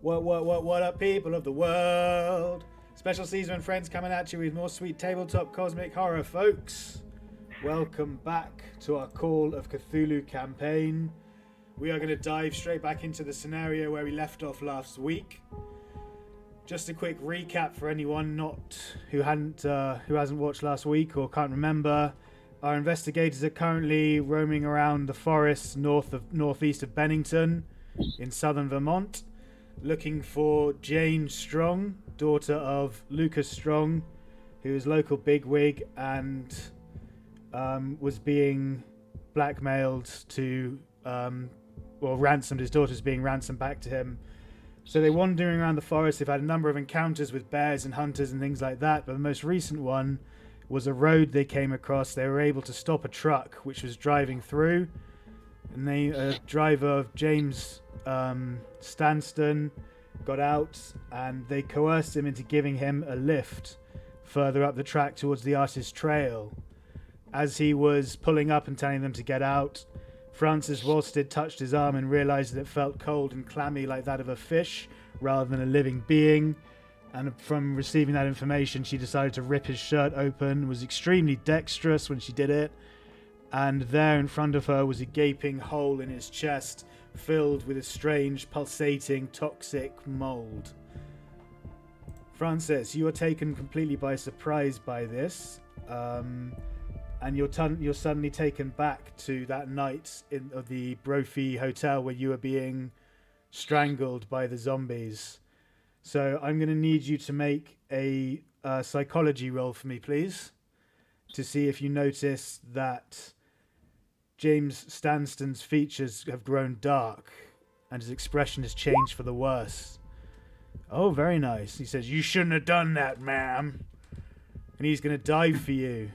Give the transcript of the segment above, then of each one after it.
What up, people of the world? Special season and friends coming at you with more sweet tabletop cosmic horror, folks. Welcome back to our Call of Cthulhu campaign. We are going to dive straight back into the scenario where we left off last week. Just a quick recap for anyone who hasn't watched last week or can't remember. Our investigators are currently roaming around the forests northeast of Bennington in southern Vermont, looking for Jane Strong, daughter of Lucas Strong, who is local bigwig and was being blackmailed to, ransomed. His daughter's being ransomed back to him. So they're wandering around the forest. They've had a number of encounters with bears and hunters and things like that, but the most recent one was a road they came across. They were able to stop a truck which was driving through, and a driver of James Stanston got out, and they coerced him into giving him a lift further up the track towards the artist's trail. As he was pulling up and telling them to get out, Frances Walsted touched his arm and realized that it felt cold and clammy like that of a fish rather than a living being. And from receiving that information, she decided to rip his shirt open, was extremely dexterous when she did it. And there in front of her was a gaping hole in his chest filled with a strange, pulsating, toxic mold. Frances, you are taken completely by surprise by this. And you're suddenly taken back to that night in the Brophy Hotel where you were being strangled by the zombies. So I'm going to need you to make a psychology roll for me, please, to see if you notice that James Stanston's features have grown dark and his expression has changed for the worse. Oh, very nice. He says, "You shouldn't have done that, ma'am." And he's going to dive for you.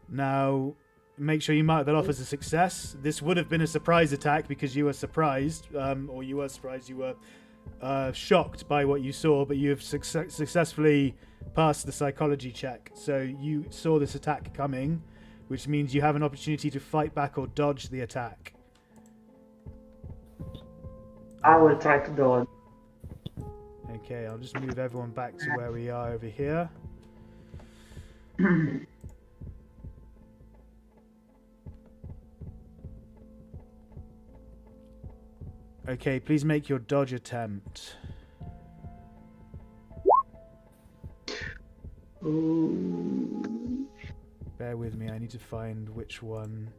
Now, make sure you mark that off as a success. This would have been a surprise attack because you were surprised, you were shocked by what you saw, but you have successfully passed the psychology check. So you saw this attack coming, which means you have an opportunity to fight back or dodge the attack. I will try to dodge. Okay, I'll just move everyone back to where we are over here. Okay, please make your dodge attempt. Ooh. Bear with me, I need to find which one.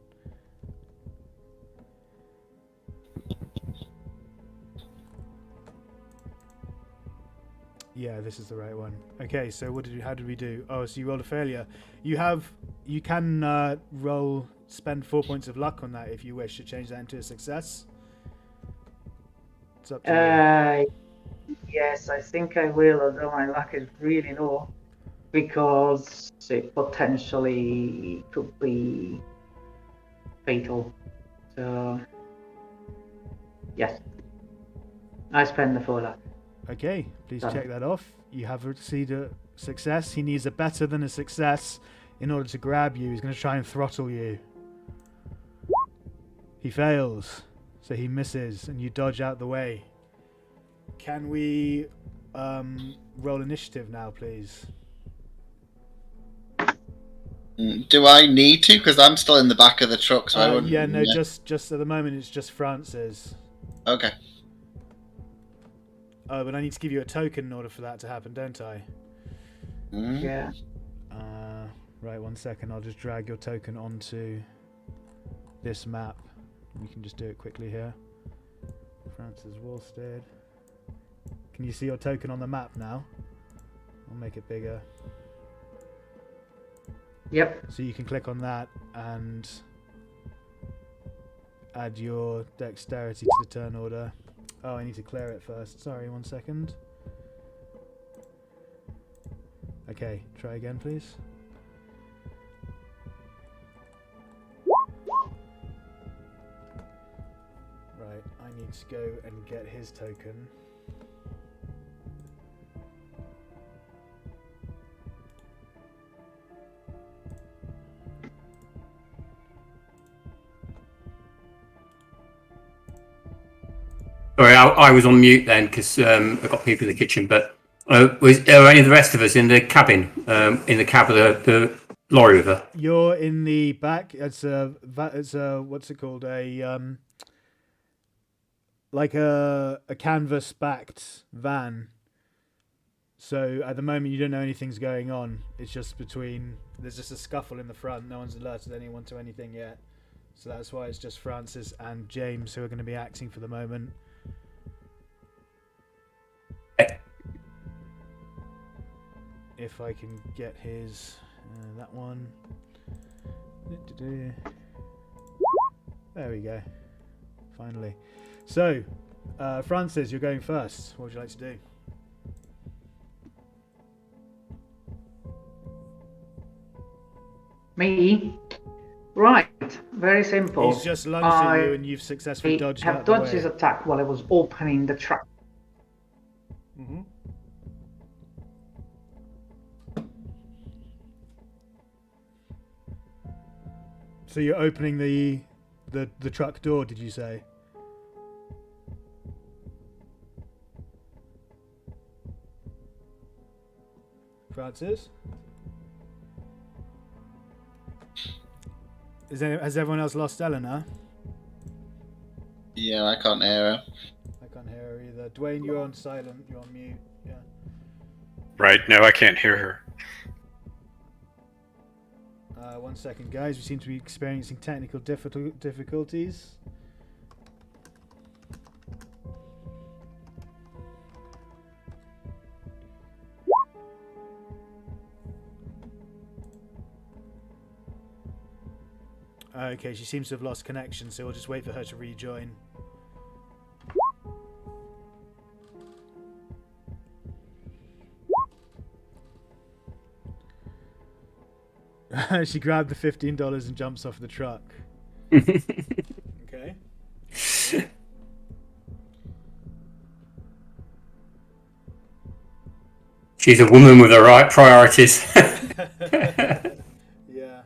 Yeah, this is the right one. Okay, so how did we do? Oh, so you rolled a failure. You can spend 4 points of luck on that if you wish to change that into a success. It's up to you. Yes, I think I will, although my luck is really low, because it potentially could be fatal. So, yes, I spend the 4 luck. Okay, please check that off. You have received a success. He needs a better than a success in order to grab you. He's going to try and throttle you. He fails, so he misses, and you dodge out the way. Can we roll initiative now, please? Do I need to? Because I'm still in the back of the truck, so I wouldn't... Yeah, no, just at the moment it's just Frances. Okay. Oh, but I need to give you a token in order for that to happen, don't I? Yeah. Right, 1 second. I'll just drag your token onto this map. We can just do it quickly here. Frances Walsted. Can you see your token on the map now? I'll make it bigger. Yep. So you can click on that and add your dexterity to the turn order. Oh, I need to clear it first. Sorry, 1 second. Okay, try again, please. Right, I need to go and get his token. Sorry, I was on mute then because I've got people in the kitchen. But are any of the rest of us in the cabin, in the cab of the lorry with her? You're in the back. It's a what's it called? Like a canvas backed van. So at the moment you don't know anything's going on. It's just there's just a scuffle in the front. No one's alerted anyone to anything yet. So that's why it's just Frances and James who are going to be acting for the moment. If I can get his that one. There we go. Finally. So, Frances, you're going first. What would you like to do? Me? Right. Very simple. He's just lunged at you and you've successfully dodged out of the way. I have dodged his attack while I was opening the trap. Mm-hmm. So you're opening the truck door, did you say? Francis? Has everyone else lost Elena? Yeah, I can't hear her. I can't hear her either. Duane, you're on silent. You're on mute. Yeah. Right, no, I can't hear her. 1 second, guys. We seem to be experiencing technical difficulties. Okay, she seems to have lost connection, so we'll just wait for her to rejoin. She grabbed the $15 and jumps off the truck. Okay. She's a woman with the right priorities. Yeah.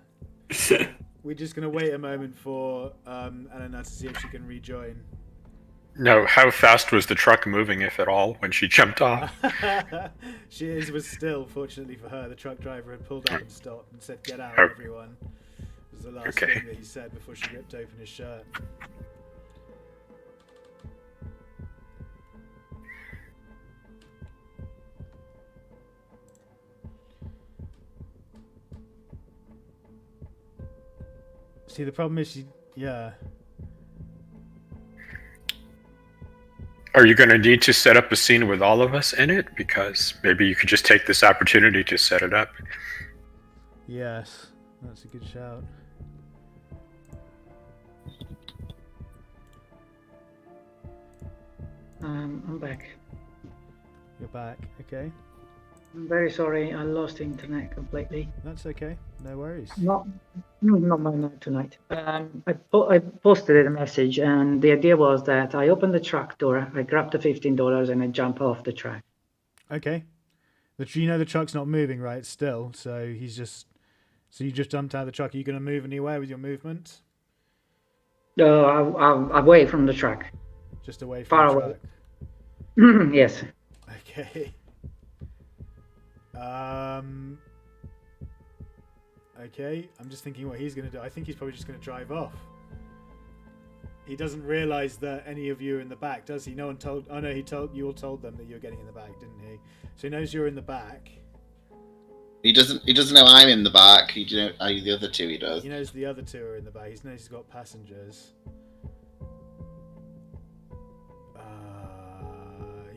We're just going to wait a moment for Elena to see if she can rejoin. No, how fast was the truck moving, if at all, when she jumped off? She was still, fortunately for her. The truck driver had pulled up and stopped and said, "Get out, Oh. everyone." Was the last Okay. thing that he said before she ripped open his shirt. See, the problem is yeah. Are you going to need to set up a scene with all of us in it? Because maybe you could just take this opportunity to set it up. Yes, that's a good shout. I'm back. You're back, okay? I'm very sorry, I lost internet completely. That's okay, no worries. Not my night tonight. I posted a message, and the idea was that I opened the truck door, I grabbed the $15, and I jump off the truck. Okay. You know the truck's not moving, right? Still, so you just jumped out of the truck. Are you going to move anywhere with your movement? I'm away from the truck. Just away from Far the away. truck. Yes. Okay. Okay, I'm just thinking what he's going to do. I think he's probably just going to drive off. He doesn't realise that any of you are in the back, does he? No one told... Oh no, you all told them that you were getting in the back, didn't he? So he knows you're in the back. He doesn't know I'm in the back. The other two he does. He knows the other two are in the back. He knows he's got passengers.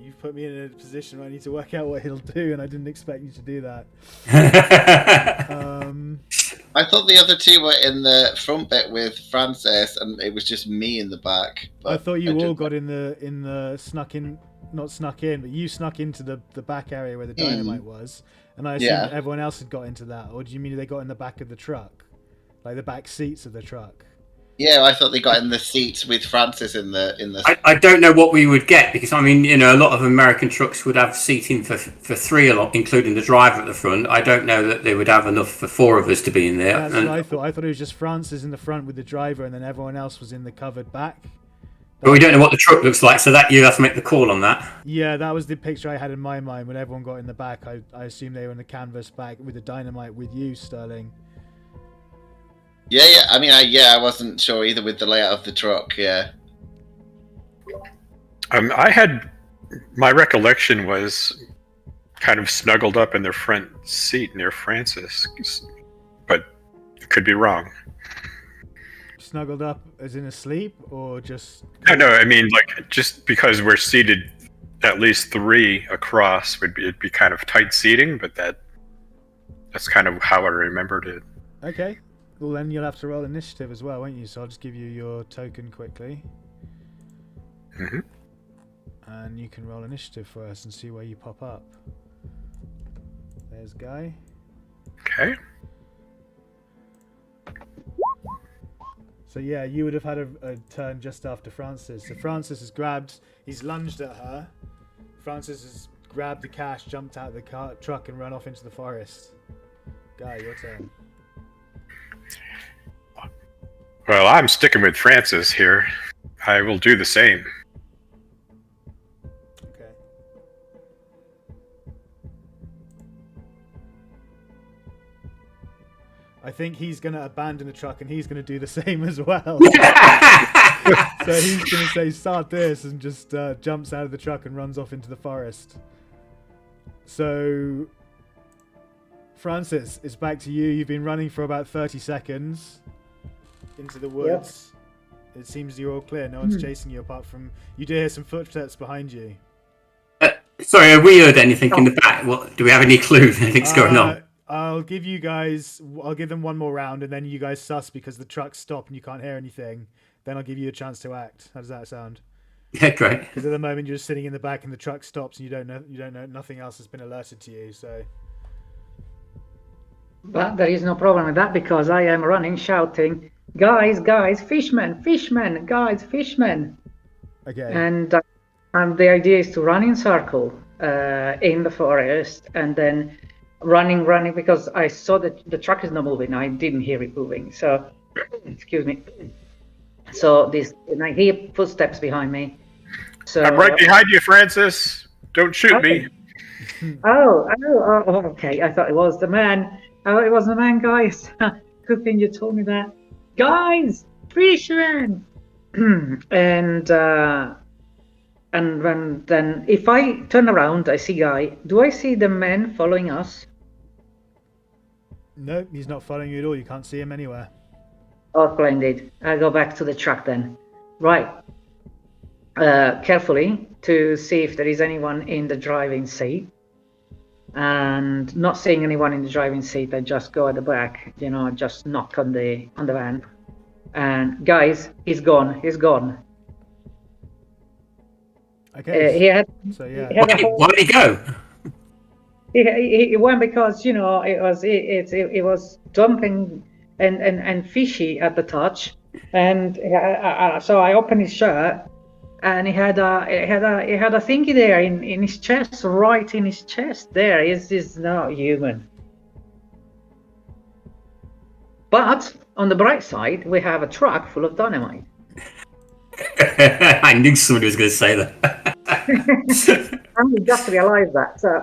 You've put me in a position where I need to work out what he'll do, and I didn't expect you to do that. I thought the other two were in the front bit with Frances, and it was just me in the back. I thought you all got in the snuck in, not snuck in, but you snuck into the back area where the dynamite was, and I assumed everyone else had got into that. Or do you mean they got in the back of the truck, like the back seats of the truck? Yeah, I thought they got in the seats with Frances in the. I don't know what we would get, because I mean, a lot of American trucks would have seating for three, including the driver at the front. I don't know that they would have enough for four of us to be in there. That's what I thought. I thought it was just Frances in the front with the driver, and then everyone else was in the covered back. But we don't know what the truck looks like, so that you have to make the call on that. Yeah, that was the picture I had in my mind when everyone got in the back. I assumed they were in the canvas back with the dynamite with you, Sterling. Yeah. I mean, I wasn't sure either with the layout of the truck. Yeah. I had my recollection was kind of snuggled up in the front seat near Frances, but could be wrong. Snuggled up as in asleep, or just? No. I mean, like just because we're seated at least 3 across, it'd be kind of tight seating, but that's kind of how I remembered it. Okay. Well, then you'll have to roll initiative as well, won't you? So I'll just give you your token quickly. Mm-hmm. And you can roll initiative for us and see where you pop up. There's Guy. Okay. So yeah, you would have had a turn just after Frances. So Frances has grabbed, he's lunged at her. Frances has grabbed the cash, jumped out of the truck and run off into the forest. Guy, your turn. Well, I'm sticking with Frances here. I will do the same. Okay. I think he's going to abandon the truck and he's going to do the same as well. So he's going to say, start this, and just jumps out of the truck and runs off into the forest. So, Frances, it's back to you. You've been running for about 30 seconds into the woods. Yep. It seems you're all clear. No one's chasing you apart from... You do hear some footsteps behind you. Sorry, have we heard anything in the back? What, do we have any clue anything's going on? I'll give them one more round, and then you guys suss because the truck's stopped and you can't hear anything. Then I'll give you a chance to act. How does that sound? Yeah, great. Because at the moment you're just sitting in the back and the truck stops and you don't know, nothing else has been alerted to you. So. But there is no problem with that because I am running, shouting, "Guys, fishmen, guys, fishmen!" Okay. And the idea is to run in circle in the forest, and then running because I saw that the truck is not moving. I didn't hear it moving. So, excuse me. So and I hear footsteps behind me. So I'm right behind you, Frances. Don't shoot me. Oh, okay. I thought it was the man. Oh, it was the man, guys. Good thing you told me that. Guys, fishermen. And then if I turn around, I see Guy. Do I see the man following us? No, he's not following you at all. You can't see him anywhere. Oh, splendid. I'll go back to the truck then. Right. Carefully to see if there is anyone in the driving seat. And not seeing anyone in the driving seat, I just go at the back, just knock on the van. And guys, he's gone. Okay. Why did he go? He went because it was dumping and fishy at the touch, and so I opened his shirt, and he had a thingy there in his chest, right in his chest. There is not human. But on the bright side, we have a truck full of dynamite. I knew somebody was going to say that. I just realised that. So.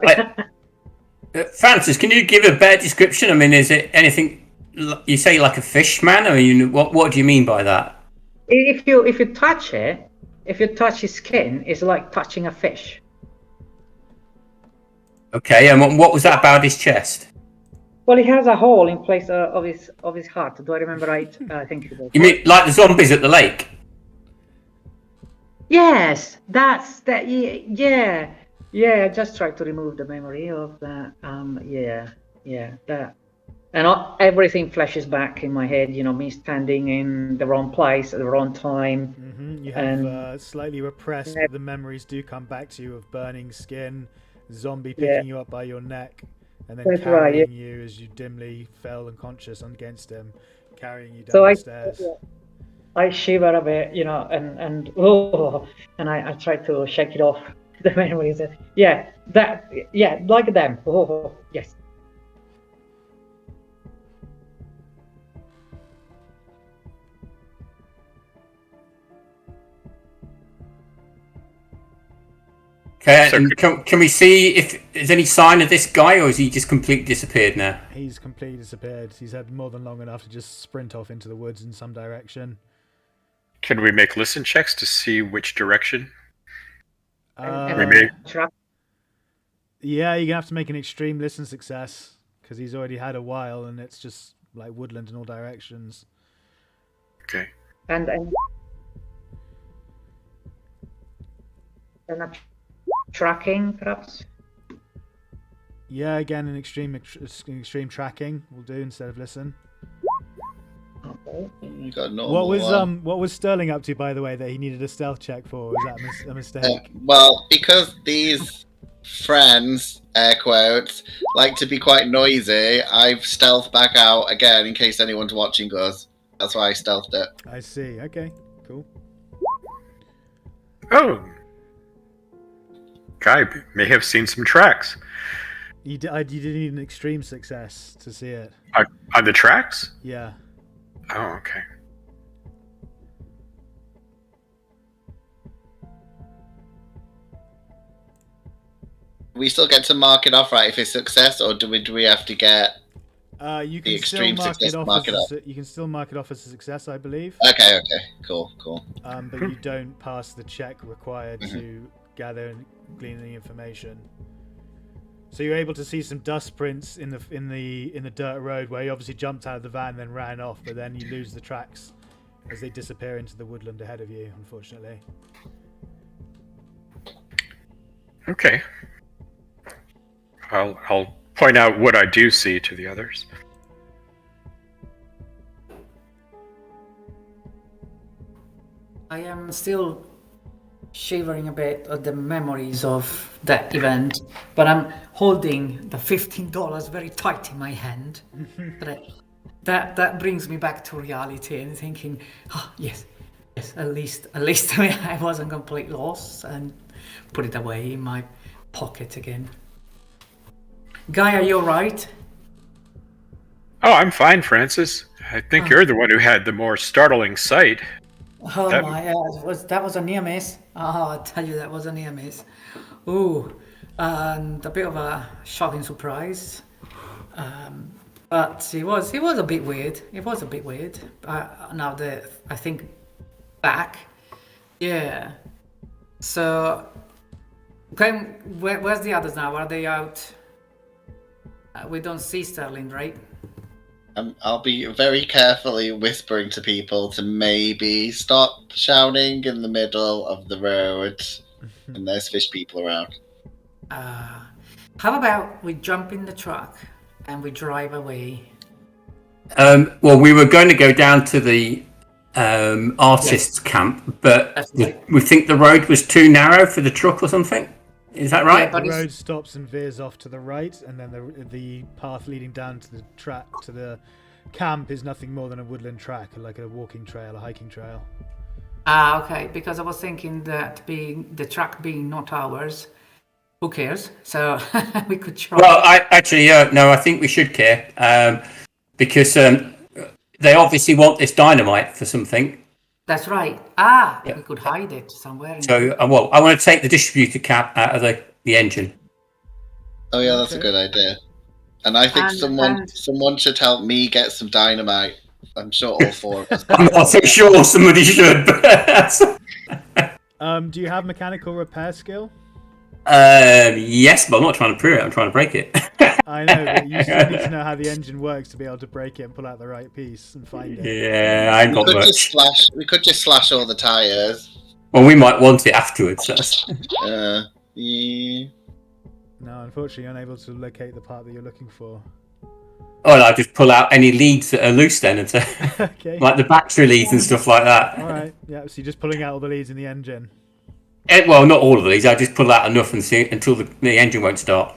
Frances, can you give a better description? I mean, is it anything you say like a fish man? I mean, what do you mean by that? If you touch it, if you touch his skin, it's like touching a fish. Okay, and what was that about his chest? Well, he has a hole in place of his heart. Do I remember right? I think it was. You mean like the zombies at the lake? Yes, that's that. Yeah. I just tried to remove the memory of that. That. And everything flashes back in my head. Me standing in the wrong place at the wrong time. Mm-hmm. You have slightly repressed, but the memories do come back to you of burning skin, zombie picking you up by your neck, and then carrying you as you dimly fell unconscious against him, carrying you down the stairs. I shiver a bit, and I try to shake it off. The memories. Like them. Oh, yes. Okay, So and can we see if there's any sign of this guy, or is he just completely disappeared now? He's completely disappeared. He's had more than long enough to just sprint off into the woods in some direction. can we make listen checks to see which direction? And We may- track. Yeah, you're gonna have to make an extreme listen success because he's already had a while, and it's just like woodland in all directions. Okay. And a tracking, perhaps. Yeah, again, an extreme tracking will do instead of listen. Okay. You got a normal What was Sterling up to, by the way, that he needed a stealth check for? Was that a mistake? Well, because these friends, air quotes, like to be quite noisy, I've stealthed back out again in case anyone's watching us. That's why I stealthed it. I see. Okay, cool. Oh. Guy may have seen some tracks. You did need an extreme success to see it. On the tracks? Yeah. Oh, okay. We still get to mark it off, right? If it's success, or do we have to get? You The can still extreme mark success, it off mark it as you can still mark it off as a success, I believe. Okay, cool. But you don't pass the check required to gather and glean the information. So you're able to see some dust prints in the dirt road where he obviously jumped out of the van and then ran off, but then you lose the tracks as they disappear into the woodland ahead of you, unfortunately. Okay. I'll point out what I do see to the others. I am still shivering a bit at the memories of that event, but I'm holding the $15 very tight in my hand. That brings me back to reality and thinking, oh, yes, at least I wasn't completely lost, and put it away in my pocket again. Guy, are you alright? Oh, I'm fine, Francis. I think you're the one who had the more startling sight. Oh That- my god, that was a near miss. Oh, I tell you, that was a near miss. Ooh, and a bit of a shocking surprise. But it was a bit weird. It was a bit weird. Now that I think back, yeah. So, where's the others now? Are they out? We don't see Sterling, right? I'll be very carefully whispering to people to maybe stop shouting in the middle of the road, and there's fish people around. How about we jump in the truck and we drive away? Well, we were going to go down to the artists' camp, but That's right. we think the road was too narrow for the truck or something. Is that right? Yeah, but The it's- road stops and veers off to the right, and then the path leading down to the camp is nothing more than a woodland track, like a walking trail, a hiking trail. Okay, because I was thinking that the truck being not ours, who cares? So we could try. Well, I think we should care because they obviously want this dynamite for something. That's right. Yeah. We could hide it somewhere. So, I want to take the distributor cap out of the engine. Oh yeah, that's a good idea. And I think And- someone should help me get some dynamite. I'm sure all four of us. I'm not so sure somebody should. But Do you have mechanical repair skill? yes, but I'm not trying to prove it. I'm trying to break it. I know, but you still need to know how the engine works to be able to break it and pull out the right piece and find it. Yeah, I ain't got much. We could just slash all the tires. Well, we might want it afterwards. That's... Yeah. No, unfortunately, you're unable to locate the part that you're looking for. Oh, and I'll just pull out any leads that are loose then, and Okay. like the battery leads and stuff like that. All right. Yeah. So you're just pulling out all the leads in the engine. Well, not all of these. I just pull out enough and see until the engine won't start.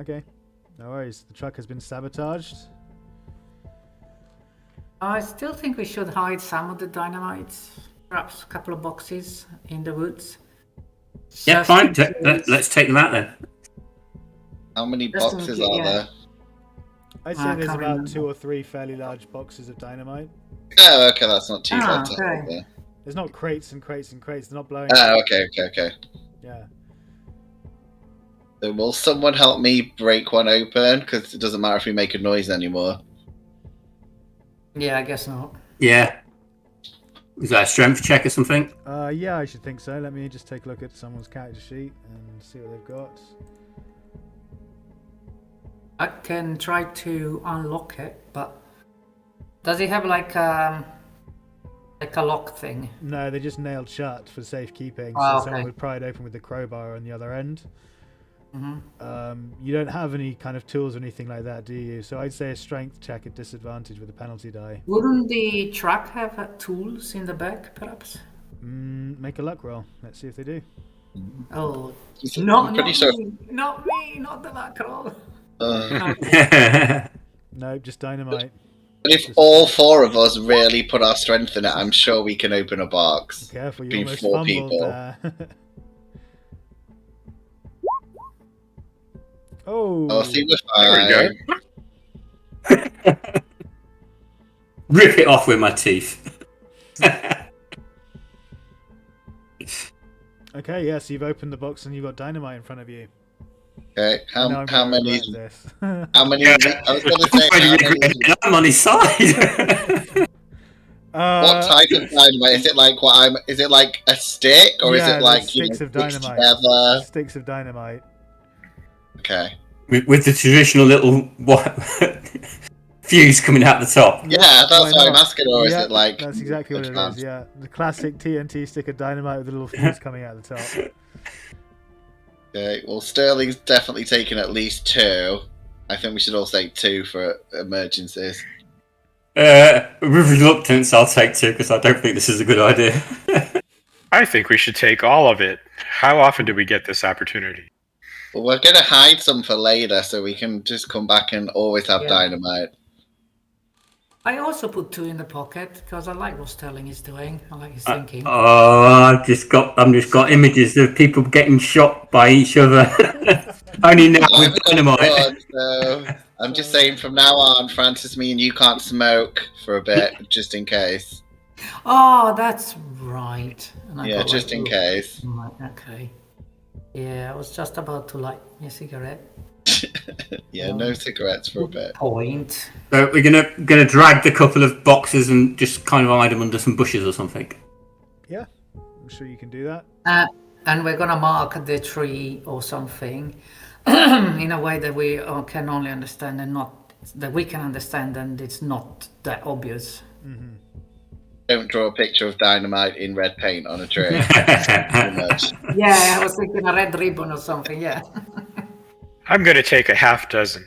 Okay. No worries. The truck has been sabotaged. I still think we should hide some of the dynamites, perhaps a couple of boxes in the woods. Yeah, Just fine. in case. Let's take them out then. How many Just in boxes case, are yeah. there? I'd say I there's can't about remember. 2 or 3 fairly large boxes of dynamite. Oh, okay, that's not too Ah, bad to okay. hold there. There's not crates and crates and crates. They're not blowing. Oh, okay. Yeah. So will someone help me break one open? Because it doesn't matter if we make a noise anymore. Yeah, I guess not. Yeah. Is that a strength check or something? Yeah, I should think so. Let me just take a look at someone's character sheet and see what they've got. I can try to unlock it, but does it have like a lock thing? No, they just nailed shut for safekeeping, so Oh, okay. someone would pry it open with the crowbar on the other end. Mm-hmm. You don't have any kind of tools or anything like that, do you? So I'd say a strength check at disadvantage with a penalty die. Wouldn't the truck have tools in the back, perhaps? Make a luck roll. Let's see if they do. Oh, I'm not pretty sure. me, not the luck roll. No, just dynamite. But if all four of us really put our strength in it, I'm sure we can open a box. Careful, you Being almost four fumbled people. there. Oh, Oh, see, we're There we fine. go. Rip it off with my teeth. okay, yes, you've opened the box and you've got dynamite in front of you. Okay, Now I'm how gonna many? regret this. How many? I was going to say, how many, I'm on his side. what type of dynamite is it? Like what I'm? Is it like a stick, or is Yeah, it like sticks of mixed dynamite. together? Sticks of dynamite. Okay. with the traditional little fuse coming out the top. Yeah, that's Why why I'm not? asking. Or is Yeah, it like? That's exactly what it chance? is. Yeah, the classic TNT stick of dynamite with a little fuse coming out the top. Okay. Well, Sterling's definitely taken at least 2. I think we should all take 2 for emergencies. With reluctance, I'll take 2 because I don't think this is a good idea. I think we should take all of it. How often do we get this opportunity? Well, we're gonna hide some for later, so we can just come back and always have Yeah. dynamite. I also put 2 in the pocket because I like what Sterling is doing. I like his thinking. I've just got images of people getting shot by each other. Only now I'm with dynamite. good, so I'm just saying from now on, Francis, me and you can't smoke for a bit, just in case. Oh, that's right. And I Yeah, got, just like, in case. Right, okay. Yeah, I was just about to light me a cigarette. Yeah, no cigarettes for a bit. Point. So we're gonna drag the couple of boxes and just kind of hide them under some bushes or something. Yeah, I'm sure you can do that. And we're gonna mark the tree or something in a way that we can only understand and not that we can understand, and it's not that obvious. Don't draw a picture of dynamite in red paint on a tree. Too much. Yeah, I was thinking a red ribbon or something. Yeah. I'm going to take a half dozen.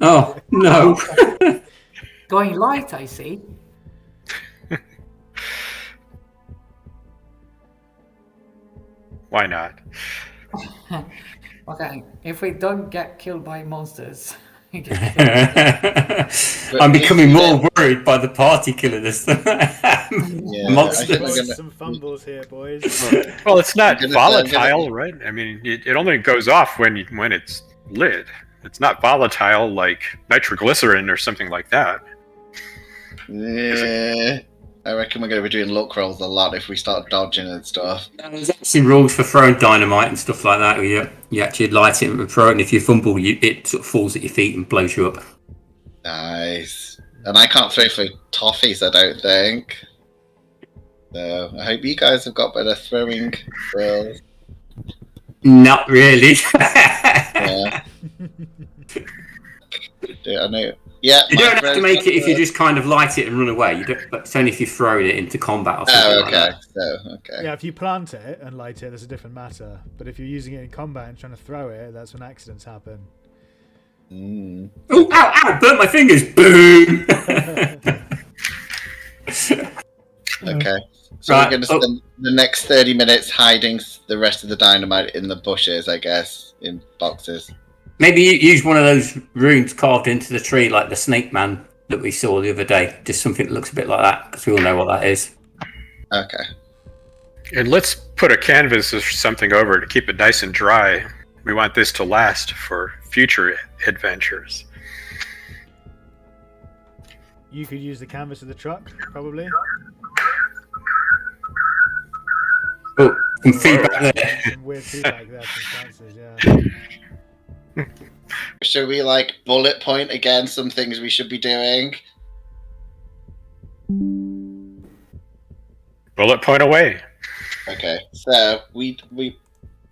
Oh no! Going light, I see. Why not? Okay, if we don't get killed by monsters. I'm becoming more worried by the party killing us than Yeah, I think monsters. we're Avoid gonna. some fumbles here, boys. Well, it's not I'm gonna- volatile, right? I mean, it only goes off when it's lit. It's not volatile like nitroglycerin or something like that. Yeah, I reckon we're going to be doing luck rolls a lot if we start dodging and stuff. There's actually rules for throwing dynamite and stuff like that. Where you actually light it and throw it, and if you fumble, it sort of falls at your feet and blows you up. Nice. And I can't throw for toffees, I don't think. So I hope you guys have got better throwing skills. Not really. Yeah. I know. Yeah. You my don't have to friends make it if you got just kind of light it and run away. You don't, but it's only if you're throwing it into combat or something Oh, like okay. that. So, okay. Yeah, if you plant it and light it, that's a different matter. But if you're using it in combat and trying to throw it, that's when accidents happen. Mm. Oh, ow, ow, burnt my fingers. Boom. Okay. So Right, we're going to spend the next 30 minutes hiding the rest of the dynamite in the bushes, I guess, in boxes. Maybe you use one of those runes carved into the tree, like the snake man that we saw the other day. Just something that looks a bit like that, because we all know what that is. Okay. And let's put a canvas or something over it to keep it nice and dry. We want this to last for future adventures. You could use the canvas of the truck, probably. Oh, Some feedback there. Some weird feedback there from Francis, yeah. Should we like bullet point again some things we should be doing? Bullet point away. Okay, so we've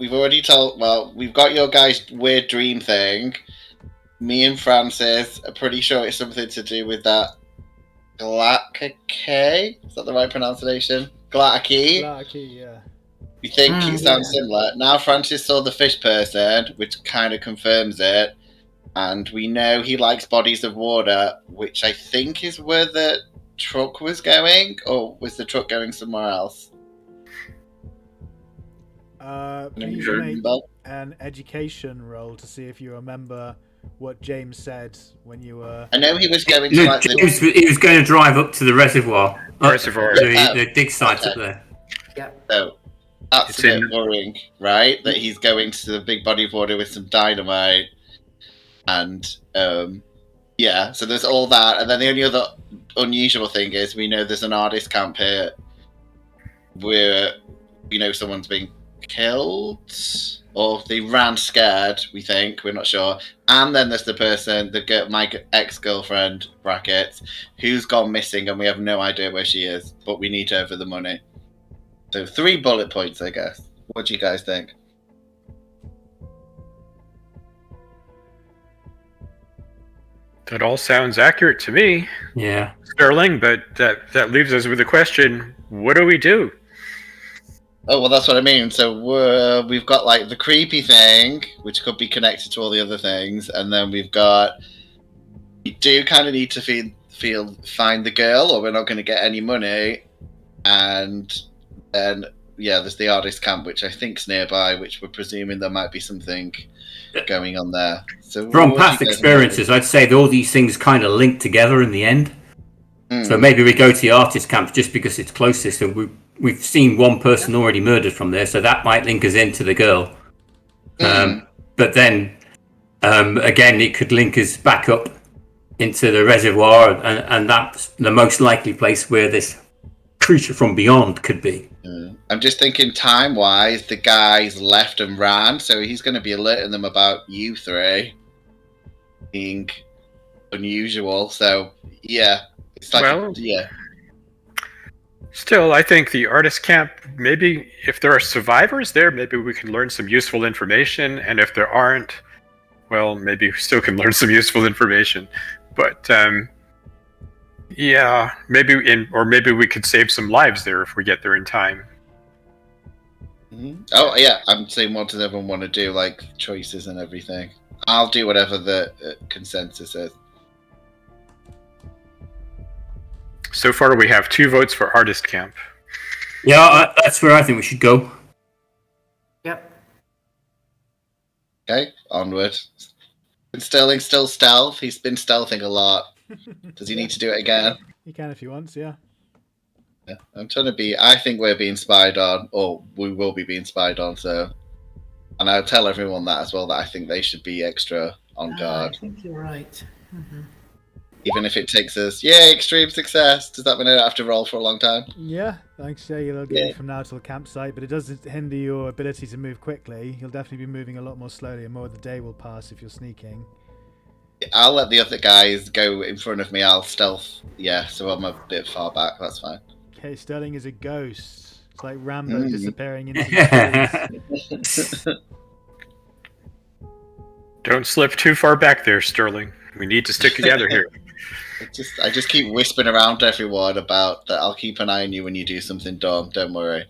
already told. Well, we've got your guys' weird dream thing. Me and Francis are pretty sure it's something to do with that Glatakei. Is that the right pronunciation? Glatakei. Glatakei, yeah. We think it sounds similar. Now Francis saw the fish person, which kind of confirms it. And we know he likes bodies of water, which I think is where the truck was going. Or was the truck going somewhere else? Please make an education roll to see if you remember what James said when you were... I know he was going to like he was going to drive up to the reservoir. The dig site up there. Yeah. So that's a bit worrying, right? That he's going to the big body of water with some dynamite. And, yeah, so there's all that. And then the only other unusual thing is we know there's an artist camp here where we know someone's been killed. Or they ran scared, we think. We're not sure. And then there's the person, my ex-girlfriend, brackets, who's gone missing and we have no idea where she is. But we need her for the money. So 3 bullet points, I guess. What do you guys think? That all sounds accurate to me. Yeah. Sterling, but that leaves us with the question, what do we do? Oh, well, that's what I mean. So we've got, like, the creepy thing, which could be connected to all the other things, and then we do kind of need to find the girl, or we're not going to get any money, and then, yeah, there's the artist camp, which I think's nearby, which we're presuming there might be something going on there. So from past experiences, I'd say that all these things kind of link together in the end. So maybe we go to the artist camp just because it's closest, and we've seen one person already murdered from there, so that might link us into the girl. But then, again, it could link us back up into the reservoir, and that's the most likely place where this creature from beyond could be. I'm just thinking time-wise, the guy's left and ran, so he's going to be alerting them about you three being unusual. So, yeah. It's like, yeah. Still, I think the artist camp, maybe if there are survivors there, maybe we can learn some useful information. And if there aren't, well, maybe we still can learn some useful information. But, yeah, maybe we could save some lives there if we get there in time. Oh, yeah, I'm saying what does everyone want to do, like choices and everything. I'll do whatever the consensus is. So far, we have 2 votes for artist camp. Yeah, that's where I think we should go. Yep. Okay, onward. Sterling still stealth. He's been stealthing a lot. Does he need to do it again? He can if he wants, yeah. Yeah, I think we're being spied on, or we will be being spied on, so. And I'll tell everyone that as well, that I think they should be extra on guard. I think you're right. Mm-hmm. Even if it takes us, yay, extreme success. Does that mean I don't have to roll for a long time? Yeah, like I say, you'll get from now till the campsite, but it doesn't hinder your ability to move quickly. You'll definitely be moving a lot more slowly, and more of the day will pass if you're sneaking. I'll let the other guys go in front of me. I'll stealth. Yeah, so I'm a bit far back. That's fine. Okay, Sterling is a ghost. It's like Rambo disappearing into the trees. Don't slip too far back there, Sterling. We need to stick together here. I just keep whispering around to everyone about that. I'll keep an eye on you when you do something dumb. Don't worry.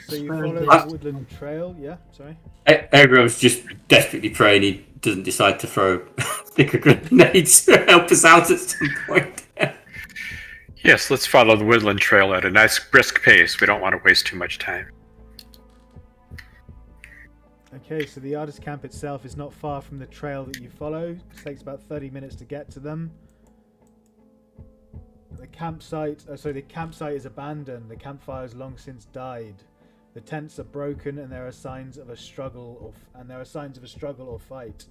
So you follow the woodland trail, yeah? Sorry. Everyone's just desperately praying he doesn't decide to throw thicker grenades to help us out at some point. Yes, let's follow the woodland trail at a nice brisk pace. We don't want to waste too much time. Okay, so the artist camp itself is not far from the trail that you follow. It takes about 30 minutes to get to them. The campsite is abandoned. The campfire has long since died. The tents are broken, and there are signs of a struggle or fight.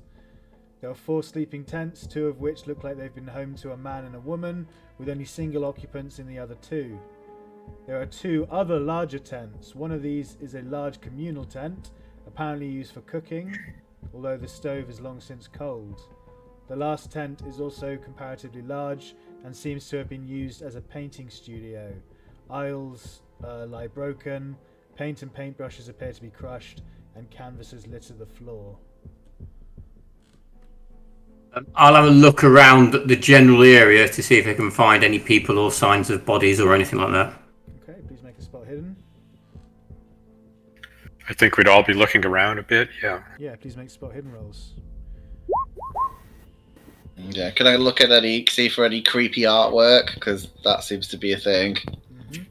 There are 4 sleeping tents, 2 of which look like they've been home to a man and a woman, with only single occupants in the other 2. There are 2 other larger tents. One of these is a large communal tent, apparently used for cooking, although the stove is long since cold. The last tent is also comparatively large and seems to have been used as a painting studio. Aisles lie broken, paint and paintbrushes appear to be crushed, and canvases litter the floor. I'll have a look around the general area to see if I can find any people or signs of bodies or anything like that. Okay, please make a spot hidden. I think we'd all be looking around a bit, yeah. Yeah, please make spot hidden rolls. Yeah, can I look at see for any creepy artwork? Because that seems to be a thing. Mm-hmm.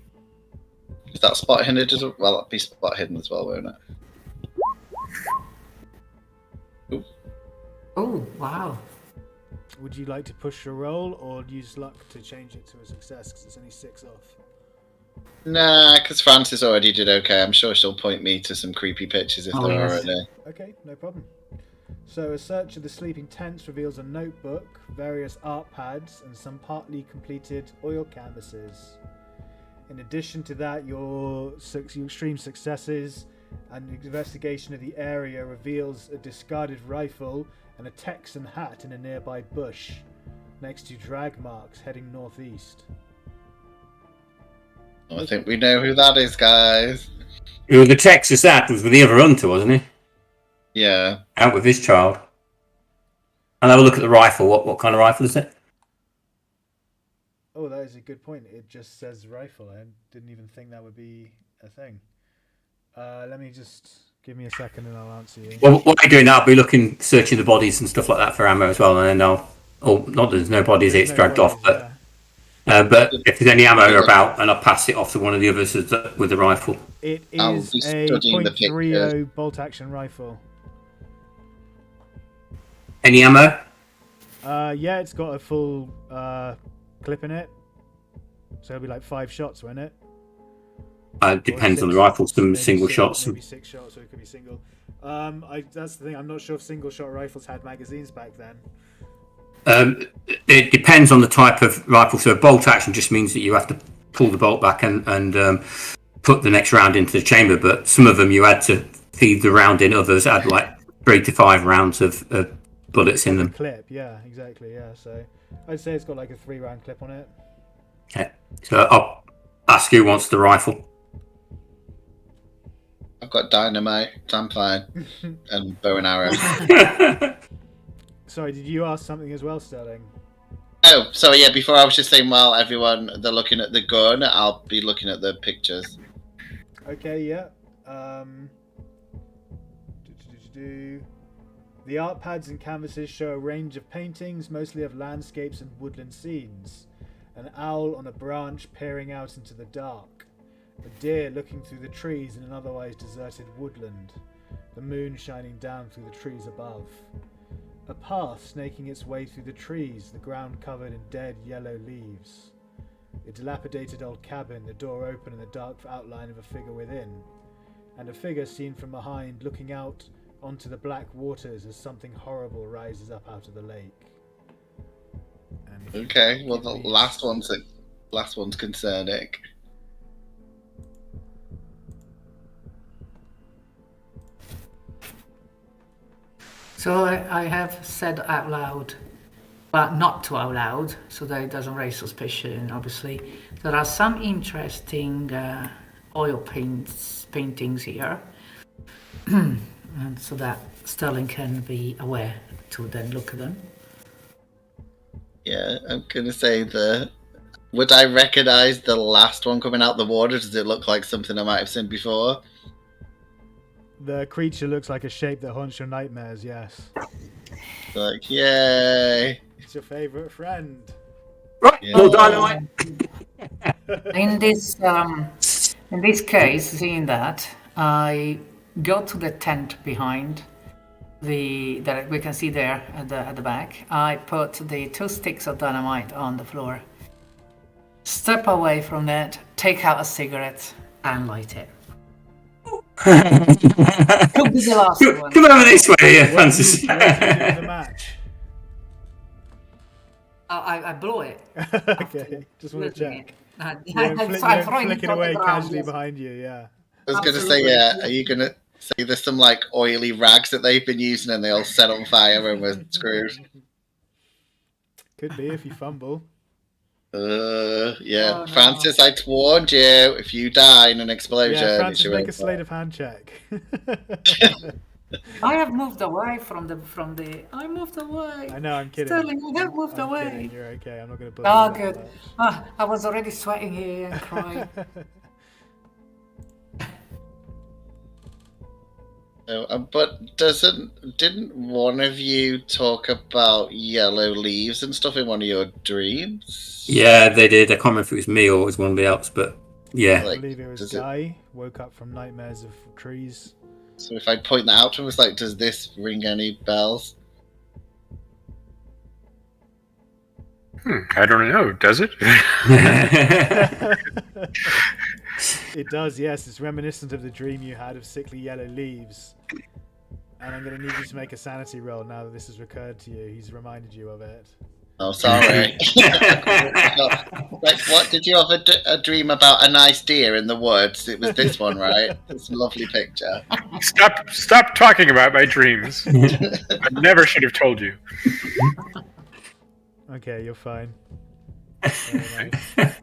Is that spot hidden as well? Well, that'd be spot hidden as well, won't it? Ooh. Oh, wow. Would you like to push your roll or use luck to change it to a success because it's only 6 off? Nah, because Frances already did okay. I'm sure she'll point me to some creepy pictures if there are any. Okay, no problem. So a search of the sleeping tents reveals a notebook, various art pads, and some partly completed oil canvases. In addition to that, your extreme successes and investigation of the area reveals a discarded rifle and a Texan hat in a nearby bush, next to drag marks heading northeast. I think we know who that is, guys. The Texas hat was with the other hunter, wasn't he? Yeah. Out with his child. And have a look at the rifle. What kind of rifle is it? Oh, that is a good point. It just says rifle. I didn't even think that would be a thing. Let me just give me a second and I'll answer you. Well, what I'm doing now, I'll be searching the bodies and stuff like that for ammo as well, and then not that there's no bodies, it's dragged off, but but if there's any ammo about, and I'll pass it off to one of the others with the rifle. It is a .30 bolt action rifle. Any ammo? Yeah, it's got a full clip in it, so it'll be like 5 shots, won't it? Depends on the rifle. Some single shots. Maybe 6 shots, or it could be single. That's the thing. I'm not sure if single shot rifles had magazines back then. It depends on the type of rifle. So bolt action just means that you have to pull the bolt back and put the next round into the chamber. But some of them you had to feed the round in. Others had like 3 to 5 rounds of bullets in them. Clip, yeah, exactly, yeah. So I'd say it's got like a 3-round clip on it. Okay. So I'll ask who wants the rifle. I've got dynamite, so I'm fine. And bow and arrow. Sorry, did you ask something as well, Sterling? Oh, sorry, yeah, before I was just saying, while they're looking at the gun, I'll be looking at the pictures. Okay, yeah. The art pads and canvases show a range of paintings, mostly of landscapes and woodland scenes. An owl on a branch peering out into the dark. A deer looking through the trees in an otherwise deserted woodland. The moon shining down through the trees above. A path snaking its way through the trees, the ground covered in dead yellow leaves. A dilapidated old cabin, the door open and the dark outline of a figure within. And a figure seen from behind looking out onto the black waters as something horrible rises up out of the lake. Okay, well the last one's concerning. So I have said out loud, but not too out loud, so that it doesn't raise suspicion, obviously. There are some interesting oil paintings here, and so that Sterling can be aware to then look at them. Yeah, I'm gonna say would I recognise the last one coming out the water? Does it look like something I might have seen before? The creature looks like a shape that haunts your nightmares, yes. Like, yay! It's your favourite friend. Right, Yeah. more dynamite. In this case, seeing that, I go to the tent behind that we can see there at the back. I put the 2 sticks of dynamite on the floor, step away from that, take out a cigarette, and light it. Could be the last one. Come over this way, Francis. What do you do with the match? I blow it. Okay, just want to check. I'm throwing it flicking on the away ground, casually yes. behind you. Yeah. I was going to say, Absolutely. yeah. Are you going to say there's some like oily rags that they've been using and they all set on fire and we're screwed? Could be if you fumble. Yeah. Oh, no. Francis, I warned you. If you die in an explosion, Yeah, it's Francis, your make own a sleight of hand check. I have moved away from the. I moved away. I know, I'm kidding. Sterling, I have moved I'm away. kidding, you're okay. I'm not going to Oh, you that good. much. I was already sweating here and crying. But didn't one of you talk about yellow leaves and stuff in one of your dreams? Yeah, they did. I can't remember if it was me or it was one of the else, but yeah. I believe it was Guy. Woke up from nightmares of trees. So if I point that out to him, it's like, does this ring any bells? I don't know. Does it? It does, yes. It's reminiscent of the dream you had of sickly yellow leaves. And I'm going to need you to make a sanity roll now that this has recurred to you. He's reminded you of it. Oh, sorry. Like, what did you have a dream about a nice deer in the woods? It was this one, right? It's a lovely picture. Stop talking about my dreams. I never should have told you. Okay, you're fine. Very nice.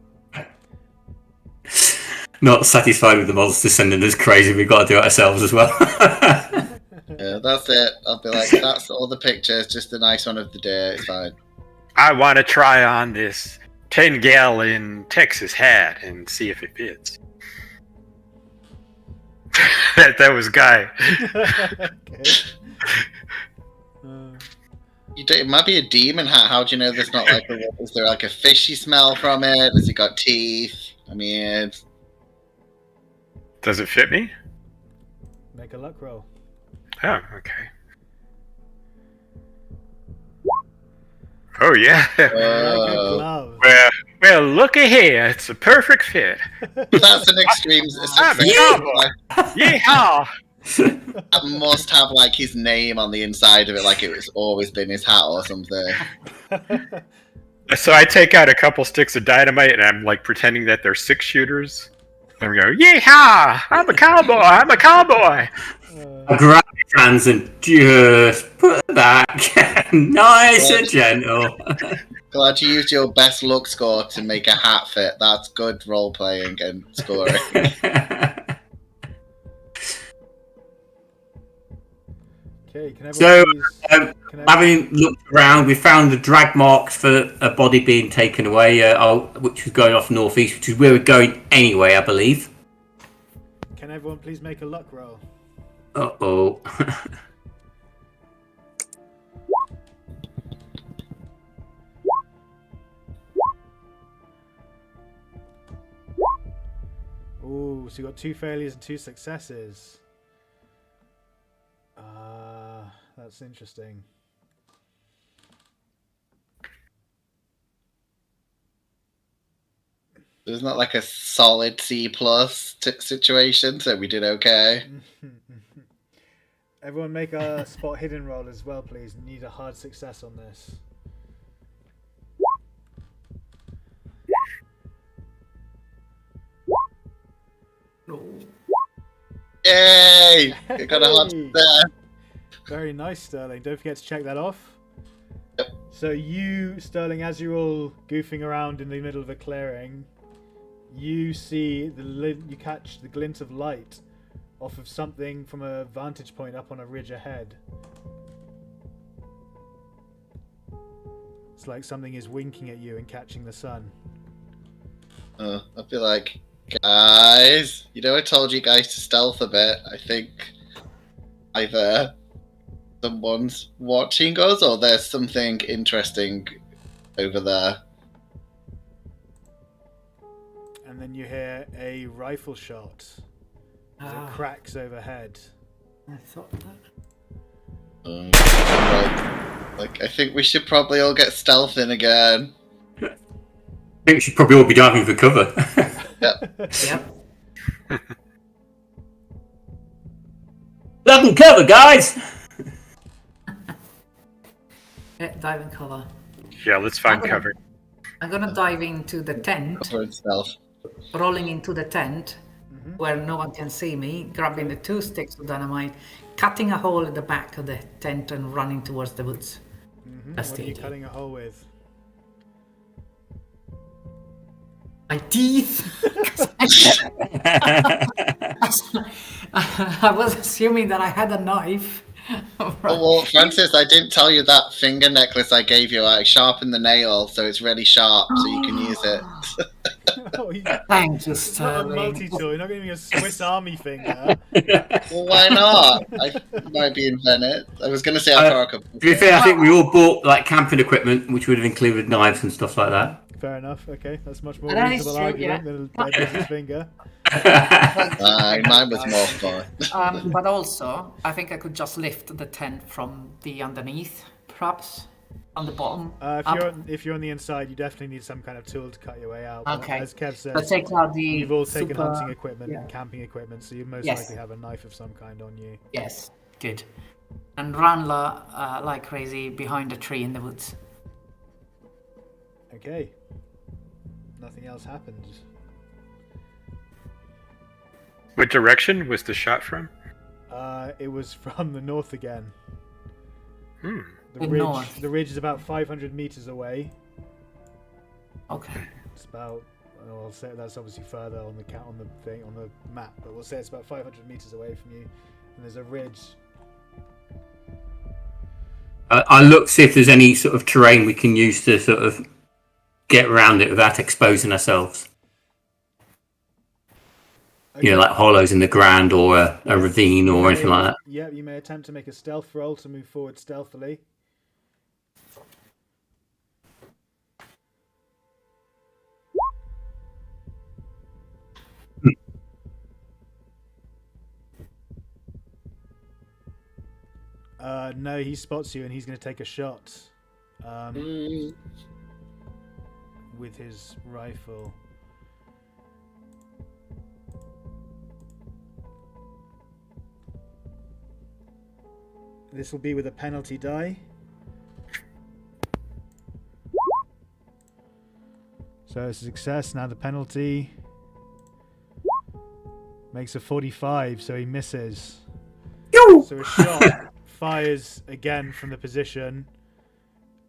Not satisfied with the monster sending us crazy, we've got to do it ourselves as well. Yeah, that's it. I'll be like, that's all the pictures, just a nice one of the deer. It's fine. I want to try on this 10-gallon Texas hat and see if it fits. that was Guy. Okay. It might be a demon hat. How do you know there's not like is there like a fishy smell from it? Has it got teeth? I mean, Does it fit me? Make a luck roll. Oh, okay. Oh, yeah. Like a glove. Well, looky here. It's a perfect fit. that's an extreme success. Yeehaw! That must have like his name on the inside of it, like it was always been his hat or something. So I take out a couple sticks of dynamite and I'm like pretending that they're 6-shooters. And we go, yeehaw! I'm a cowboy! I'm a cowboy! I grab your hands and just put it back. Nice and gentle. Glad you used your best luck score to make a hat fit. That's good role playing and scoring. Okay, can So, everyone please... having looked around, we found the drag marks for a body being taken away, which was going off northeast, which is where we're going anyway, I believe. Can everyone please make a luck roll? Uh-oh. Ooh, so you got 2 failures and 2 successes. That's interesting. There's not like a solid C+ situation, so we did okay. Everyone make a spot hidden roll as well, please. Need a hard success on this. Yay! You got a hard success. Very nice, Sterling. Don't forget to check that off. Yep. So you, Sterling, as you're all goofing around in the middle of a clearing, you see you catch the glint of light off of something from a vantage point up on a ridge ahead. It's like something is winking at you and catching the sun. I'd be like, guys, I told you guys to stealth a bit. I think either someone's watching us or there's something interesting over there. And then you hear a rifle shot as it cracks overhead. I thought that. I think we should probably all get stealth in again. I think we should probably all be diving for cover. Yep. Yep. Dive and cover, guys! Yeah, dive and cover. Yeah, let's find cover. I'm gonna dive into the tent, For itself. rolling into the tent where no one can see me, grabbing the 2 sticks of dynamite, cutting a hole at the back of the tent and running towards the woods. That's What the are you idea. cutting a hole with? My teeth! I was assuming that I had a knife. Oh, well, Francis, I didn't tell you that finger necklace I gave you. I sharpened the nail, so it's really sharp, so you can use it. Oh, Thank you, it's not a Sterling. multi-tool. You're not giving me a Swiss Army finger. Well, why not? I might be invented. I was going to say To be fair, I think we all bought like camping equipment, which would have included knives and stuff like that. Fair enough. Okay, that's much more That is reasonable true, argument yeah. than a dead business finger. Mine was more fun. But also, I think I could just lift the tent from the underneath, perhaps, on the bottom. If you're on the inside, you definitely need some kind of tool to cut your way out. But Okay. as Kev says, But take out the you've all taken super- hunting equipment yeah. and camping equipment, so you most Yes. likely have a knife of some kind on you. Yes, good. And run like crazy behind a tree in the woods. Okay. Nothing else happens. What direction was the shot from? It was from the north again. Hmm. The north. ridge is about 500 meters away. Okay. It's about. I'll say that's obviously further on the map, but we'll say it's about 500 meters away from you. And there's a ridge. I look see if there's any sort of terrain we can use to sort of get around it without exposing ourselves. Okay. You know, like hollows in the ground or a ravine or anything like that. Yeah, you may attempt to make a stealth roll to move forward stealthily. No, he spots you and he's going to take a shot with his rifle. This will be with a penalty die. So it's a success. Now the penalty makes a 45, so he misses. So a shot fires again from the position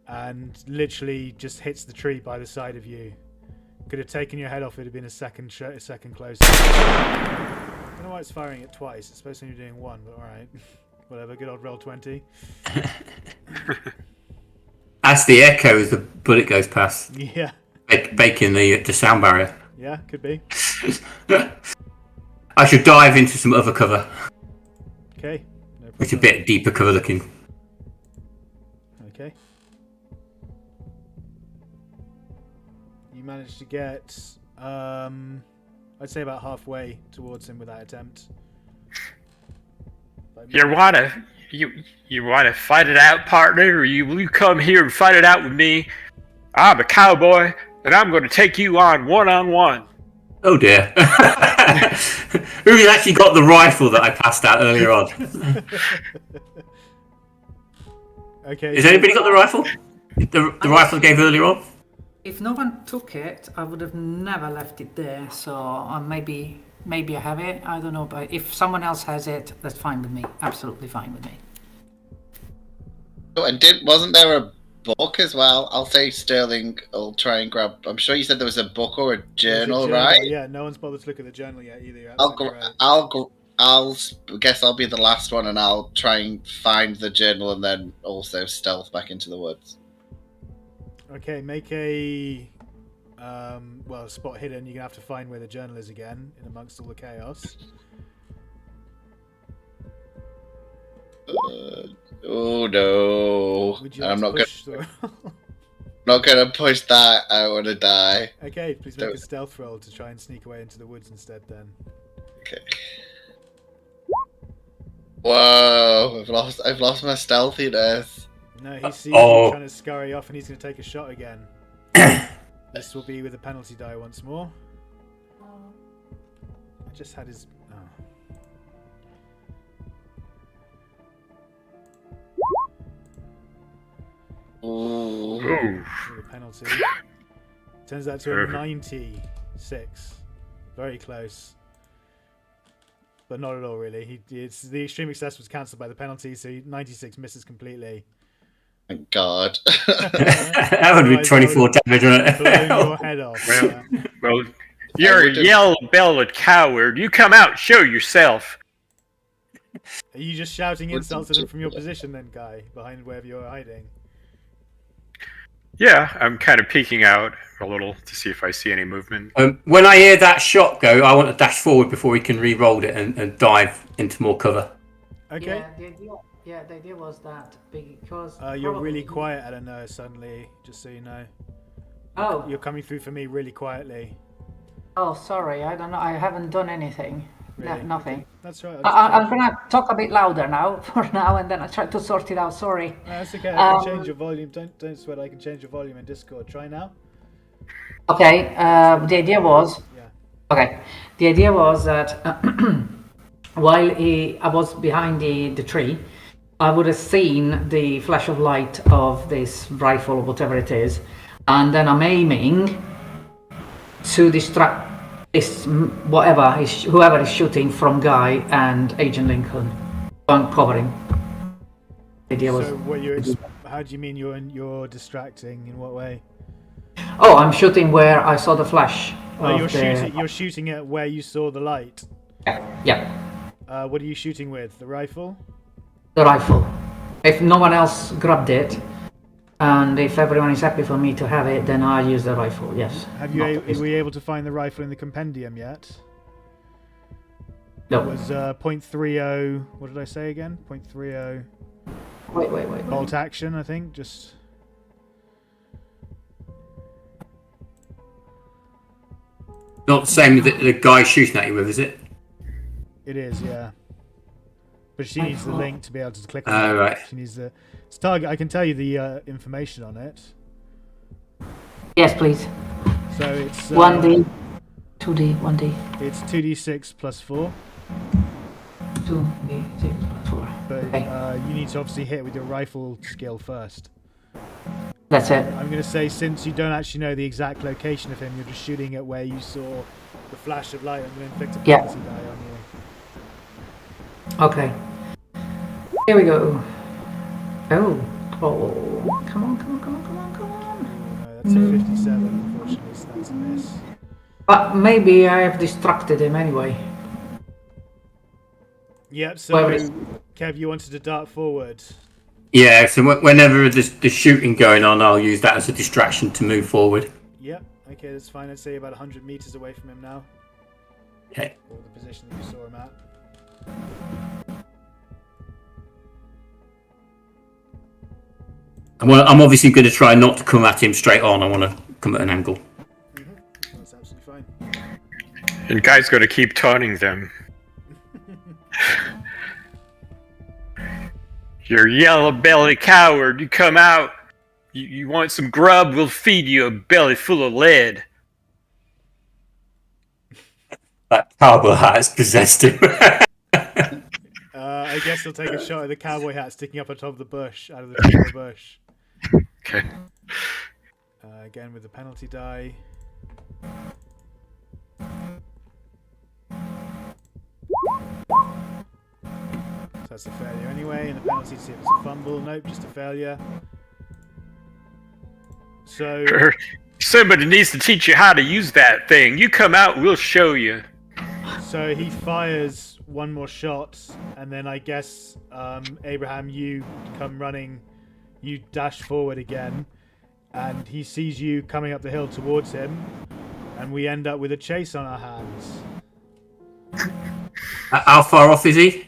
and literally just hits the tree by the side of you. Could have taken your head off. It would have been a second closer. I don't know why it's firing it twice. It's supposed to be doing one, but all right. Whatever. Good old roll20. That's the echo as the bullet goes past. Yeah. Breaking the sound barrier. Yeah, could be. I should dive into some other cover. Okay. No It's a problem. bit deeper cover looking. Okay. You managed to get, I'd say about halfway towards him with that attempt. You wanna fight it out, partner, or you come here and fight it out with me? I'm a cowboy, and I'm gonna take you on one-on-one. Oh dear. Who's actually got the rifle that I passed out earlier on? Okay. Has anybody got the rifle? The rifle I gave earlier on? If no one took it, I would have never left it there. So maybe I have it. I don't know, but if someone else has it, that's fine with me. Absolutely fine with me. Oh, and wasn't there a book as well? I'll say Sterling will try and grab. I'm sure you said there was a book or a journal, right? Yeah, no one's bothered to look at the journal yet either. You're I'll absolutely right. I'll guess I'll be the last one, and I'll try and find the journal, and then also stealth back into the woods. Okay, make a spot hidden. You're gonna have to find where the journal is again in amongst all the chaos. Oh no! Would you I'm like not to push through? gonna push that. I want to die. Okay, please make a stealth roll to try and sneak away into the woods instead. Then. Okay. Whoa! I've lost my stealthiness. No, he sees you trying to scurry off, and he's gonna take a shot again. This will be with a penalty die once more. I just had his. Ooh. With a penalty. Turns out to a 96. Very close. But not at all, really. It's the extreme success was cancelled by the penalty, so 96 misses completely. Thank God. That would be 24 damage on it. Blowing your head off. Well, you're a yellow-bellied coward. You come out, show yourself. Are you just shouting insults at them from your position then, Guy, behind wherever you're hiding? Yeah, I'm kind of peeking out a little to see if I see any movement. When I hear that shot go, I want to dash forward before he can re-roll it and dive into more cover. Okay. Yeah, the idea was that because you're really quiet, Elena, suddenly, just so you know. Oh. You're coming through for me really quietly. Oh, sorry, I don't know. I haven't done anything. Really? Nothing. That's right. I'm gonna talk a bit louder now for now, and then I try to sort it out. Sorry. No, that's okay. I can change your volume. Don't sweat. I can change your volume in Discord. Try now. Okay. The idea was. Yeah. Okay. The idea was that while I was behind the tree, I would have seen the flash of light of this rifle or whatever it is, and then I'm aiming to distract whoever is shooting from Guy and Agent Lincoln. I'm covering. The idea was. So how do you mean you're distracting? In what way? Oh, I'm shooting where I saw the flash. You're shooting at where you saw the light. Yeah. What are you shooting with? The rifle? The rifle. If no one else grabbed it, and if everyone is happy for me to have it, then I'll use the rifle, yes. Were you able to find the rifle in the compendium yet? No. It was .30, what did I say again? .30 Wait. bolt action, I think, just... Not the same that the guy shooting at you with, is it? It is, yeah. But she needs the link to be able to click on it. Right. She needs the target. I can tell you the information on it. Yes, please. So it's 1D, 2D, 1D. It's 2d6 plus 4. 2d6 plus 4. But Okay. you need to obviously hit with your rifle skill first. That's it. I'm going to say, since you don't actually know the exact location of him, you're just shooting at where you saw the flash of light. I'm going to inflict a penalty die on you. Okay. Here we go. Oh, come on. No, that's a 57, unfortunately, so that's a miss. But maybe I have distracted him anyway. Yep, so Kev, you wanted to dart forward. Yeah, so whenever there's shooting going on, I'll use that as a distraction to move forward. Yep, okay, that's fine. I'd say about 100 meters away from him now. Okay. Or the position that you saw him at. I'm obviously going to try not to come at him straight on. I want to come at an angle. Mm-hmm. That's absolutely fine. And Guy's going to keep taunting them. You're a yellow-bellied coward. You come out. You want some grub? We'll feed you a belly full of lead. That cowboy hat has possessed him. I guess he'll take a shot at the cowboy hat sticking up on top of the bush, out of the top of the bush. Okay. Again with the penalty die. So that's a failure anyway, and the penalty to see if it's a fumble. Nope, just a failure. So somebody needs to teach you how to use that thing. You come out, we'll show you. So he fires one more shot, and then I guess Abraham, you come running, you dash forward again, and he sees you coming up the hill towards him, and we end up with a chase on our hands. How far off is he?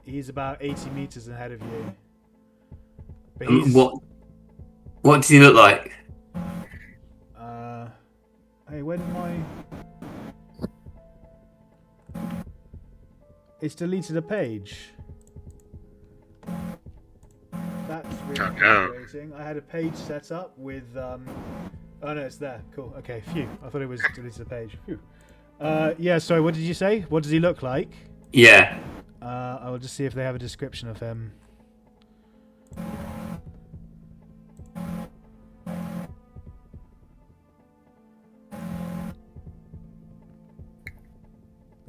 He's about 80 meters ahead of you. But What does he look like? Hey, where did my... It's deleted a page. That's really frustrating. I had a page set up with... Oh no, it's there. Cool. Okay, phew. I thought it was deleted a page. Phew. Yeah, sorry, what did you say? What does he look like? Yeah. I will just see if they have a description of him.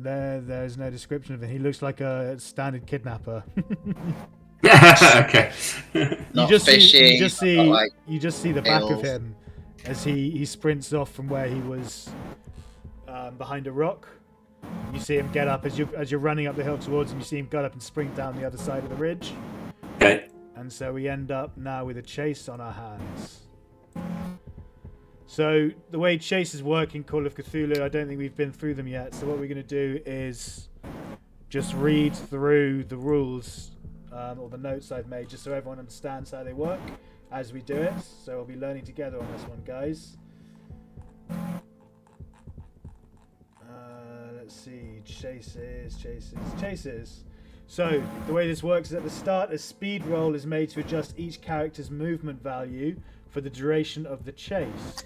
There's no description of him. He looks like a standard kidnapper. Okay. Not you fishy. just see the back of hills. him as he sprints off from where he was behind a rock. You see him get up as you're running up the hill towards him. You see him get up and sprint down the other side of the ridge. Okay. And so we end up now with a chase on our hands. So the way chases work in Call of Cthulhu, I don't think we've been through them yet. So what we're going to do is just read through the rules or the notes I've made, just so everyone understands how they work as we do it. So we'll be learning together on this one, guys. Let's see, chases. So the way this works is at the start, a speed roll is made to adjust each character's movement value for the duration of the chase.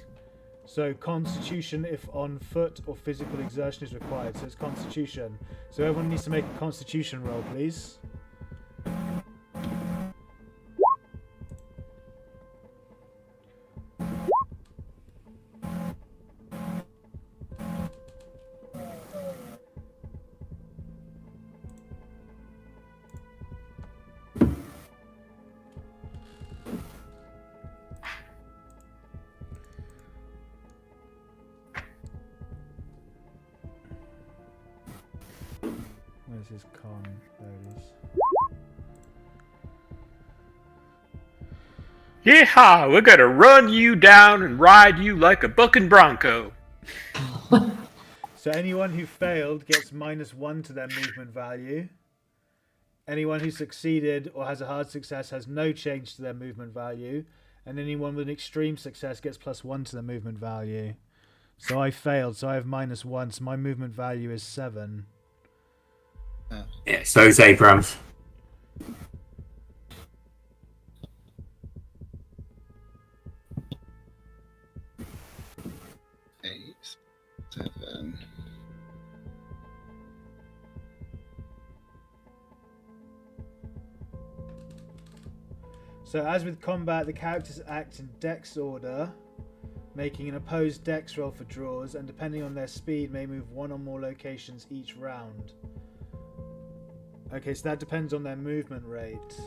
So Constitution if on foot or physical exertion is required. So it's Constitution. So everyone needs to make a Constitution roll, please. Where's his con? There it is. Yeehaw! We're gonna run you down and ride you like a bucking bronco. So anyone who failed gets -1 to their movement value. Anyone who succeeded or has a hard success has no change to their movement value. And anyone with an extreme success gets +1 to their movement value. So I failed, so I have -1, so my movement value is 7. Yeah, so is Abrams. 8, 7. So as with combat, the characters act in dex order, making an opposed dex roll for draws, and depending on their speed may move one or more locations each round. Okay, so that depends on their movement rate.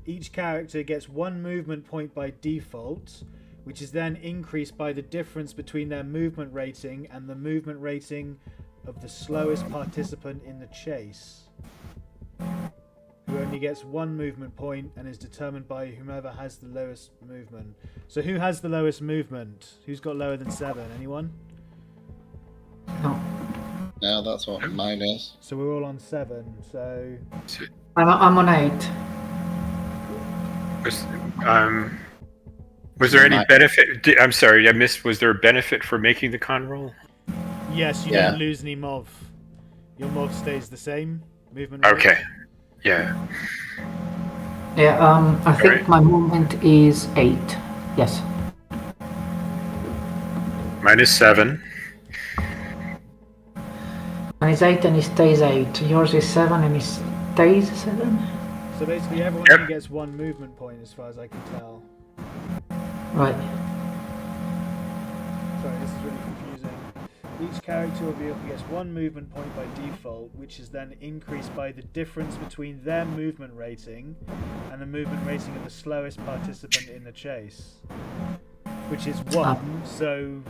Each character gets 1 movement point by default, which is then increased by the difference between their movement rating and the movement rating of the slowest participant in the chase, who only gets 1 movement point and is determined by whomever has the lowest movement. So who has the lowest movement? Who's got lower than 7? Anyone? No, that's what mine is. So we're all on 7. So I'm on 8. Was there any benefit? I'm sorry, I missed. Was there a benefit for making the con roll? yes, you don't lose any MOV. Your MOV stays the same. Movement. Okay. rate. Yeah. Yeah, I think Alright. my movement is 8. Yes. Mine is 7. Mine is 8 and it stays 8. Yours is 7 and it stays 7? So basically, everyone Yep. only gets 1 movement point, as far as I can tell. Right. Sorry, this is really confusing. Each character or vehicle gets 1 movement point by default, which is then increased by the difference between their movement rating and the movement rating of the slowest participant in the chase, which is 1. So,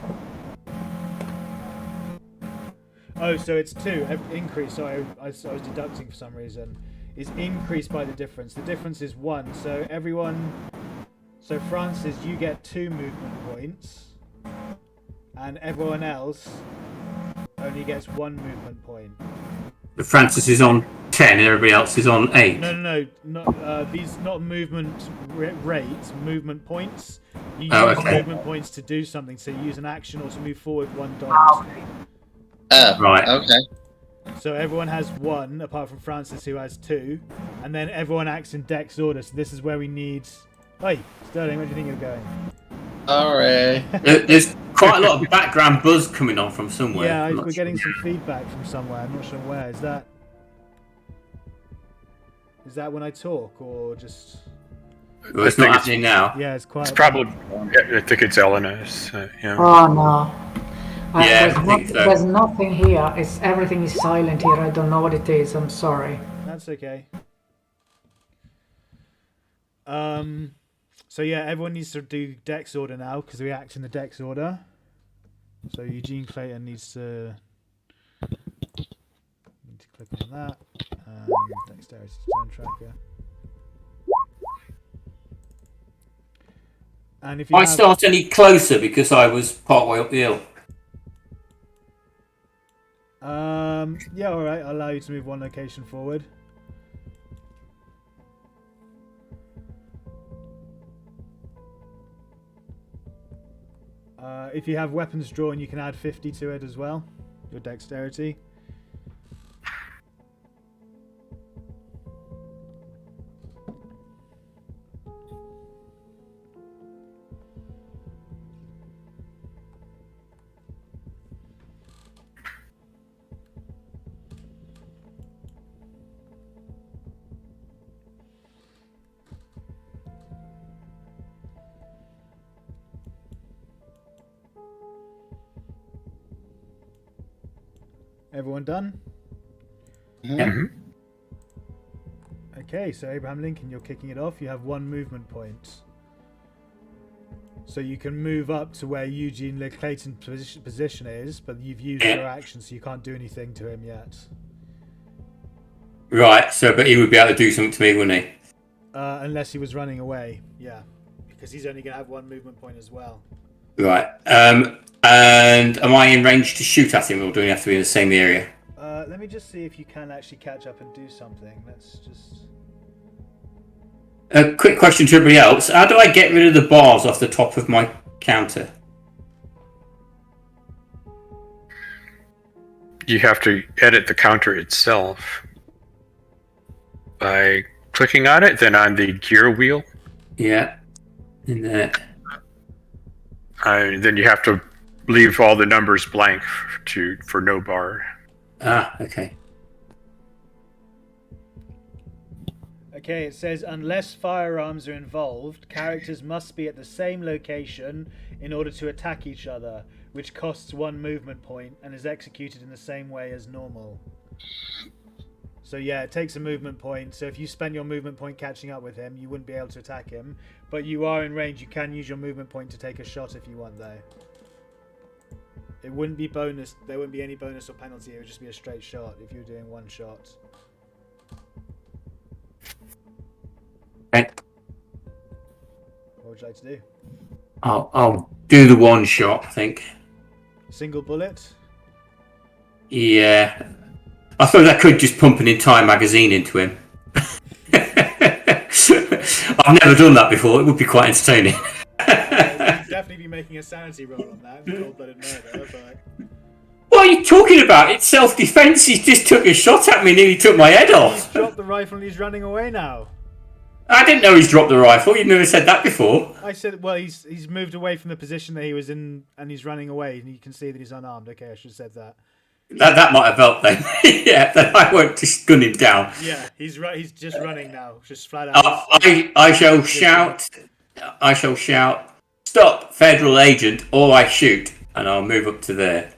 so it's 2 increase. Sorry, I was deducting for some reason. Is increased by the difference. The difference is 1. So everyone. So Francis, you get 2 movement points, and everyone else only gets 1 movement point. But Francis is on 10 and everybody else is on 8. No, not these. Not movement rate. Movement points. You use okay. movement points to do something. So you use an action or to move forward 1 dot. Right. Okay. So everyone has 1, apart from Francis, who has 2, and then everyone acts in dex order. So this is where we need. Hey, Sterling, where do you think you're going? Sorry. There's quite a lot of background buzz coming on from somewhere. Yeah, I'm not we're sure. getting some feedback from somewhere. I'm not sure where. Is that when I talk, or just? Well, it's I not think happening now. Yeah, it's quite. It's probably. I think it's Elena's. Yeah. Oh no. Yeah, I think so. There's nothing here. Everything is silent here. I don't know what it is. I'm sorry. That's okay. So yeah, everyone needs to do dex order now because we act in the dex order. So Eugene Clayton needs to click on that. Dexterity turn tracker. And if you I start any closer because I was partway up the hill. Yeah, all right. I'll allow you to move one location forward. If you have weapons drawn, you can add 50 to it as well. Your dexterity. Everyone done? Mm-hmm. Okay, so Abraham Lincoln, you're kicking it off. You have 1 movement point. So you can move up to where Eugene Clayton's position is, but you've used your action, so you can't do anything to him yet. Right, so but he would be able to do something to me, wouldn't he? Unless he was running away, yeah. Because he's only going to have 1 movement point as well. Right. And am I in range to shoot at him, or do we have to be in the same area? Let me just see if you can actually catch up and do something. Let's just... A quick question to everybody else. How do I get rid of the bars off the top of my counter? You have to edit the counter itself by clicking on it, then on the gear wheel. Yeah. In there. Then you have to leave all the numbers blank for no bar. Ah, okay. Okay, it says, unless firearms are involved, characters must be at the same location in order to attack each other, which costs 1 movement point and is executed in the same way as normal. So yeah, it takes a movement point. So if you spend your movement point catching up with him, you wouldn't be able to attack him. But you are in range. You can use your movement point to take a shot if you want, though. It wouldn't be bonus. There wouldn't be any bonus or penalty. It would just be a straight shot if you were doing 1 shot. Okay. What would you like to do? I'll do the 1 shot, I think. Single bullet? Yeah. I suppose I could just pump an entire magazine into him. I've never done that before. It would be quite entertaining. You'd definitely be making a sanity roll on that. Cold-blooded murder, but... What are you talking about? It's self-defense. He just took a shot at me and nearly took my head off. He's dropped the rifle and he's running away now. I didn't know he's dropped the rifle. You've never said that before. I said, well, he's moved away from the position that he was in and he's running away and you can see that he's unarmed. Okay, I should have said that. That might have helped then. Yeah, then I won't just gun him down. Yeah, he's just running now, just flat out. I shall shout. I shall shout, "Stop, federal agent!" or I shoot, and I'll move up to there.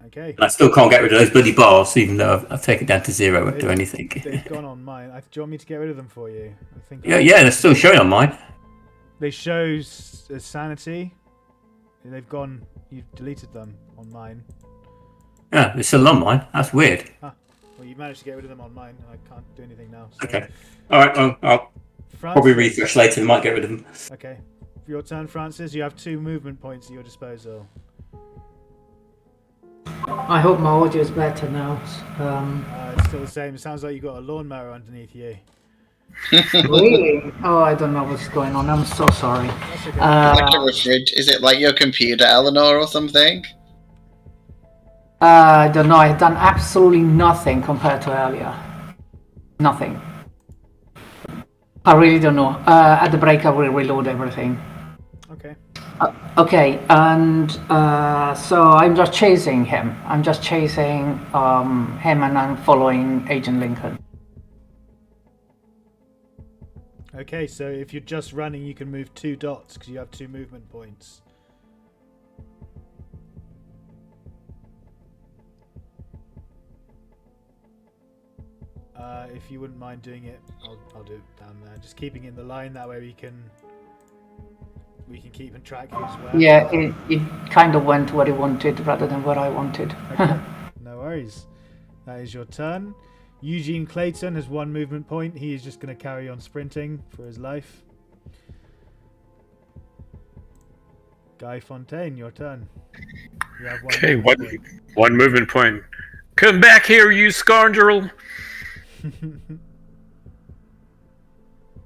Okay. And I still can't get rid of those bloody bars, even though I've taken it down to 0. Won't do anything. They've gone on mine. Do you want me to get rid of them for you? I think. Yeah, they're still showing on mine. They show sanity. They've gone. You've deleted them on mine. Yeah, they're still on mine. That's weird. Well, you managed to get rid of them on mine, and I can't do anything now. So. Okay. All right. Well, I'll probably refresh later and might get rid of them. Okay. For your turn, Francis, you have 2 movement points at your disposal. I hope my audio is better now. It's still the same. It sounds like you got a lawnmower underneath you. Really? Oh, I don't know what's going on. I'm so sorry. That's okay. Like a fridge. Is it like your computer, Eleanor, or something? I don't know. I've done absolutely nothing compared to earlier. Nothing. I really don't know. At the break, I will reload everything. Okay. Okay, and so I'm just chasing him. I'm just chasing him, and I'm following Agent Lincoln. Okay, so if you're just running, you can move 2 dots because you have 2 movement points. If you wouldn't mind doing it, I'll do it down there. Just keeping it in the line, that way we can keep in track who's where. Yeah, it kind of went where he wanted rather than where I wanted. Okay, no worries. That is your turn. Eugene Clayton has 1 movement point. He is just going to carry on sprinting for his life. Guy Fontaine, your turn. You have 1 Okay, movement point. one movement point. Come back here, you scoundrel!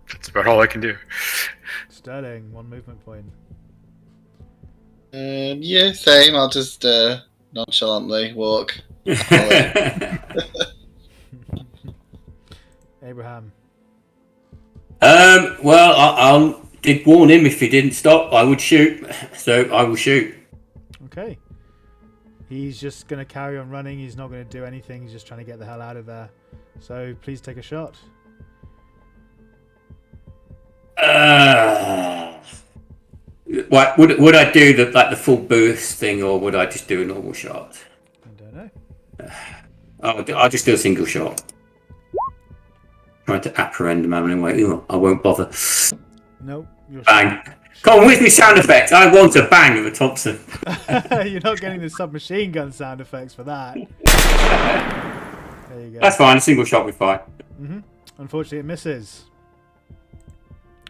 That's about all I can do. Sterling, 1 movement point. Yeah, same. I'll just nonchalantly walk. Abraham. Well, I'll did warn him if he didn't stop, I would shoot. So I will shoot. Okay. He's just going to carry on running. He's not going to do anything. He's just trying to get the hell out of there. So please take a shot. What would I do the full boost thing, or would I just do a normal shot? I don't know. I'll just do a single shot. Trying to apprehend him anyway. I won't bother. Nope. Bang. Come on, where's my sound effect? I want a bang of a Thompson. You're not getting the submachine gun sound effects for that. There you go. That's fine. A single shot will be fine. Unfortunately, it misses.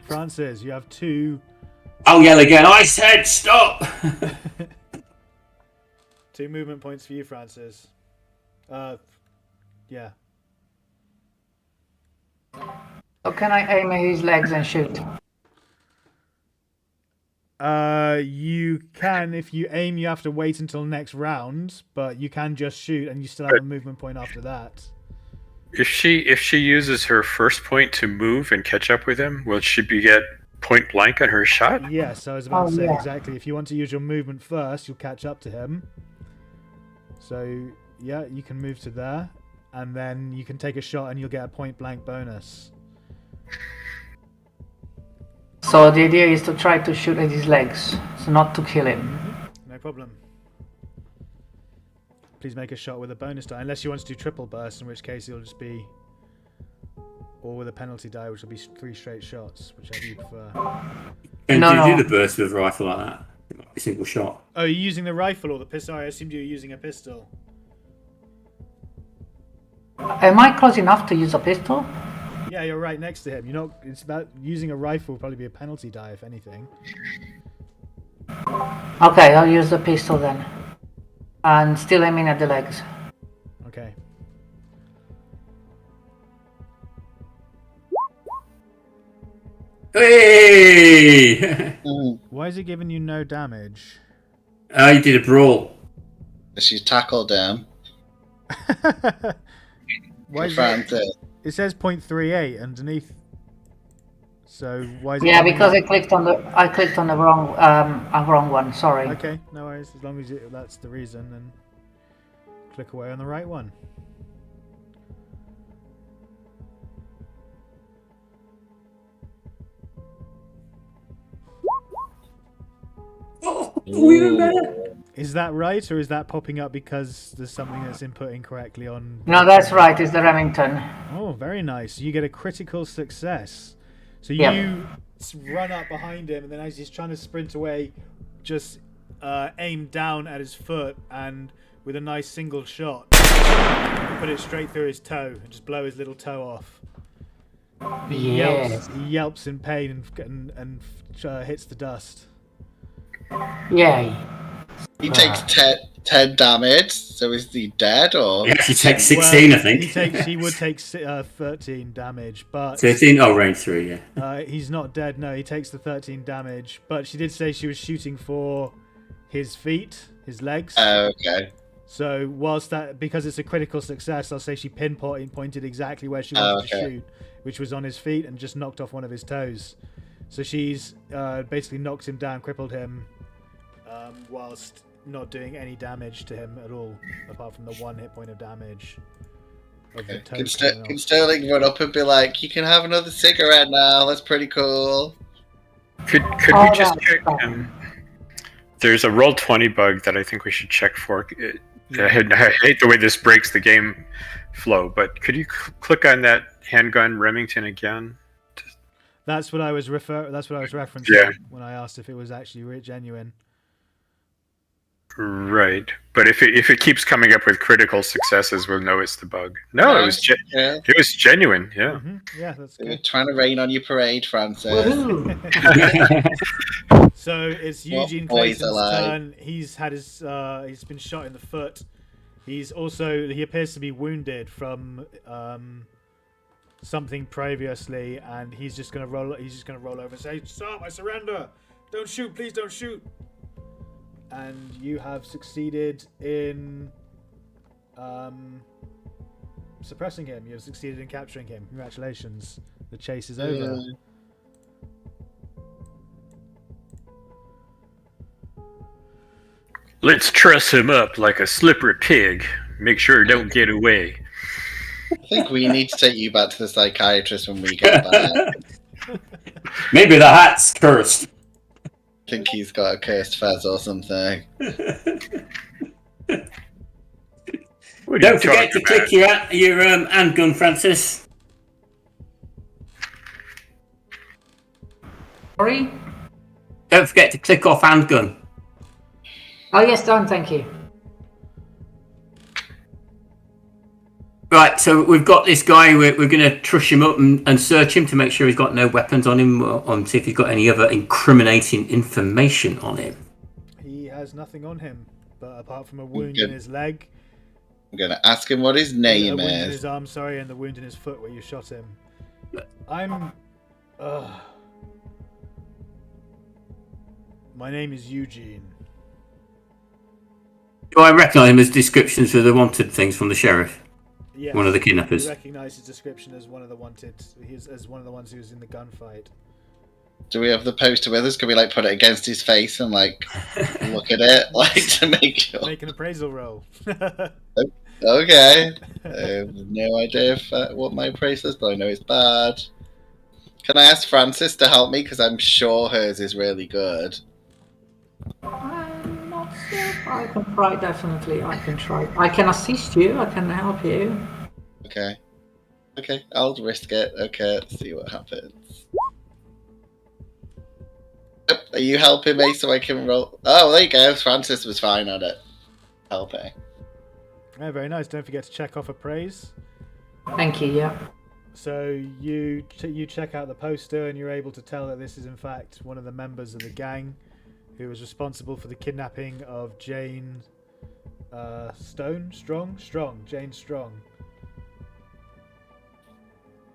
Francis, you have 2. I'll yell again. I said stop. 2 movement points for you, Francis. Yeah. So can I aim at his legs and shoot? You can, if you aim, you have to wait until next round, but you can just shoot, and you still have a movement point after that. If she uses her first point to move and catch up with him, will she get point blank on her shot? Yes, I was about to say yeah. exactly. If you want to use your movement first, you'll catch up to him. So yeah, you can move to there, and then you can take a shot, and you'll get a point blank bonus. So the idea is to try to shoot at his legs, so not to kill him. No problem. Please make a shot with a bonus die, unless you want to do triple burst, in which case it'll just be, or with a penalty die, which will be 3 straight shots, whichever you prefer. And No, do you no. do the burst with a rifle like that? It might be a single shot. Oh, you're using the rifle or the pistol? I assumed you were using a pistol. Am I close enough to use a pistol? Yeah, you're right next to him. You're not. It's about using a rifle. Will probably be a penalty die, if anything. Okay, I'll use the pistol then. And still aiming at the legs. Okay. Hey! Why is it giving you no damage? You did a brawl. She tackled him. Why is it, Francis. it says 0.38 underneath. So why is it? Yeah, giving because you- I clicked on the wrong one. Sorry. Okay, no worries. As long as that's the reason, then click away on the right one. Is that right, or is that popping up because there's something that's input incorrectly on? No, that's right. It's the Remington. Oh, very nice. You get a critical success. So Yeah. you run up behind him, and then as he's trying to sprint away, just aim down at his foot, and with a nice single shot, put it straight through his toe, and just blow his little toe off. Yes. He yelps in pain and hits the dust. Yay. He takes 10 damage, so is he dead or? He actually takes 16, Well, I think. He would take 13 damage, but 13? Oh, range 3, yeah. he's not dead. No, he takes the 13 damage. But she did say she was shooting for his feet, his legs. Okay. So because it's a critical success, I'll say she pointed exactly where she wanted to shoot, which was on his feet, and just knocked off one of his toes. So she's basically knocked him down, crippled him, whilst not doing any damage to him at all, apart from the 1 hit point of damage. of the Can, token. can Sterling run up and be like, "You can have another cigarette now. That's pretty cool." Could we just check? There's a Roll20 bug that I think we should check for. I hate the way this breaks the game flow, but could you click on that handgun Remington again? That's what I was referencing when I asked if it was actually genuine. Right, but if it keeps coming up with critical successes, we'll know it's the bug. No, it was it was genuine. Yeah, yeah, that's good. You're trying to rain on your parade, Francis. So it's Eugene Clayton's turn. He's had his he's been shot in the foot. He appears to be wounded from something previously, and he's just gonna roll over and say, "Stop! I surrender! Don't shoot! Please don't shoot!" And you have succeeded in suppressing him. You have succeeded in capturing him. Congratulations. The chase is over. Let's truss him up like a slippery pig. Make sure he don't get away. I think we need to take you back to the psychiatrist when we get back. Maybe the hat's cursed. I think he's got a cursed fez or something. Don't forget to click your handgun, Francis. Sorry? Don't forget to click off handgun. Oh, yes, done, thank you. Right, so we've got this guy. We're going to trush him up and search him to make sure he's got no weapons on him, or see if he's got any other incriminating information on him. He has nothing on him, but apart from a wound in his leg. I'm going to ask him what his name is. A wound is. in his arm, and the wound in his foot where you shot him. My name is Eugene. Do I recognise him as descriptions of the wanted things from the sheriff? Yes, one of the kidnappers. You recognise his description as one of the wanted. As one of the ones who was in the gunfight. Do we have the poster with us? Can we put it against his face and look at it to make sure? Make an appraisal roll. Okay. I have no idea what my appraisal is, but I know it's bad. Can I ask Francis to help me? Because I'm sure hers is really good. I'm not sure. I can try, definitely. I can try. I can assist you. I can help you. Okay. Okay, I'll risk it. Okay, let's see what happens. Yep, are you helping me so I can roll? Oh, there you go. Francis was fine on it. Helping. Yeah, very nice. Don't forget to check off appraise. Thank you, yeah. So you check out the poster and you're able to tell that this is in fact one of the members of the gang who was responsible for the kidnapping of Jane Jane Strong.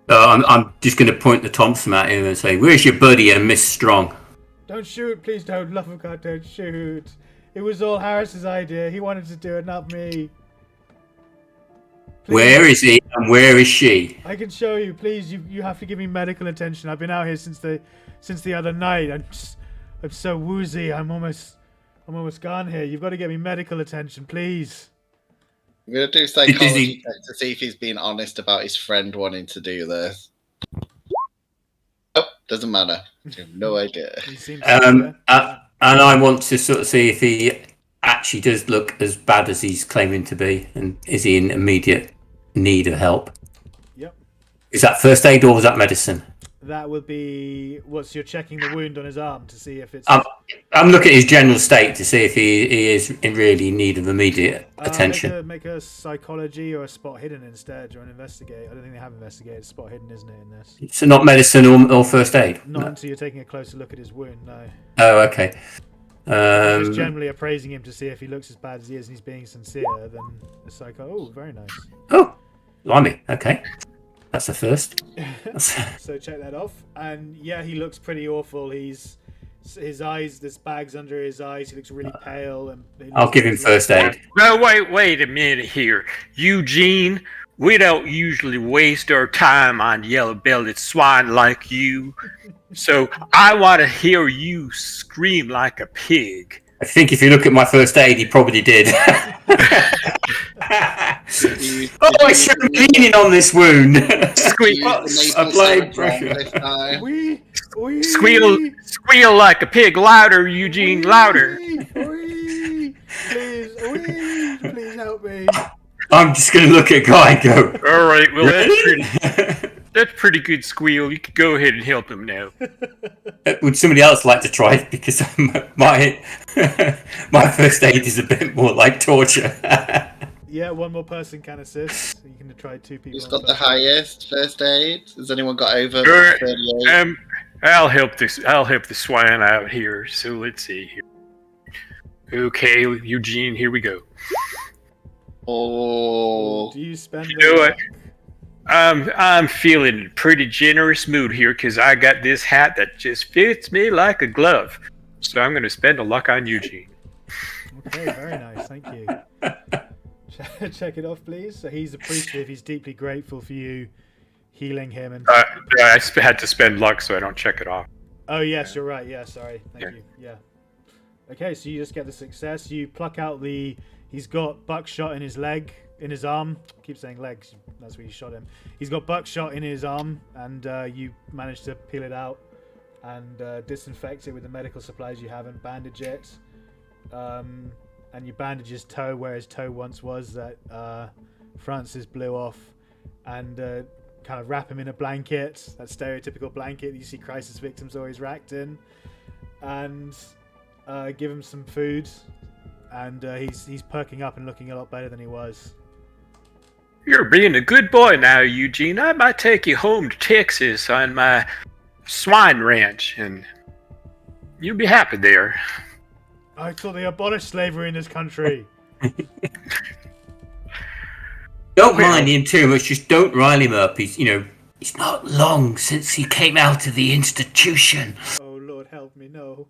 I'm just going to point the Thompson at him and say, "Where's your buddy and Miss Strong?" Don't shoot, please don't. Love of God, don't shoot. It was all Harris's idea. He wanted to do it, not me. Please. Where is he and where is she? I can show you. Please, you have to give me medical attention. I've been out here since the other night. I'm so woozy. I'm almost gone here. You've got to get me medical attention, please. I'm going to do psychology check to see if he's being honest about his friend wanting to do this. Oh, doesn't matter. I have no idea. And I want to sort of see if he actually does look as bad as he's claiming to be, and is he in immediate need of help? Yep. Is that first aid or was that medicine? That would be you're checking the wound on his arm to see if it's. I'm looking at his general state to see if he is in really need of immediate attention. Make a psychology or a spot hidden instead, or an investigate. I don't think they have investigated. Spot hidden, isn't it, in this? So not medicine or first aid. Not until you're taking a closer look at his wound. No. Oh, okay. Just generally appraising him to see if he looks as bad as he is and he's being sincere. Then the psycho. Oh, very nice. Oh, blimey. Okay. That's the first. So check that off. And yeah, he looks pretty awful. His eyes, there's bags under his eyes. He looks really pale. And I'll give him first aid. No, wait a minute here. Eugene, we don't usually waste our time on yellow-bellied swine like you. So I want to hear you scream like a pig. I think if you look at my first aid, he probably did. I should be leaning on this wound. Applying pressure. Squeal like a pig, louder, Eugene, louder. Please help me. I'm just going to look at Guy and go, all right, well, really? that's pretty good squeal. You can go ahead and help him now. Would somebody else like to try it? Because my first aid is a bit more like torture. Yeah, one more person can assist. You can try 2 people. Who's got the highest first aid? Has anyone got over 38? I'll help the swine out here. So let's see here. Okay, Eugene, here we go. Oh. Do you spend? You know what? I'm feeling in a pretty generous mood here because I got this hat that just fits me like a glove. So I'm going to spend a luck on Eugene. Okay, very nice. Thank you. Check it off, please. So he's appreciative. He's deeply grateful for you healing him. And I had to spend luck, so I don't check it off. oh yes, you're right. Yeah, sorry. Thank you. Yeah. Okay, so you just get the success. You pluck out He's got buckshot in his leg, in his arm. I keep saying legs. That's where you shot him. He's got buckshot in his arm, and you manage to peel it out and disinfect it with the medical supplies you have and bandage it. And you bandage his toe where his toe once was that Frances blew off, and kind of wrap him in a blanket, that stereotypical blanket that you see crisis victims always wrapped in, and give him some food, and he's perking up and looking a lot better than he was. You're being a good boy now, Eugene. I might take you home to Texas on my swine ranch, and you'll be happy there. I thought they abolished slavery in this country. Don't mind him too much, just don't rile him up. It's not long since he came out of the institution. Oh Lord, help me, no.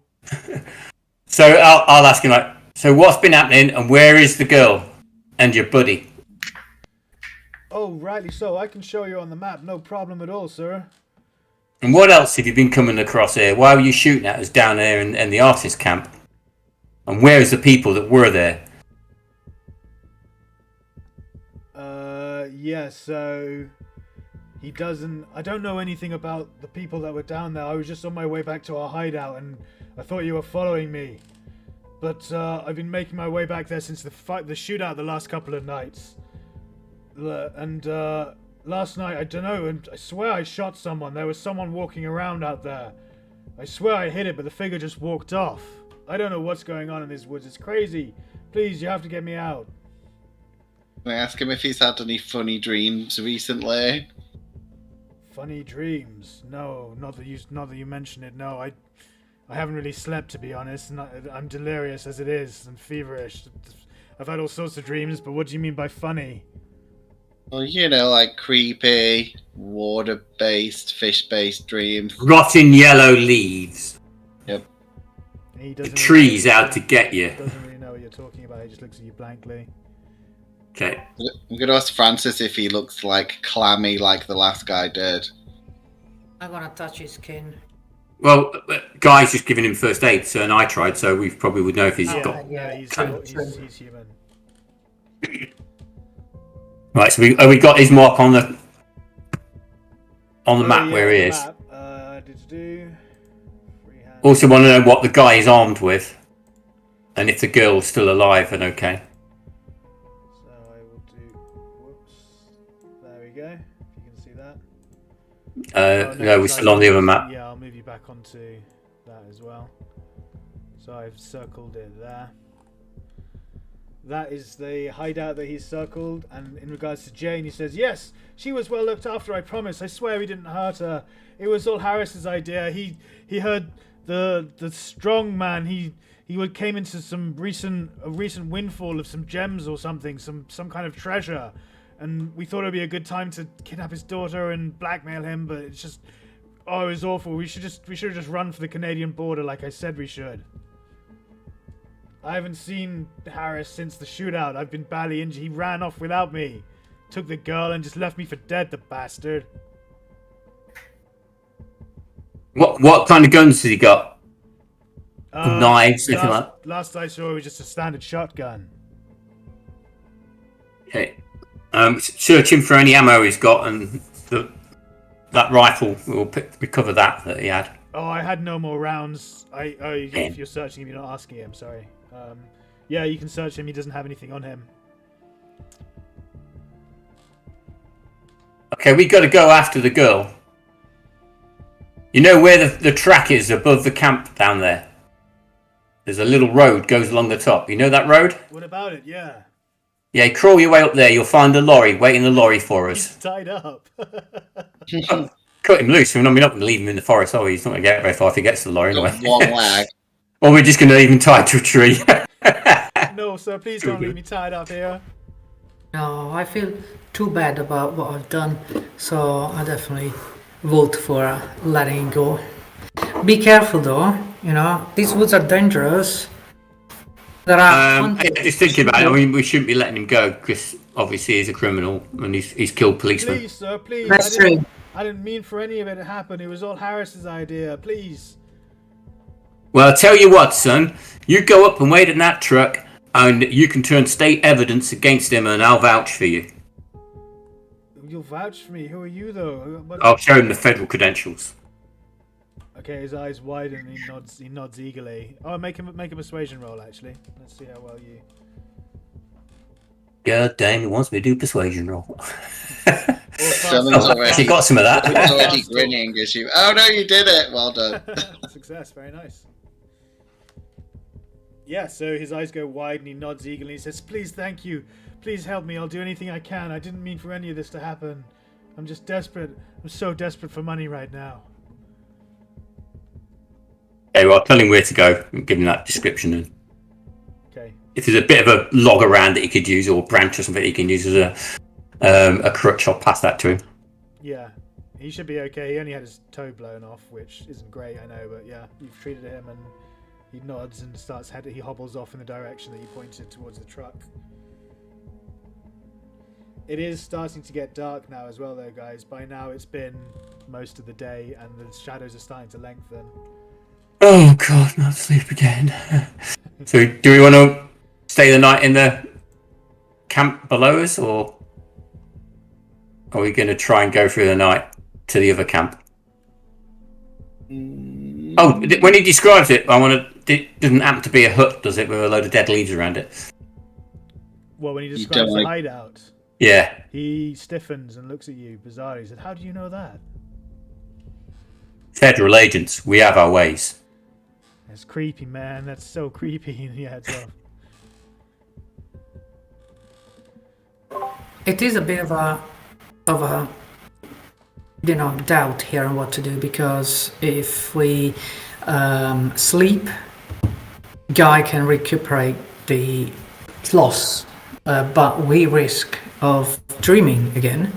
So I'll ask him, so what's been happening, and where is the girl and your buddy? Oh, rightly so. I can show you on the map. No problem at all, sir. And what else have you been coming across here? Why were you shooting at us down there in the artist camp? And where is the people that were there? Yeah, so he doesn't... I don't know anything about the people that were down there. I was just on my way back to our hideout, and I thought you were following me. But I've been making my way back there since the shootout the last couple of nights. And last night, I don't know, and I swear I shot someone. There was someone walking around out there. I swear I hit it, but the figure just walked off. I don't know what's going on in these woods. It's crazy. Please, you have to get me out. Can I ask him if he's had any funny dreams recently? Funny dreams? No, not that you mention it. No, I haven't really slept, to be honest. I'm delirious as it is and feverish. I've had all sorts of dreams, but what do you mean by funny? Well, like creepy, water-based, fish-based dreams. Rotten yellow leaves. Yep. The tree's out to get you. He doesn't really know what you're talking about. He just looks at you blankly. Okay. I'm going to ask Francis if he looks like clammy like the last guy did. I want to touch his skin. Well, Guy's just giving him first aid, and I tried, so we probably would know if he's got... Yeah, he's human. Right, so we got his mark on the map where he is. Also want to know what the guy is armed with, and if the girl's still alive and okay. So I will do. Whoops. There we go. If you can see that. No, we're still on the other map. Yeah, I'll move you back onto that as well. So I've circled it there. That is the hideout that he's circled, and in regards to Jane, he says, yes, she was well looked after, I promise. I swear we didn't hurt her. It was all Harris's idea. He heard the strong man, he came into a recent windfall of some gems or something, some kind of treasure, and we thought it would be a good time to kidnap his daughter and blackmail him, but it's just, it was awful. We should have just run for the Canadian border like I said we should. I haven't seen Harris since the shootout. I've been badly injured. He ran off without me. Took the girl and just left me for dead, the bastard. What kind of guns has he got? Knives, anything like that? Last I saw, it was just a standard shotgun. Okay. Search him for any ammo he's got, and that rifle will recover that he had. Oh, I had no more rounds. If you're searching him, you're not asking him. Sorry. Yeah, you can search him. He doesn't have anything on him. Okay, we got to go after the girl. You know where the track is above the camp down there? There's a little road goes along the top. You know that road? What about it? Yeah. Yeah, crawl your way up there. You'll find a lorry waiting the lorry for us. He's tied up. Cut him loose. We're not going to leave him in the forest. Oh, he's not going to get very far if he gets to the lorry anyway. One leg. Or we're just going to leave him tied to a tree. No, sir, please don't leave me tied up here. No, I feel too bad about what I've done, so I definitely vote for letting go. Be careful though, these woods are dangerous. There are just thinking about it, I mean, we shouldn't be letting him go because obviously he's a criminal and he's killed policemen. Please, sir, please. That's true. I didn't mean for any of it to happen. It was all Harris's idea. Please. Well, I'll tell you what, son. You go up and wait in that truck and you can turn state evidence against him and I'll vouch for you. You'll vouch for me? Who are you, though? I'll show him the federal credentials. Okay, his eyes widen and he nods eagerly. Oh, make him a persuasion roll, actually. Let's see how well you... God damn, he wants me to do persuasion roll. Someone's He got some of that. He's already grinning as you... Oh, no, you did it. Well done. Success, very nice. Yeah, so his eyes go wide and he nods eagerly. He says, please, thank you. Please help me. I'll do anything I can. I didn't mean for any of this to happen. I'm just desperate. I'm so desperate for money right now. Okay, well, I'll tell him where to go and give him that description. Okay. If there's a bit of a log around that he could use or a branch or something he can use as a crutch, I'll pass that to him. Yeah, he should be okay. He only had his toe blown off, which isn't great, I know, but yeah, you've treated him and he nods and he hobbles off in the direction that you pointed towards the truck. It is starting to get dark now as well, though, guys. By now, it's been most of the day, and the shadows are starting to lengthen. Oh God, not sleep again. So, do we want to stay the night in the camp below us, or are we going to try and go through the night to the other camp? Oh, when he describes it, it doesn't happen to be a hut, does it, with a load of dead leaves around it? Well, when he describes the hideout. Yeah. He stiffens and looks at you bizarrely. He said, how do you know that? Federal agents, we have our ways. That's creepy, man. That's so creepy. Yeah, it's It is a bit of a doubt here on what to do, because if we sleep, Guy can recuperate the loss, but we risk of dreaming again,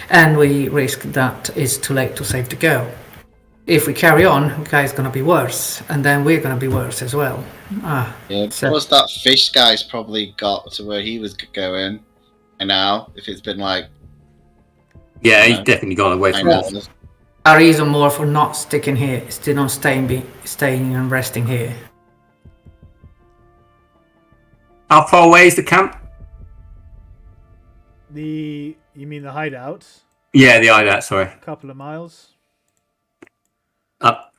and we risk that it's too late to save the girl. If we carry on, Guy's going to be worse, and then we're going to be worse as well. Plus that fish guy's probably got to where he was going. And now, if it's been like... Yeah, he's definitely gone away from us. A reason more for not sticking here, still not staying and resting here. How far away is the camp? You mean the hideout? Yeah, the hideout, sorry. A couple of miles.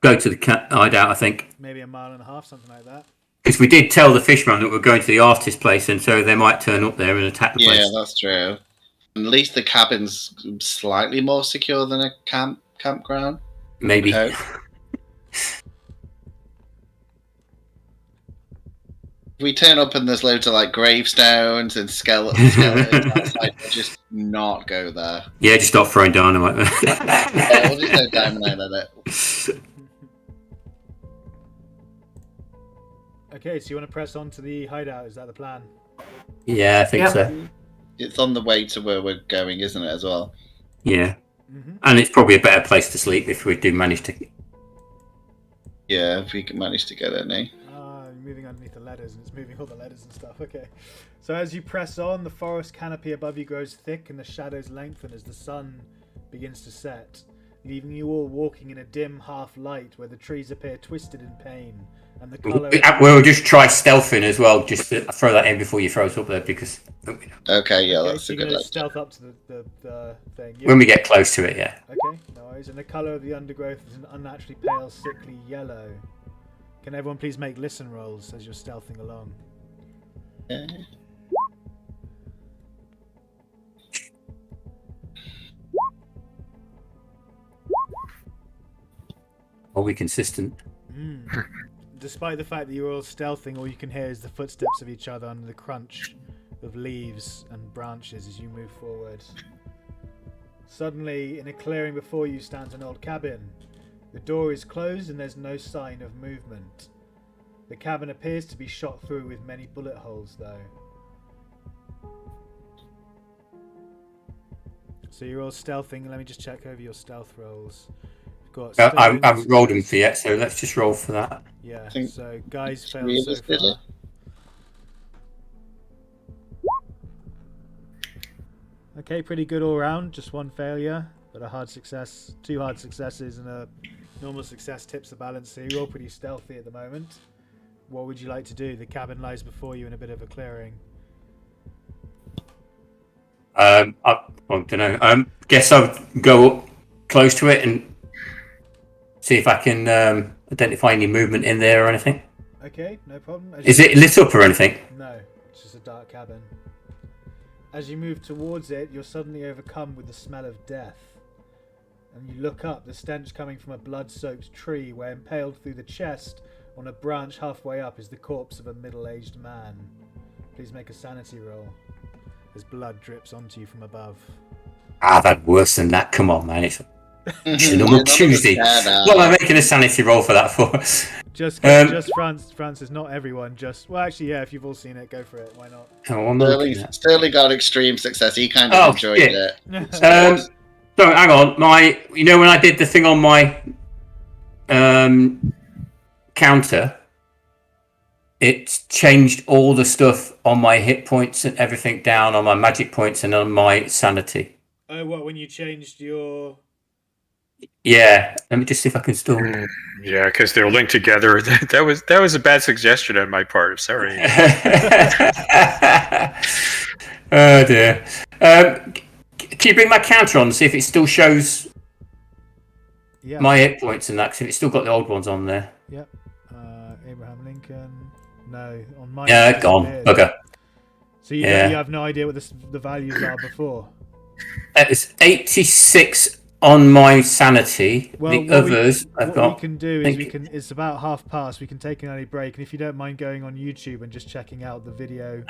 Go to the hideout, I think. Maybe a mile and a half, something like that. Because we did tell the fisherman that we're going to the artist place, and so they might turn up there and attack the place. Yeah, that's true. At least the cabin's slightly more secure than a campground. Maybe. If we turn up and there's loads of like gravestones and skeletons outside, we'll just not go there. Yeah, just stop throwing dynamite. Yeah, we'll just go dynamite at it. Okay, so you want to press on to the hideout? Is that the plan? Yeah, I think so. It's on the way to where we're going, isn't it, as well? Yeah. Mm-hmm. And it's probably a better place to sleep if we do manage to... Yeah, if we can manage to get it, eh? Moving underneath the ladders, and it's moving all the ladders and stuff. Okay. So as you press on, the forest canopy above you grows thick and the shadows lengthen as the sun begins to set, leaving you all walking in a dim half-light where the trees appear twisted in pain. And the colour... We'll just try stealthing as well, just to throw that in before you throw us up there, because Okay, yeah, Okay, that's so a you're good going to idea. stealth up to the thing. When we get close to it, yeah. Okay, no worries. And the colour of the undergrowth is an unnaturally pale, sickly yellow. Can everyone please make listen rolls as you're stealthing along? Okay. Are we consistent? Despite the fact that you're all stealthing, all you can hear is the footsteps of each other under the crunch of leaves and branches as you move forward. Suddenly, in a clearing before you stands an old cabin. The door is closed and there's no sign of movement. The cabin appears to be shot through with many bullet holes, though. So you're all stealthing. Let me just check over your stealth rolls. You've got I haven't rolled them for yet, so let's just roll for that. Yeah, think so Guy's failed three of so us did far. it. Okay, pretty good all round. Just one failure, but a hard success, 2 hard successes, and a normal success tips the balance. So you're all pretty stealthy at the moment. What would you like to do? The cabin lies before you in a bit of a clearing. I don't know. Guess I'll go up close to it and see if I can identify any movement in there or anything. Okay, no problem. Is it lit up or anything? No, it's just a dark cabin. As you move towards it, you're suddenly overcome with the smell of death. And you look up, the stench coming from a blood-soaked tree where impaled through the chest on a branch halfway up is the corpse of a middle-aged man. Please make a sanity roll as blood drips onto you from above. I've had worse than that. Come on, man. It's a normal Tuesday. What am I making a sanity roll for that for? Just Francis, not everyone. Well, actually, yeah. If you've all seen it, go for it. Why not? Oh, I'm looking at. Sterling got extreme success. He kind of enjoyed it. So hang on, when I did the thing on my counter, it changed all the stuff on my hit points and everything down on my magic points and on my sanity. Oh, what? When you changed your? Yeah, let me just see if I can still. Yeah, because they're linked together. That was a bad suggestion on my part. Sorry. Oh dear. Can you bring my counter on and see if it still shows my hit points and that? Because it's still got the old ones on there. Yep. Abraham Lincoln. No, on mine. Yeah, gone. Okay. So you have no idea what the values are before. It's 86 on my sanity. Well, the others I've got. What we can do is it's about 1:30. We can take an early break, and if you don't mind going on YouTube and just checking out the video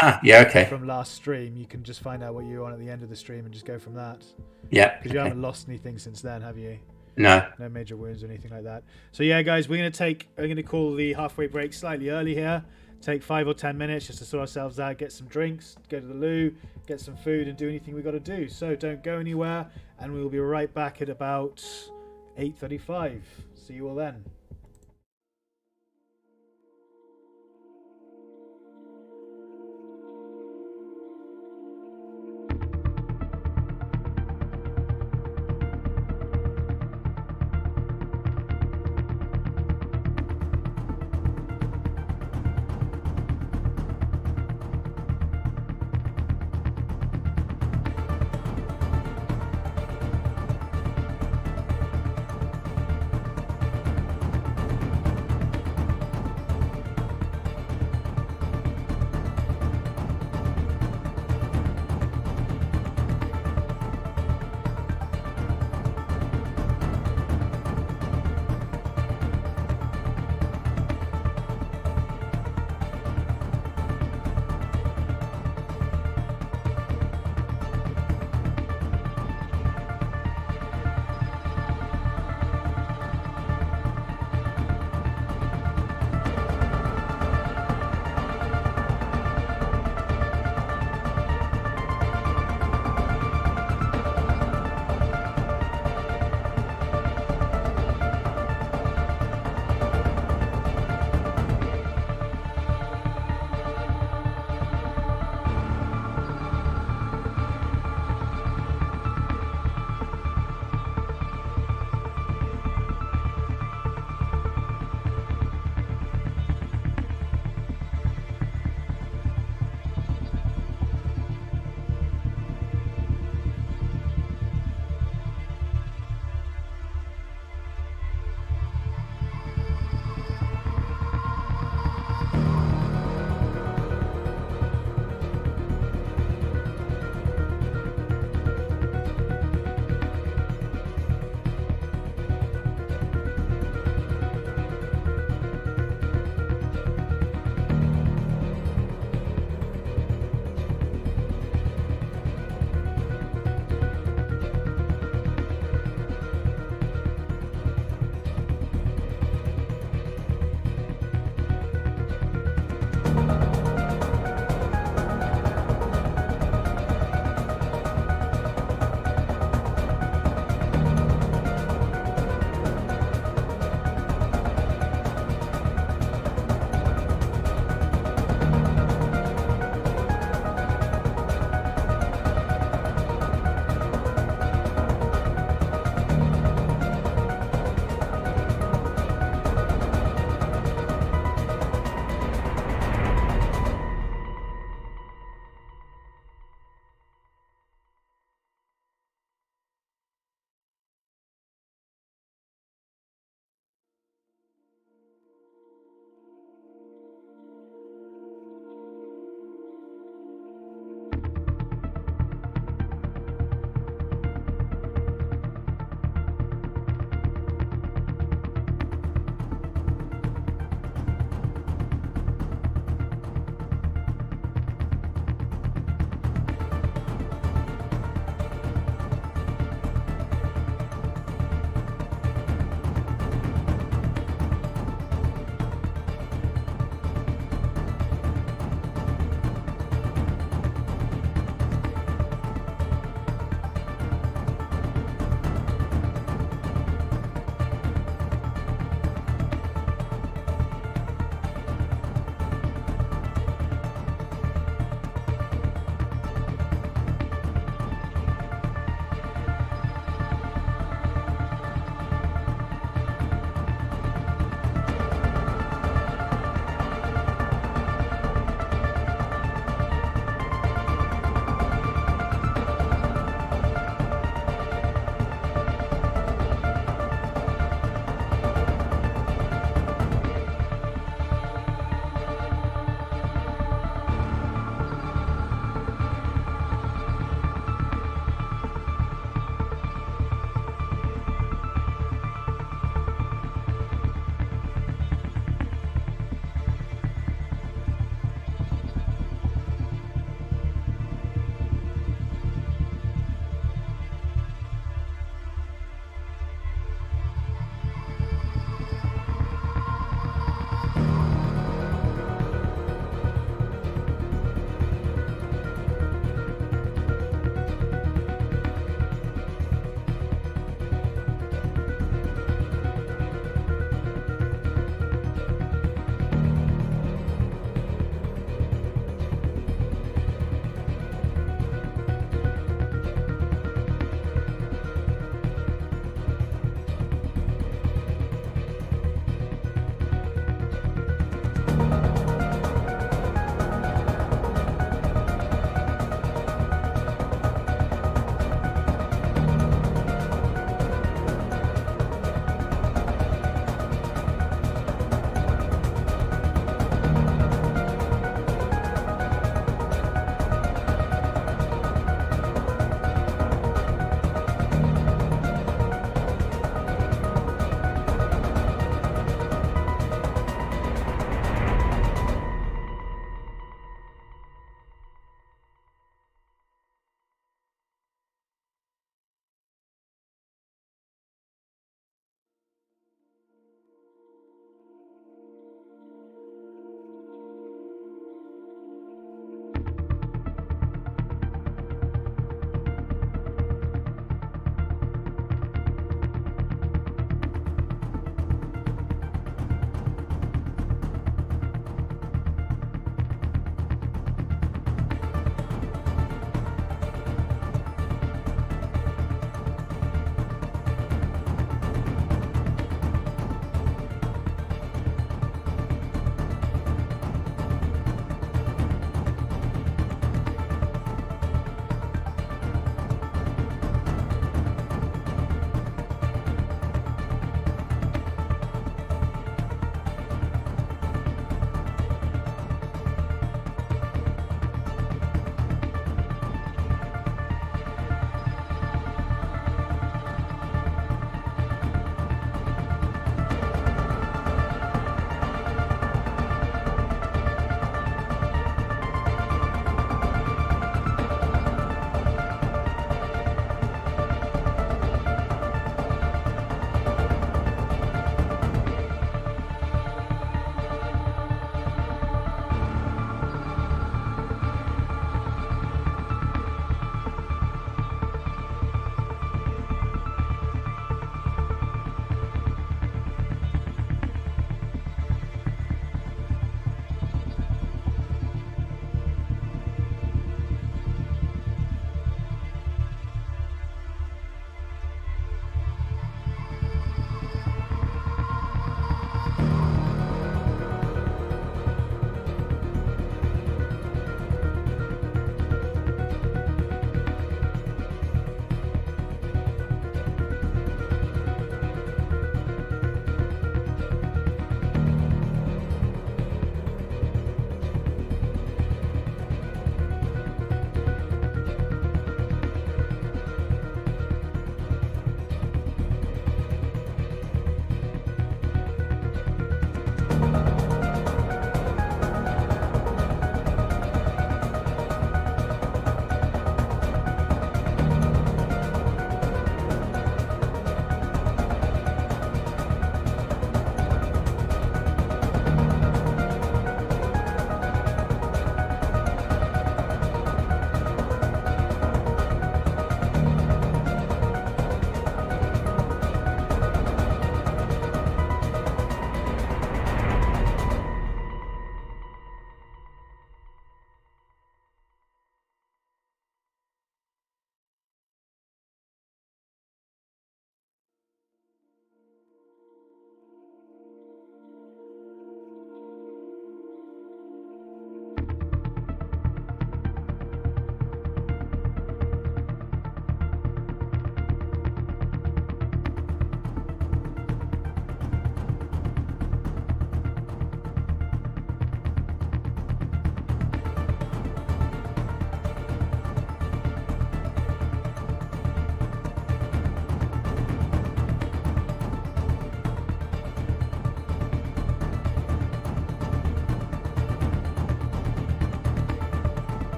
from last stream, you can just find out what you're on at the end of the stream and just go from that. Yeah. Because you haven't lost anything since then, have you? No. No major wounds or anything like that. So yeah, guys, I'm gonna call the halfway break slightly early here. Take 5 or 10 minutes just to sort ourselves out, get some drinks, go to the loo, get some food, and do anything we got to do. So don't go anywhere, and we will be right back at about 8:35. See you all then.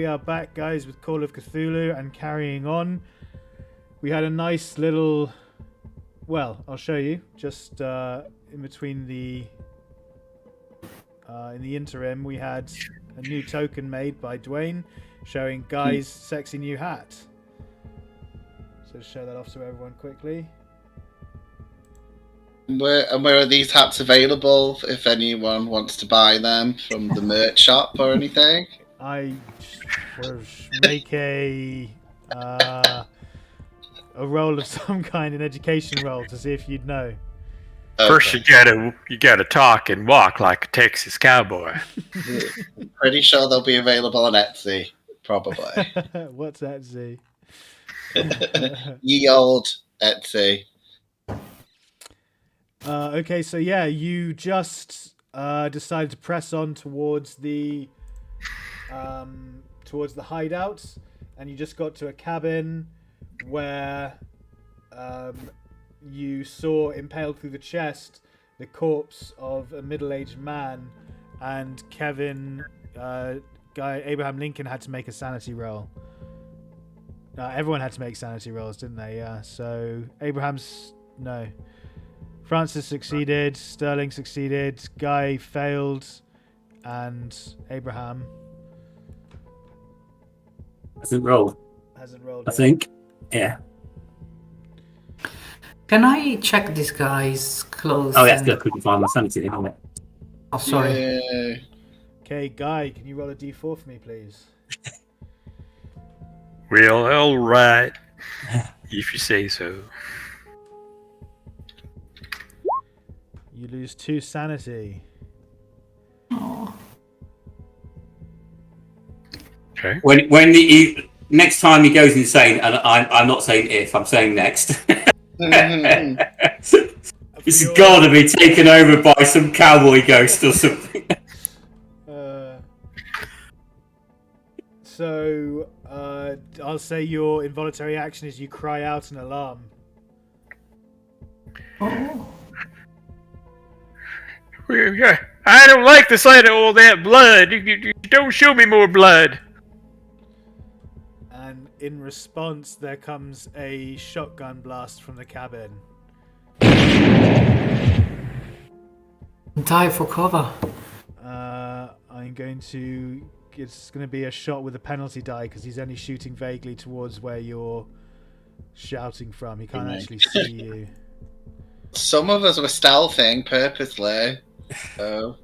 we are back, guys, with Call of Cthulhu and carrying on. We had a nice little... Well, I'll show you. Just in between the... in the interim, we had a new token made by Duane showing Guy's sexy new hat. So show that off to everyone quickly. Where are these hats available if anyone wants to buy them from the merch shop or anything? I will make a roll of some kind, an education roll, to see if you'd know. First, you gotta talk and walk like a Texas cowboy. Pretty sure they'll be available on Etsy, probably. What's Etsy? Ye old Etsy. Okay, so yeah, you just decided to press on towards the hideout, and you just got to a cabin where you saw impaled through the chest the corpse of a middle-aged man, and Abraham Lincoln had to make a sanity roll. Everyone had to make sanity rolls, didn't they? Yeah. So Francis succeeded, Sterling succeeded, Guy failed, and Abraham Hasn't rolled, I I think. Yeah. Can I check this guy's clothes? Oh, yeah, still couldn't find my sanity thing on it. Oh, sorry. Yeah. Okay, Guy, can you roll a d4 for me, please? Well, all right, if you say so. You lose 2 sanity. Okay. When next time he goes insane, and I'm not saying if, I'm saying next. It's got to be taken over by some cowboy ghost or something. So I'll say your involuntary action is you cry out an alarm. I don't like the sight of all that blood. You don't show me more blood. And in response, there comes a shotgun blast from the cabin. Dive for cover. It's going to be a shot with a penalty die because he's only shooting vaguely towards where you're shouting from. He can't actually see you. Some of us were stealthing purposely. Oh.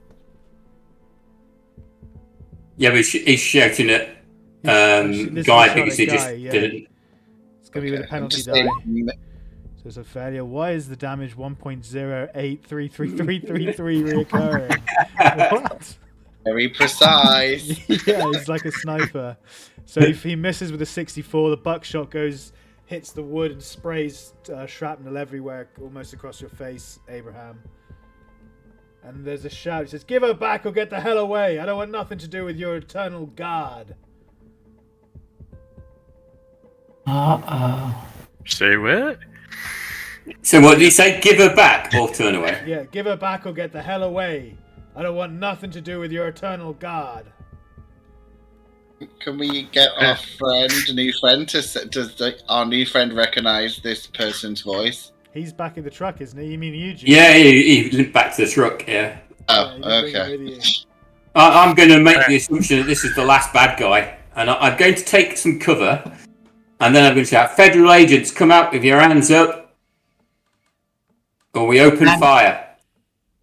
Yeah, but he's shouting at Guy because he just didn't. It's going to be with a penalty die. So it's a failure. Why is the damage 1.08333333 reoccurring? What? Very precise. Yeah, he's like a sniper. So if he misses with a 64, the buckshot hits the wood and sprays shrapnel everywhere, almost across your face, Abraham. And there's a shout. He says, "Give her back or get the hell away. I don't want nothing to do with your eternal guard." Uh-oh. Say what? So what did he say? Give her back or turn away? Yeah, give her back or get the hell away. I don't want nothing to do with your eternal guard. Can we get our new friend, does our new friend recognize this person's voice? He's back in the truck, isn't he? You mean Eugene? Yeah, he limped back to the truck, yeah. Oh, Yeah, you okay. bring him with you. I'm going to make the assumption that this is the last bad guy, and I'm going to take some cover, and then I'm going to shout, "Federal agents, come out with your hands up, or we open fire."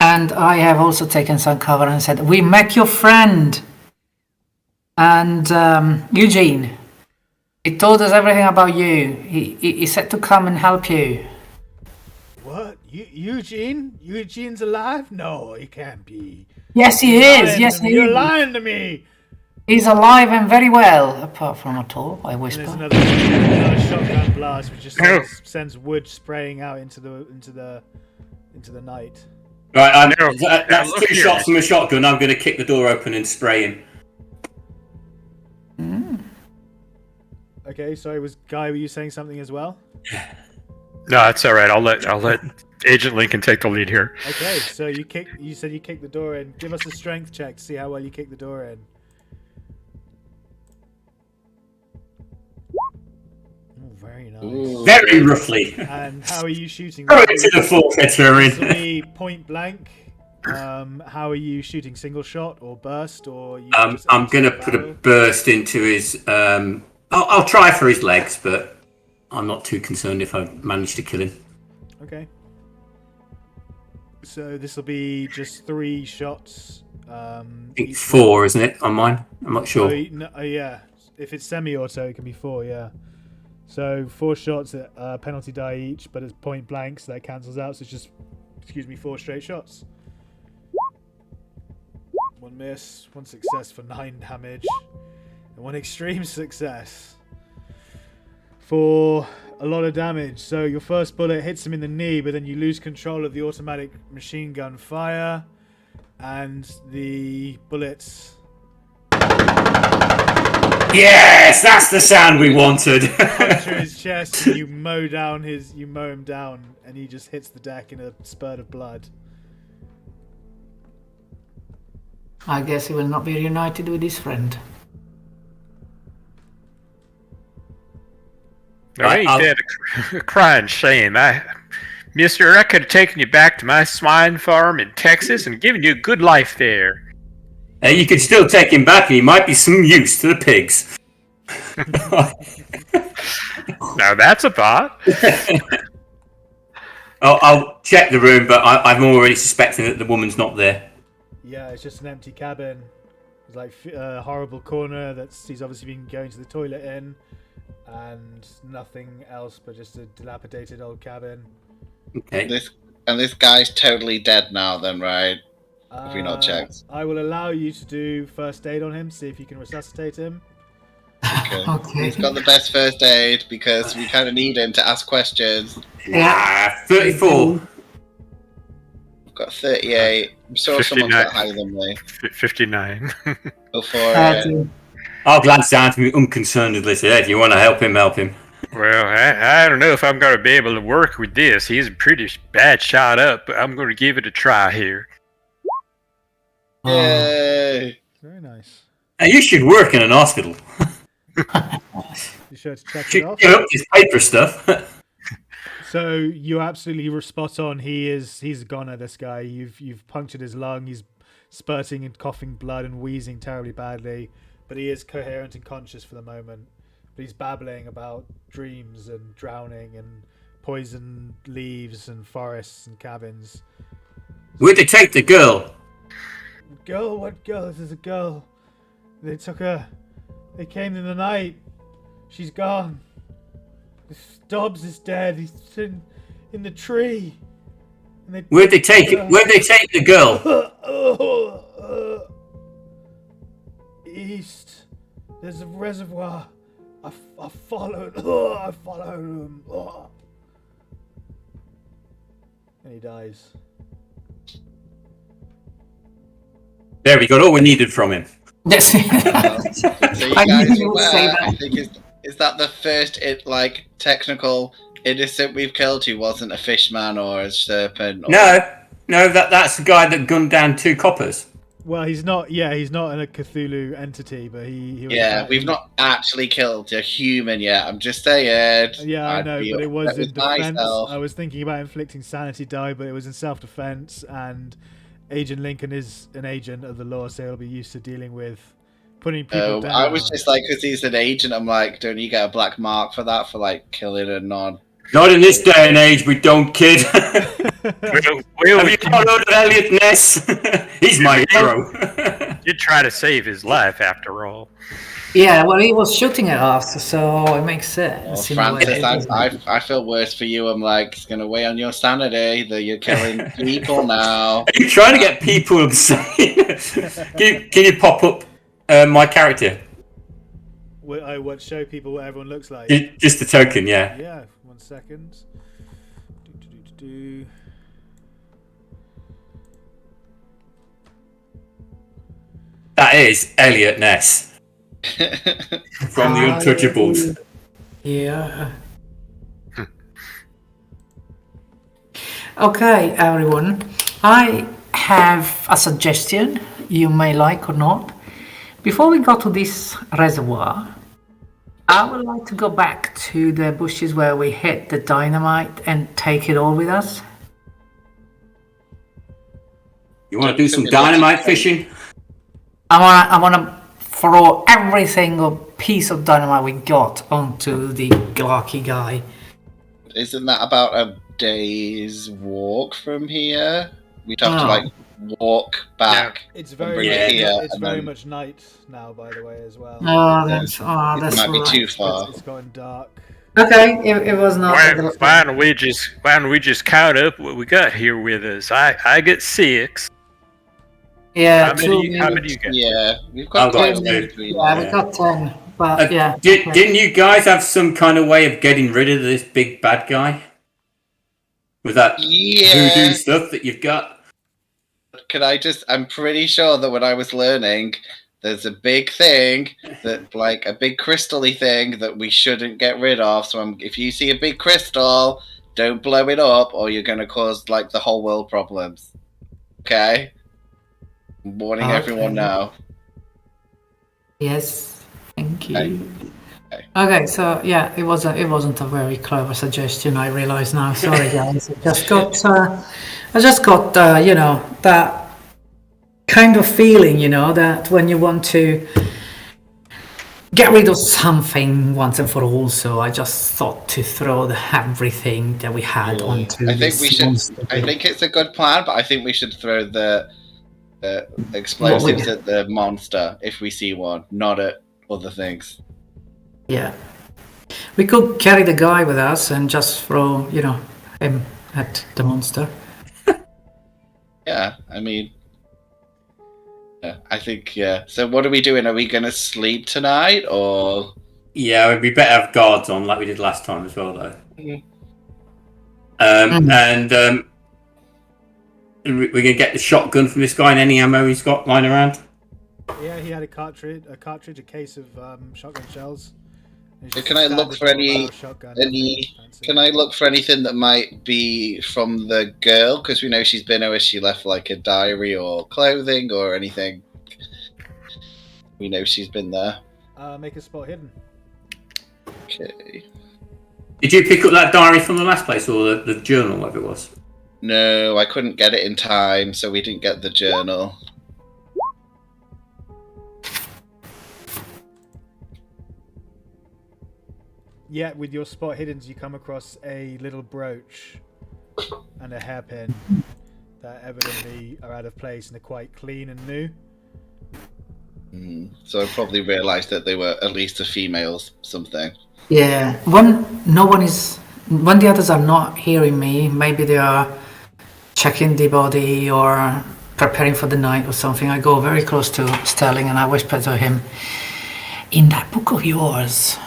And I have also taken some cover and said, "We met your friend." And Eugene, he told us everything about you. He said to come and help you. What? Eugene? Eugene's alive? No, he can't be. Yes, he is. Yes, he You're is. lying to me. He's alive and very well, apart from a tall, I And whisper. there's another shotgun blast, which just sends wood spraying out into the night. Right, No, that's look 2 here. shots from a shotgun. I'm going to kick the door open and spray him. Okay, sorry, Guy, were you saying something as well? No, that's all right. I'll let Agent Lincoln take the lead here. Okay, so you said you kicked the door in. Give us a strength check to see how well you kick the door in. very nice. Ooh. Very roughly. And how are you shooting? Throw it to the forfeiter This will in. be point blank. How are you shooting? Single shot or burst or? You just I'm gonna barrel? put a burst into his. I'll try for his legs, but I'm not too concerned if I manage to kill him. Okay. So this will be just 3 shots. I think 4, isn't it, on mine? I'm not sure. Yeah. If it's semi-auto, it can be 4. Yeah. So 4 shots at penalty die each, but it's point blank, so that cancels out. So it's just, 4 straight shots. 1 miss, 1 success for 9 damage, and 1 extreme success for a lot of damage. So your first bullet hits him in the knee, but then you lose control of the automatic machine gun fire, and the bullets. Yes, that's the sound we wanted. Puncture his chest, and you mow him down, and he just hits the deck in a spurt of blood. I guess he will not be reunited with his friend. I ain't that a crying shame. Mister, I could have taken you back to my swine farm in Texas and given you a good life there. You could still take him back, and he might be some use to the pigs. Now that's a thought. I'll check the room, but I'm already suspecting that the woman's not there. Yeah, it's just an empty cabin. It's like a horrible corner he's obviously been going to the toilet in, and nothing else but just a dilapidated old cabin. Okay. This guy's totally dead now, then, right? Have we not checked? I will allow you to do first aid on him, see if you can resuscitate him. Okay. He's got the best first aid because we kind of need him to ask questions. Yeah. 34. I've got 38. I'm sure someone's got higher than me. 59. Go for it. I'll glance down to me unconcernedly say, hey, if you want to help him, help him. Well, I don't know if I'm going to be able to work with this. He's a pretty bad shot up, but I'm going to give it a try here. Yay! Very nice. You should work in an hospital. You sure to check it off? Give up this paper stuff. So you absolutely were spot on. He's a goner, this guy. You've punctured his lung. He's spurting and coughing blood and wheezing terribly badly, but he is coherent and conscious for the moment. But he's babbling about dreams and drowning and poison leaves and forests and cabins. Where'd they take the girl? Girl? What girl? This is a girl. They took her. They came in the night. She's gone. Dobbs is dead. He's in the tree. And Where'd they take it? Where'd they take the girl? East. There's a reservoir. I followed. I followed him. And he dies. There, we got all we needed from him. Yes. So you guys you would say I that. think is that the first technical innocent we've killed who wasn't a fishman or a serpent? Or... No, that's the guy that gunned down 2 coppers. Well, he's not. Yeah, he's not a Cthulhu entity, but he was. Yeah, we've not actually killed a human yet. I'm just saying. Yeah, I know, but it was in defense. Myself. I was thinking about inflicting sanity die, but it was in self-defense, and Agent Lincoln is an agent of the law, so he'll be used to dealing with putting people down. I was just like, because he's an agent, I'm like, don't you get a black mark for that, for like killing a non? Not in this day and age, we don't, kid. Have you followed Elliot Ness? He's my hero. You'd try to save his life, after all. Yeah, well, he was shooting at us, so it makes sense. Well, Francis, I feel worse for you. I'm like, it's going to weigh on your sanity that you're killing people now. Are you trying to get people insane? Can you pop up my character? I want to show people what everyone looks like. Just a token, yeah. Yeah, 1 second. That is Elliot Ness from the Untouchables. Yeah. Okay, everyone. I have a suggestion, you may like or not. Before we go to this reservoir, I would like to go back to the bushes where we hit the dynamite and take it all with us. You want to do some dynamite fishing? I wanna throw every single piece of dynamite we got onto the lucky guy. Isn't that about a day's walk from here? We'd have to like walk back. It's bring very it here, it's and very then- much night now, by the way, as well. That's It might be right. too far. It's gotten dark. Okay, it was not. Why don't we just count up what we got here with us? I get 6. Yeah, How many you got? Yeah, we've got I've got quite a two. lot between Yeah, us. we got 10. But yeah. Didn't you guys have some kind of way of getting rid of this big bad guy? With that Yeah. voodoo stuff that you've got? Can I just? I'm pretty sure that when I was learning, there's a big thing that, like, a big crystal-y thing that we shouldn't get rid of. So if you see a big crystal, don't blow it up, or you're gonna cause like the whole world problems. Okay. I'm warning everyone now. Yes, thank you. Okay. Okay, so yeah, it wasn't a very clever suggestion. I realize now. Sorry, guys. I just got you know, that kind of feeling, you know, that when you want to get rid of something once and for all. So I just thought to throw everything that we had onto. I think this we should. monster. I think it's a good plan, but I think we should throw the explosives at the monster if we see one, not at other things. Yeah. We could carry the guy with us and just throw, you know, him at the monster. Yeah, I mean, yeah, I think, yeah. So what are we doing? Are we going to sleep tonight, or? Yeah, we better have guards on like we did last time as well, though. Mhm. And we're going to get the shotgun from this guy and any ammo he's got lying around. Yeah, he had a cartridge, a case of shotgun shells. And So just can I look standard for any- barrel shotgun, any- fancy. Can I look for anything that might be from the girl? Because we know she's been over. She left like a diary or clothing or anything. We know she's been there. Make a spot hidden. Okay. Did you pick up that diary from the last place or the journal, whatever it was? No, I couldn't get it in time, so we didn't get the journal. Yeah, with your spot hiddens, you come across a little brooch and a hairpin that evidently are out of place and are quite clean and new. So I probably realised that they were at least a female something. Yeah. When the others are not hearing me, maybe they are checking the body or preparing for the night or something. I go very close to Sterling and I whisper to him, "In that book of yours,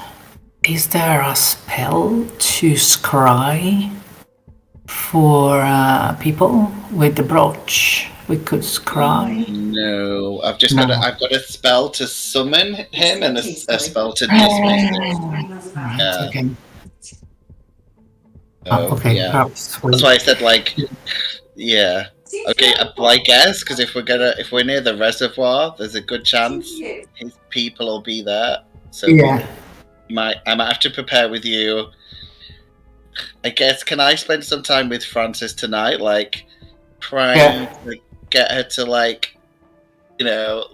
is there a spell to scry for people with the brooch? We could scry." No, I've just got a spell to summon him and a spell to dismiss him. Yeah. Okay. So, yeah. Perhaps That's why I said like, yeah. Okay, well, I guess because if we're near the reservoir, there's a good chance his people will be there. So yeah. I might have to prepare with you. I guess can I spend some time with Frances tonight, like trying to get her to like, you know,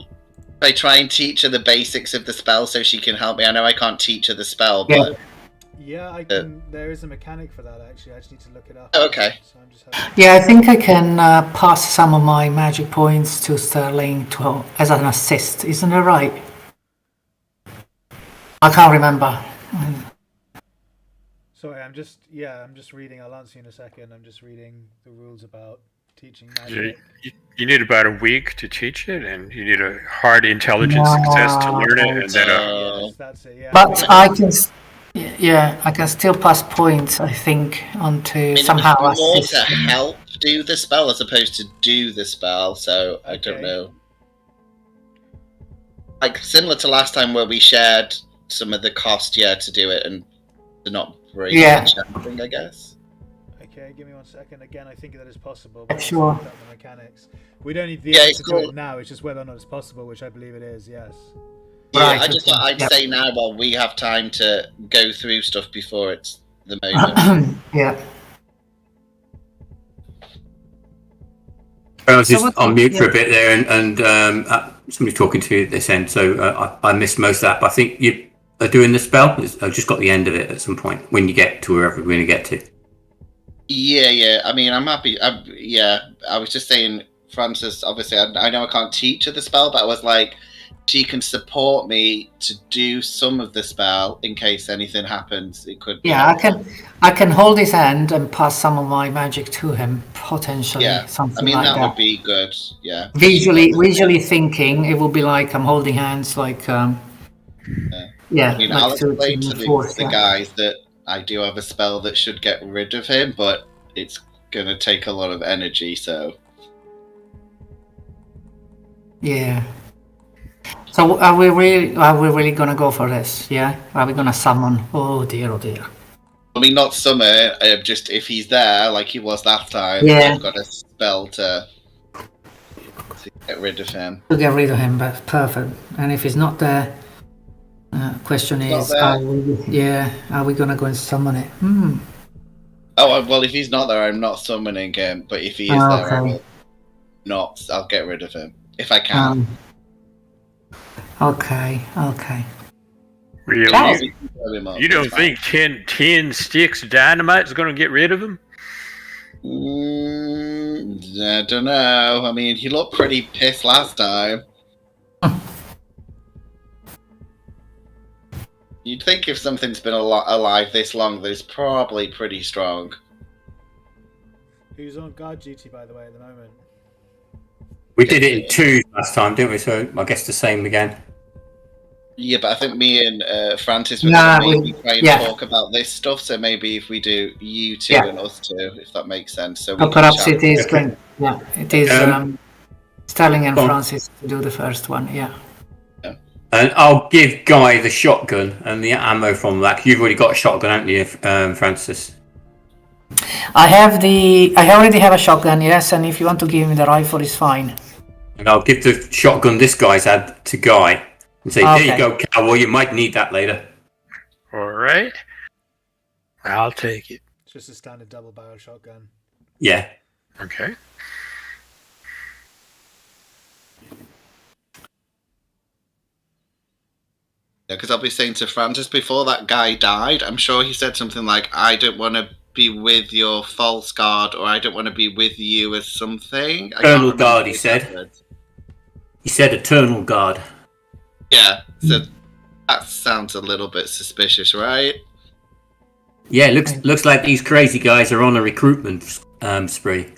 I try and teach her the basics of the spell so she can help me. I know I can't teach her the spell, but Yeah, I can. There is a mechanic for that actually. I just need to look it up. Okay. So I'm just having... Yeah, I think I can pass some of my magic points to Sterling as an assist. Isn't it right? I can't remember. Sorry, I'm just reading. I'll answer you in a second. I'm just reading the rules about teaching magic. You need about a week to teach it, and you need a hard intelligence success to learn it, and then Yes, that's it. Yeah. But I can, I can still pass points. I think onto somehow it's more assist. to help do the spell as opposed to do the spell. So I don't know. Like similar to last time where we shared some of the cost, to do it and to not break anything, I guess. Okay, give me 1 second. Again, I think that is possible. But Sure. I'll look up the mechanics. We don't need the answer to it now. It's just whether or not it's possible, which I believe it is. Yes. Yeah, Right, I just okay. thought I'd Yep. say now while we have time to go through stuff before it's the moment. Yeah. I was So just what- on mute for yeah. a bit there, and somebody talking to you at this end, so I missed most of that. But I think you are doing the spell. I've just got the end of it at some point when you get to wherever we're going to get to. Yeah. I mean, I'm happy. I was just saying, Frances, obviously, I know I can't teach her the spell, but I was like, she can support me to do some of the spell in case anything happens. It could be Yeah, helpful. I can hold his hand and pass some of my magic to him, potentially. Yeah, Something I mean, like that that. would be good. Yeah. Visually thinking, it will be like I'm holding hands, like I mean, like I'll explain to force, the guys that I do have a spell that should get rid of him, but it's going to take a lot of energy, so... Yeah. So are we really gonna go for this? Yeah? Are we gonna summon? Oh dear, oh dear. I mean, not summer, just if he's there, like he was last time, Yeah. I've got a spell to get rid of him. To get rid of him, but perfect. And if he's not there, question is, Not there. are we gonna go and summon it? Oh, well, if he's not there, I'm not summoning him, but if he is there, I will not. I'll get rid of him, if I can. Okay. Really? Charles. You don't think 10 sticks of dynamite is going to get rid of him? I don't know. I mean, he looked pretty pissed last time. You'd think if something's been alive this long, that it's probably pretty strong. Who's on guard duty, by the way, at the moment? We did it in 2 last time, didn't we? So I guess the same again. Yeah, but I think me and Francis were Nah, going to maybe try and yeah. talk about this stuff. So maybe if we do you two Yeah. and us two, if that makes sense. So we Oh, can perhaps chat. it is going. Yeah, it is. Sterling and Well- Francis to do the first one. Yeah. And I'll give Guy the shotgun and the ammo from that. You've already got a shotgun, haven't you, Francis? I already have a shotgun. Yes, and if you want to give me the rifle, it's fine. And I'll give the shotgun this guy's had to Guy and say, Okay. there you go, cowboy, you might need that later. All right. I'll take it. It's just a standard double-barrel shotgun. Yeah. Okay. Yeah, because I'll be saying to Francis before that guy died, I'm sure he said something like, "I don't want to be with your false guard," or "I don't want to be with you" as something. I can't Eternal remember guard, he what said. said. He said eternal guard. Yeah, so that sounds a little bit suspicious, right? Yeah, looks like these crazy guys are on a recruitment spree.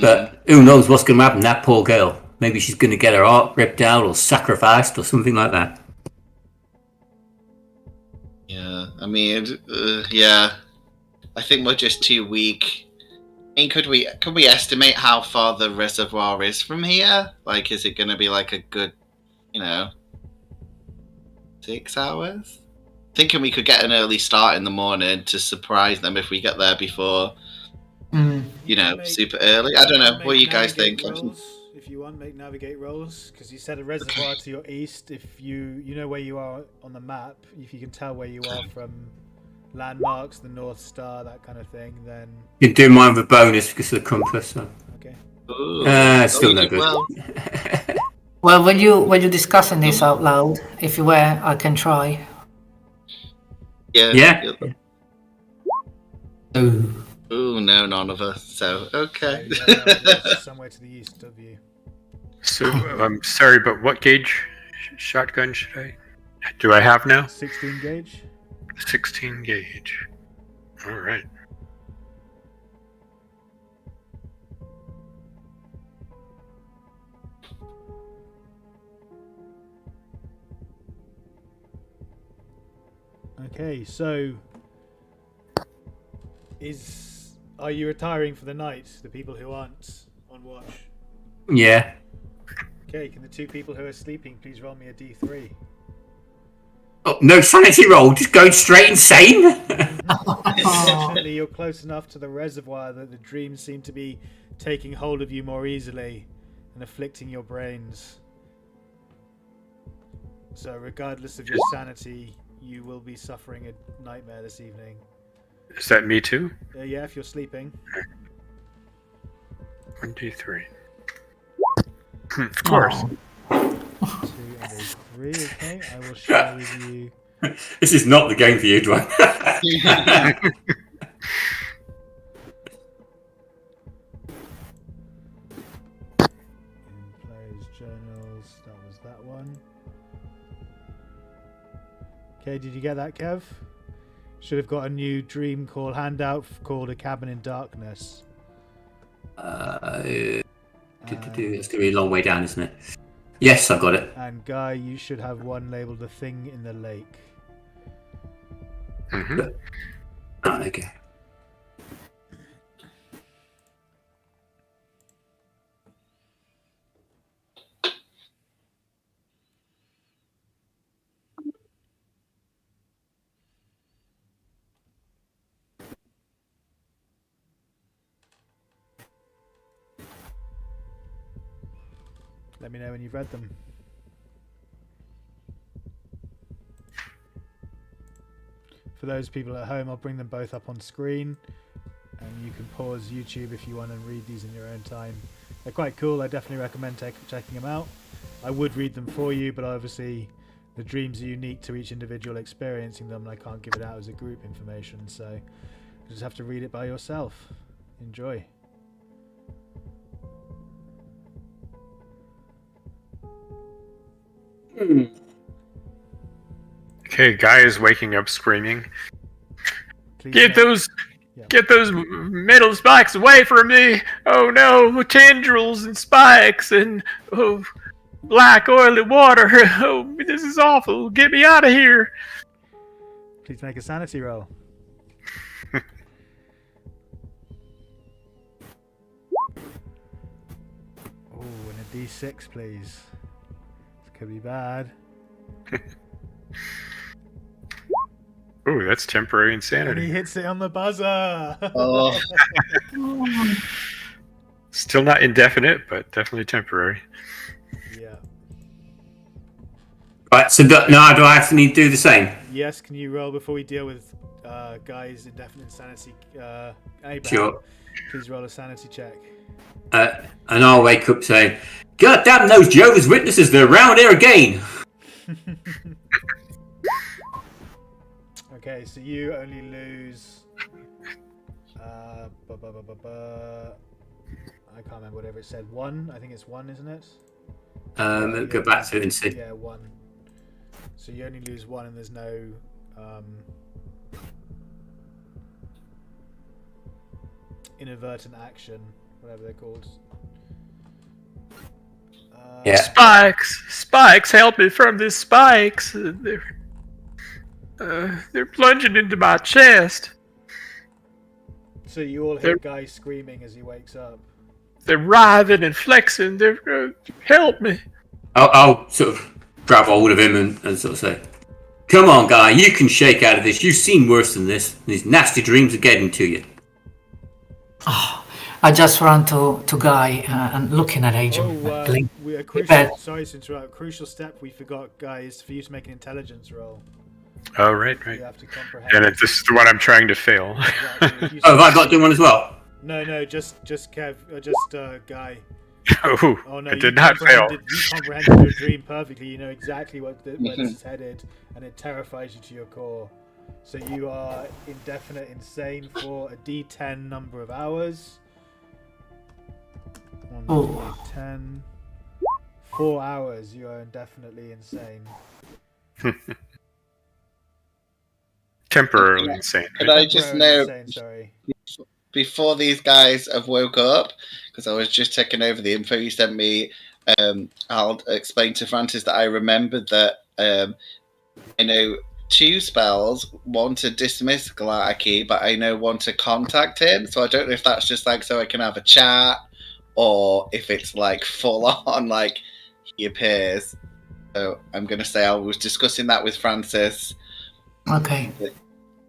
But who knows what's going to happen to that poor girl. Maybe she's going to get her heart ripped out or sacrificed or something like that. Yeah, I mean, yeah. I think we're just too weak. I mean, could we estimate how far the reservoir is from here? Like, is it going to be like a good, 6 hours? Thinking we could get an early start in the morning to surprise them if we get there before, super early. I don't know. What do you guys think? Rolls, if you want, make navigate rolls, because you said a reservoir to your east. If you know where you are on the map, if you can tell where you are from landmarks, the North Star, that kind of thing, then You can do mine with a bonus because of the compass. So. okay. Ooh. Still no you did good. well. Well, when you're discussing this out loud, if you were, I can try. Yeah. Ooh, no, none of us. So, okay. So, yeah, somewhere to the east of you. So I'm sorry, but what gauge shotgun do I have now? 16 gauge. 16 gauge. All right. Okay, so are you retiring for the night? The people who aren't on watch. Yeah. Okay, can the two people who are sleeping please roll me a d3? Oh, no sanity roll, just going straight insane. Unfortunately, you're close enough to the reservoir that the dreams seem to be taking hold of you more easily and afflicting your brains. So regardless of your sanity, you will be suffering a nightmare this evening. Is that me too? Yeah, if you're sleeping. 1, 2, 3. Of course. 2 and a 3. Okay, I will share with you. This is not the game for you, Duane. In players' journals. That was that one. Okay, did you get that, Kev? Should have got a new dream call handout called A Cabin in Darkness. It's going to be a long way down, isn't it? Yes, I've got it. And Guy, you should have one labelled The Thing in the Lake. Mm-hmm. Oh, okay. Let me know when you've read them. For those people at home, I'll bring them both up on screen, and you can pause YouTube if you want to read these in your own time. They're quite cool. I definitely recommend checking them out. I would read them for you, but obviously the dreams are unique to each individual experiencing them, and I can't give it out as a group information, so you just have to read it by yourself. Enjoy. Okay, Guy is waking up screaming. Please Get note- those metal spikes away from me! Oh no, tendrils and spikes and black oily water. Oh, this is awful. Get me out of here. Please make a sanity roll. Oh, and a D6, please. This could be bad. Ooh, that's temporary And insanity. he hits it on the buzzer. Oh. Still not indefinite, but definitely temporary. Yeah. Right, so now do I have to need to do the same? Yes, can you roll before we deal with Guy's indefinite insanity? Abraham, Sure. please roll a sanity check. And I'll wake up saying, God damn those Jehovah's Witnesses, they're around here again! Okay, so you only lose. I can't remember whatever it said. 1. I think it's 1, isn't it? Go back to it and see. Yeah, 1. So you only lose 1, and there's no. Inadvertent action, whatever they're called. Yeah. Spikes, help me from these spikes. They're plunging into my chest. So you all hear Guy screaming as he wakes up. They're writhing and flexing. They're help me. I'll sort of grab hold of him and sort of say, come on, Guy, you can shake out of this. You've seen worse than this. These nasty dreams are getting to you. Oh, I just ran to Guy and looking at Agent. A crucial, sorry to interrupt. Crucial step we forgot, Guy, is for you to make an intelligence roll. Oh, right. You have to comprehend. And this is the one I'm trying to fail. Exactly. Oh, have I got to do one as well? No, just Kev, Guy. Oh, no, I did not fail. You comprehended your dream perfectly. You know exactly where this is headed, and it terrifies you to your core. So you are indefinite insane for a D10 number of hours. 1, 2, 10. 4 hours. You are indefinitely insane. Temporarily insane. Could I just know, Insane, sorry. before these guys have woke up, because I was just checking over the info you sent me, I'll explain to Francis that I remembered that I know 2 spells, one to dismiss Galacti, but I know one to contact him, so I don't know if that's just like so I can have a chat, or if it's like full on, like he appears. So I'm going to say I was discussing that with Francis. Okay.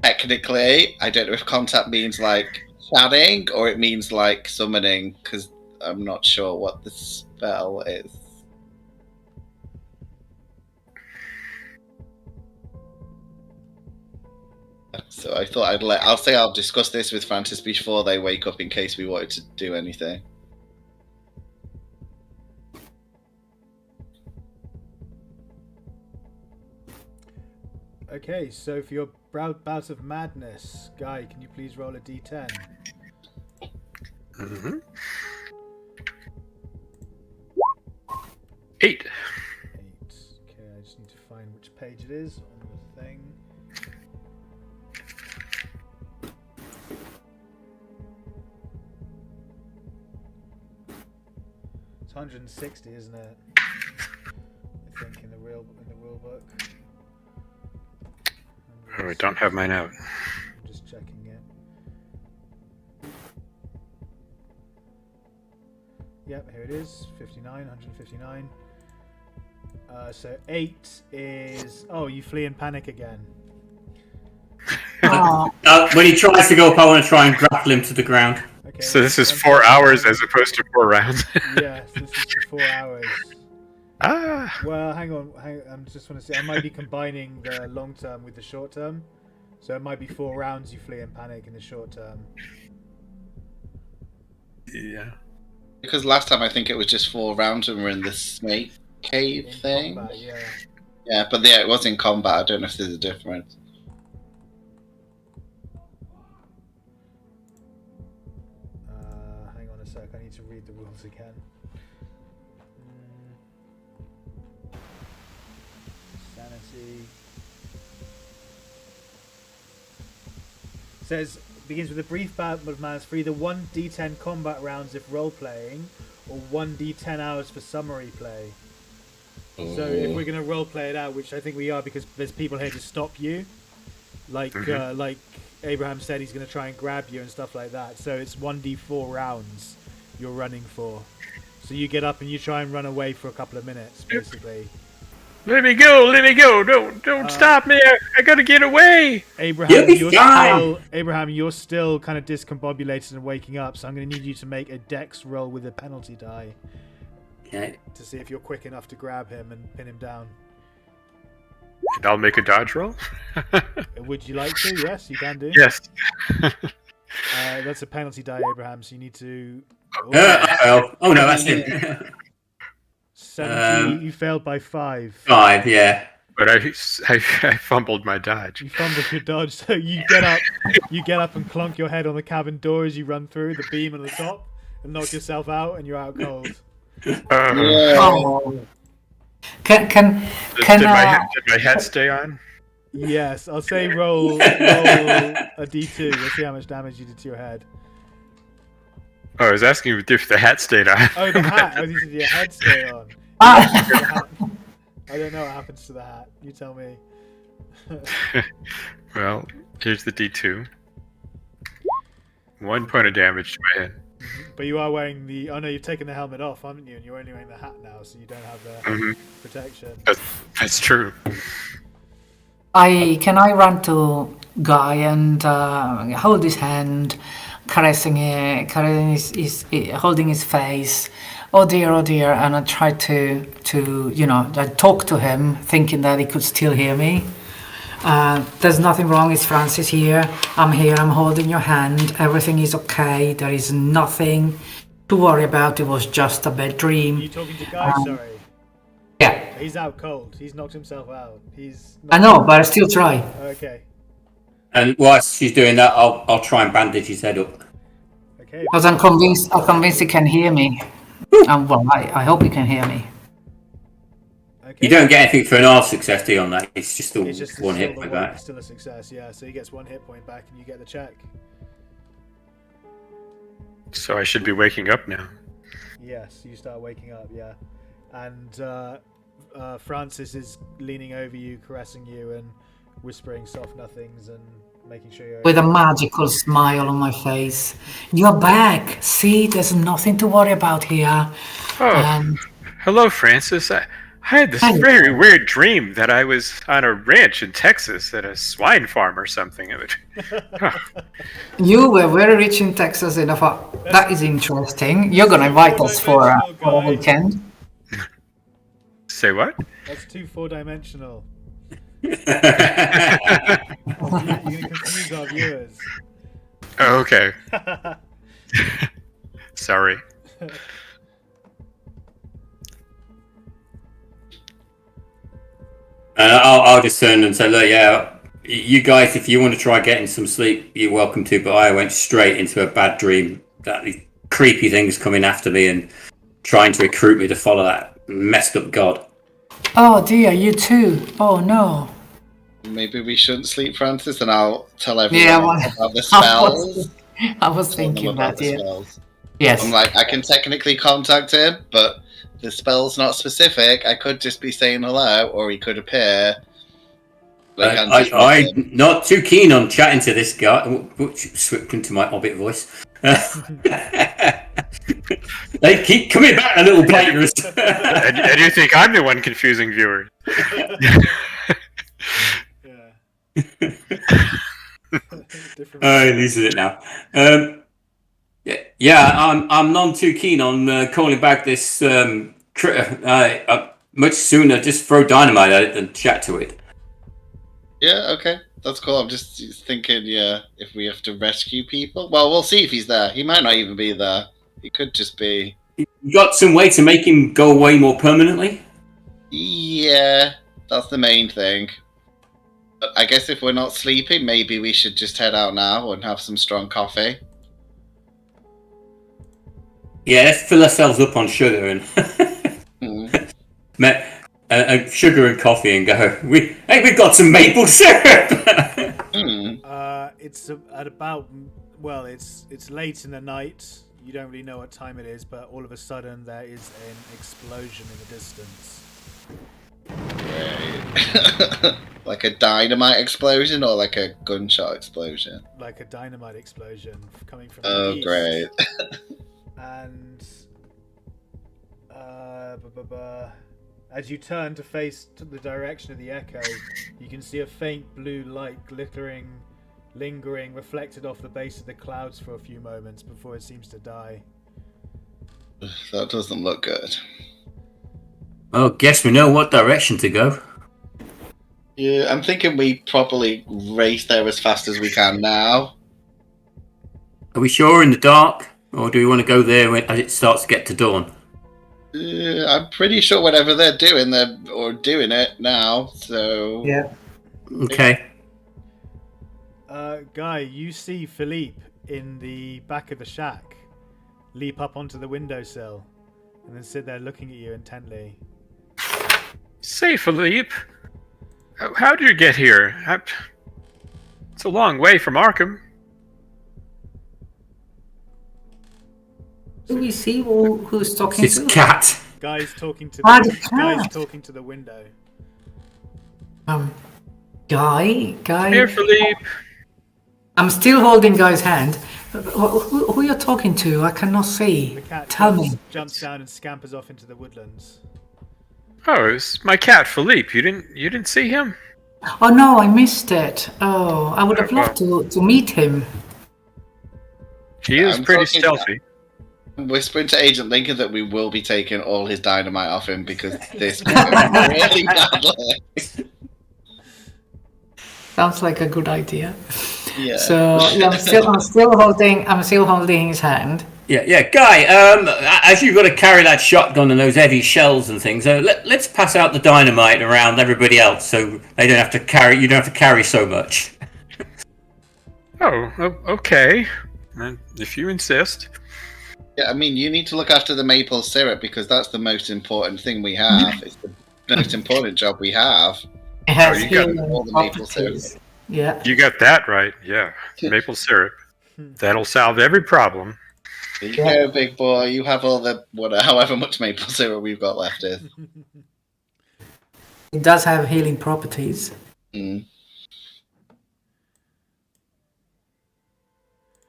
Technically, I don't know if contact means like chatting or it means like summoning, because I'm not sure what the spell is. So I thought I'll discuss this with Francis before they wake up in case we wanted to do anything. Okay, so for your bout of madness, Guy, can you please roll a d10? Mm-hmm. 8. 8. Okay, I just need to find which page it is on the thing. It's 160, isn't it? I think in the real book. Oh, I don't have mine out. I'm just checking it. Yep, here it is. 159. So 8 is... Oh, you flee in panic again. When he tries to go up, I want to try and grapple him to the ground. Okay, So this is 4 hours as opposed to 4 rounds. Yes, this is for 4 hours. Well, hang on. I just want to say, I might be combining the long term with the short term. So it might be 4 rounds you flee in panic in the short term. Yeah. Because last time I think it was just 4 rounds when we were in the snake cave In thing. combat, yeah. Yeah, but yeah, it was in combat. I don't know if there's a difference. Hang on a sec, I need to read the rules again. Sanity. Says, begins with a brief bout of manners for either 1d10 combat rounds if role-playing, or 1d10 hours for summary play. So if we're going to role-play it out, which I think we are because there's people here to stop you, like Abraham said, he's going to try and grab you and stuff like that. So it's 1d4 rounds you're running for. So you get up and you try and run away for a couple of minutes, basically. Let me go! Don't stop me! I gotta get away! Abraham, you're still kind of discombobulated and waking up, so I'm going to need you to make a dex roll with a penalty die. Okay. To see if you're quick enough to grab him and pin him down. And I'll make a dodge roll. Would you like to? Yes, you can do. Yes. That's a penalty die, Abraham, so you need to... Oh no, that's him. 70, you failed by 5. 5, yeah. But I fumbled my dodge. You fumbled your dodge, so you get up and clunk your head on the cabin door as you run through the beam on the top and knock yourself out, and you're out cold. Oh. Can did my hat stay on? Yes, I'll say roll a d2. We'll see how much damage you did to your head. Oh, I was asking if the hat stayed on. Oh, the hat. Oh, did your head stay on? I don't know what happens to the hat. You tell me. Well, here's the D2. 1 point of damage to my head. But you are wearing the... Oh no, you've taken the helmet off, haven't you? And you're only wearing the hat now, so you don't have the protection. That's true. Can I run to Guy and hold his hand, caressing it, holding his face. Oh dear, and I try to I talk to him, thinking that he could still hear me. There's nothing wrong. It's Francis here. I'm here. I'm holding your hand. Everything is okay. There is nothing to worry about. It was just a bad dream. Are you talking to Guy? Sorry. Yeah. He's out cold. He's knocked himself out. I know, but I still try. Okay. And whilst she's doing that, I'll try and bandage his head up. Okay. Because I'm convinced he can hear me. Well, I hope he can hear me. Okay. You don't get anything for an half success, do you, on that? It's just one hit point back. Still a success, yeah. So he gets 1 hit point back and you get the check. So I should be waking up now. Yes, you start waking up, yeah. And Francis is leaning over you, caressing you and whispering soft nothings and making sure you're... With a magical smile on my face. You're back. See, there's nothing to worry about here. Oh, hello, Francis. I had this very weird dream that I was on a ranch in Texas at a swine farm or something. You were very rich in Texas, and I thought, that is interesting. You're going to invite us for a weekend. Say what? That's too 4-dimensional. confuse our viewers. Oh, okay. Sorry. I'll just turn and say, look, yeah, you guys, if you want to try getting some sleep, you're welcome to. But I went straight into a bad dream. That these creepy things coming after me and trying to recruit me to follow that messed up god. Oh dear, you too. Oh no. Maybe we shouldn't sleep, Francis, and I'll tell everyone about the spells. I was thinking that, yeah. Spells. Yes. I'm like, I can technically contact him, but the spell's not specific. I could just be saying hello, or he could appear. I'm not too keen on chatting to this guy. Which slipped into my hobbit voice. They keep coming back, a little blighters. I do think I'm the one confusing viewers. This is it now. I'm none too keen on calling back this critter. Much sooner just throw dynamite at it than chat to it. Yeah, okay. That's cool. I'm just thinking, if we have to rescue people. Well, we'll see if he's there. He might not even be there. He could just be... You got some way to make him go away more permanently? Yeah, that's the main thing. But I guess if we're not sleeping, maybe we should just head out now and have some strong coffee. Yeah, let's fill ourselves up on sugar and... sugar and coffee and go. We've got some maple syrup. It's at about it's late in the night. You don't really know what time it is, but all of a sudden there is an explosion in the distance. Right. Like a dynamite explosion or like a gunshot explosion? Like a dynamite explosion coming from the east. Great. And as you turn to face the direction of the echo, you can see a faint blue light glittering, lingering, reflected off the base of the clouds for a few moments before it seems to die. That doesn't look good. Well, guess we know what direction to go. Yeah, I'm thinking we probably race there as fast as we can now. Are we sure in the dark? Or do we want to go there as it starts to get to dawn? I'm pretty sure whatever they're doing doing it now, so... Yeah. Okay. Guy, you see Philippe in the back of the shack leap up onto the windowsill and then sit there looking at you intently. Say, Philippe, how did you get here? It's a long way from Arkham. Do we see who's talking It's to? cat. Guy's talking to the window. Guy. Here, Philippe. I'm still holding Guy's hand. Who you're talking to? I cannot see. The cat Tell me. jumps down and scampers off into the woodlands. Oh, it's my cat, Philippe. You didn't see him? Oh no, I missed it. Oh, I would have loved to meet him. He is pretty stealthy. I'm whispering to Agent Lincoln that we will be taking all his dynamite off him because this could go really badly. Sounds like a good idea. Yeah. So yeah, I'm still holding his hand. Yeah, Guy. As you've got to carry that shotgun and those heavy shells and things, let's pass out the dynamite around everybody else, so they don't have to carry. You don't have to carry so much. Oh, okay. If you insist. Yeah, I mean, you need to look after the maple syrup because that's the most important thing we have. It's the most important job we have. It has you got healing all the maple properties. syrup. Yeah. You got that right. Yeah, maple syrup. That'll solve every problem. There you go, big boy. You have all the however much maple syrup we've got left in. It does have healing properties. Mm.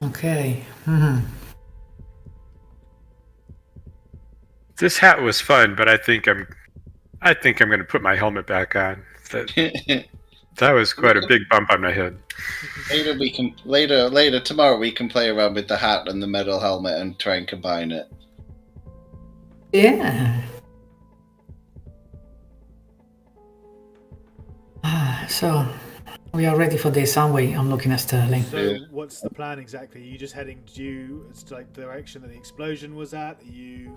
Okay. This hat was fun, but I think I'm going to put my helmet back on. That was quite a big bump on my head. Later tomorrow we can play around with the hat and the metal helmet and try and combine it. Yeah. So We are ready for this, aren't we? I'm looking at Sterling. So, what's the plan exactly? Are you just heading due like the direction that the explosion was at? Are you?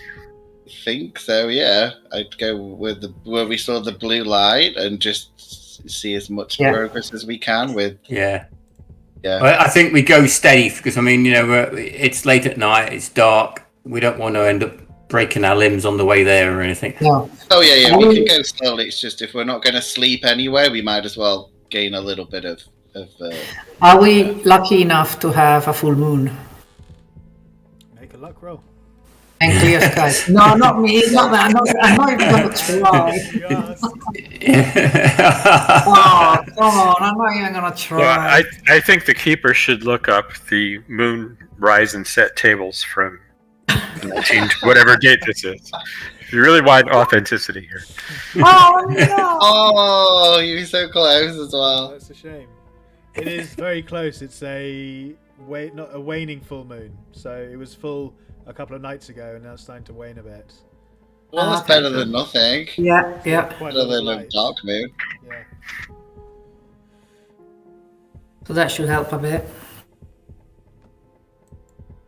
Think so, yeah. I'd go with where we saw the blue light and just see as much progress as we can with. Yeah. Yeah. Well, I think we go steady because, I mean, it's late at night, it's dark. We don't want to end up breaking our limbs on the way there or anything. No. Oh, yeah, we can go slowly. It's just if we're not going to sleep anyway, we might as well gain a little bit of Are we lucky enough to have a full moon? Make a luck roll. And clear sky. No, not me. Not that. I'm not even going to try. Oh, come on. I'm not even going to try. Well, I think the keeper should look up the moon rise and set tables from 19 whatever date this is. You really want authenticity here. Oh, no. Oh, you're so close as well. That's a shame. It is very close. It's not a waning full moon. So it was full a couple of nights ago, and now it's starting to wane a bit. Well, that's better than nothing. Yeah. Better than a dark moon. Yeah. So that should help a bit.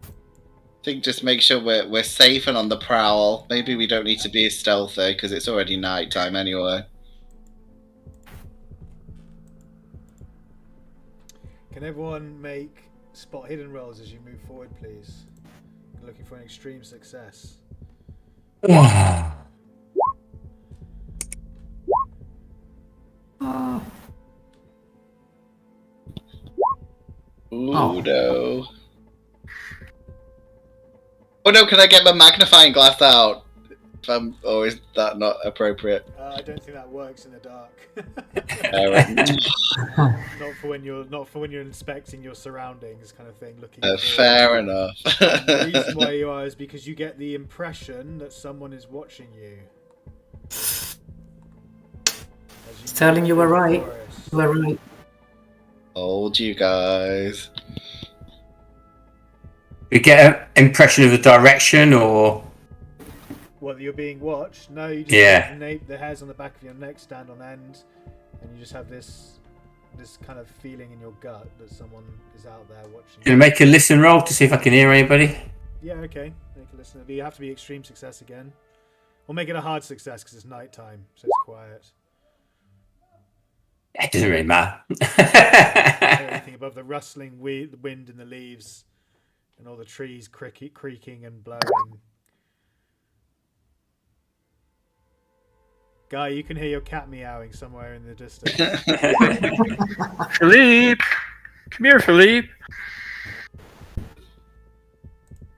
I think just make sure we're safe and on the prowl. Maybe we don't need to be stealthy because it's already night time anyway. Can everyone make spot hidden rolls as you move forward, please? Looking for an extreme success. Oh. Ooh, no. Oh no, can I get my magnifying glass out? Or is that not appropriate? I don't think that works in the dark. Not for when you're inspecting your surroundings, kind of thing. Fair enough. The reason why you are is because you get the impression that someone is watching you. Sterling, you were right. You were right. Told you guys. You get an impression of the direction, or what, you're being watched? No, you just have the hairs on the back of your neck stand on end, and you just have this kind of feeling in your gut that someone is out there watching. Can I make a listen roll to see if I can hear anybody? Yeah, okay. Make a listen. You have to be extreme success again. Or make it a hard success because it's night time, so it's quiet. It doesn't really matter. Anything above the rustling wind in the leaves and all the trees creaking and blowing. Guy, you can hear your cat meowing somewhere in the distance. Philippe! Come here, Philippe!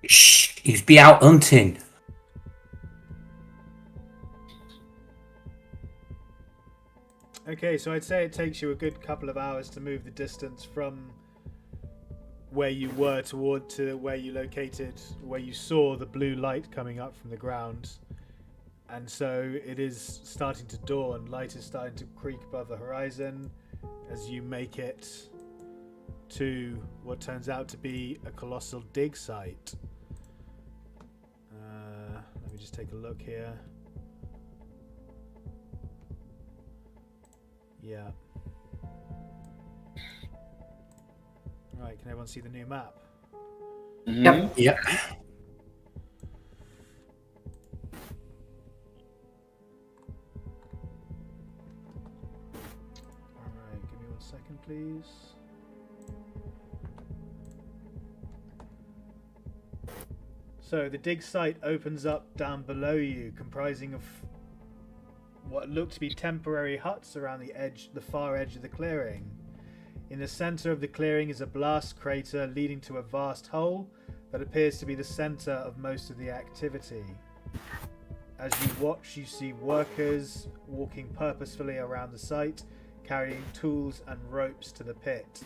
Shh! He's be out hunting. Okay, so I'd say it takes you a good couple of hours to move the distance from where you were to where you saw the blue light coming up from the ground. And so it is starting to dawn. Light is starting to creak above the horizon as you make it to what turns out to be a colossal dig site. Let me just take a look here. Yeah. Right, can everyone see the new map? Yep. Yep. Alright, give me 1 second, please. So the dig site opens up down below you, comprising of what look to be temporary huts around the far edge of the clearing. In the center of the clearing is a blast crater leading to a vast hole that appears to be the center of most of the activity. As you watch, you see workers walking purposefully around the site, carrying tools and ropes to the pit.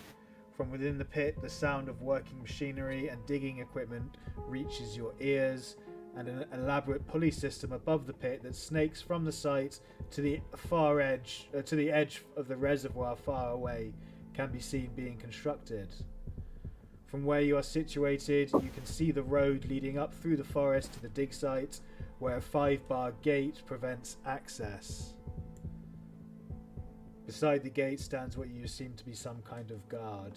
From within the pit, the sound of working machinery and digging equipment reaches your ears, and an elaborate pulley system above the pit that snakes from the site to the far edge, to the edge of the reservoir far away, can be seen being constructed. From where you are situated, you can see the road leading up through the forest to the dig site, where a 5-bar gate prevents access. Beside the gate stands what you seem to be some kind of guard.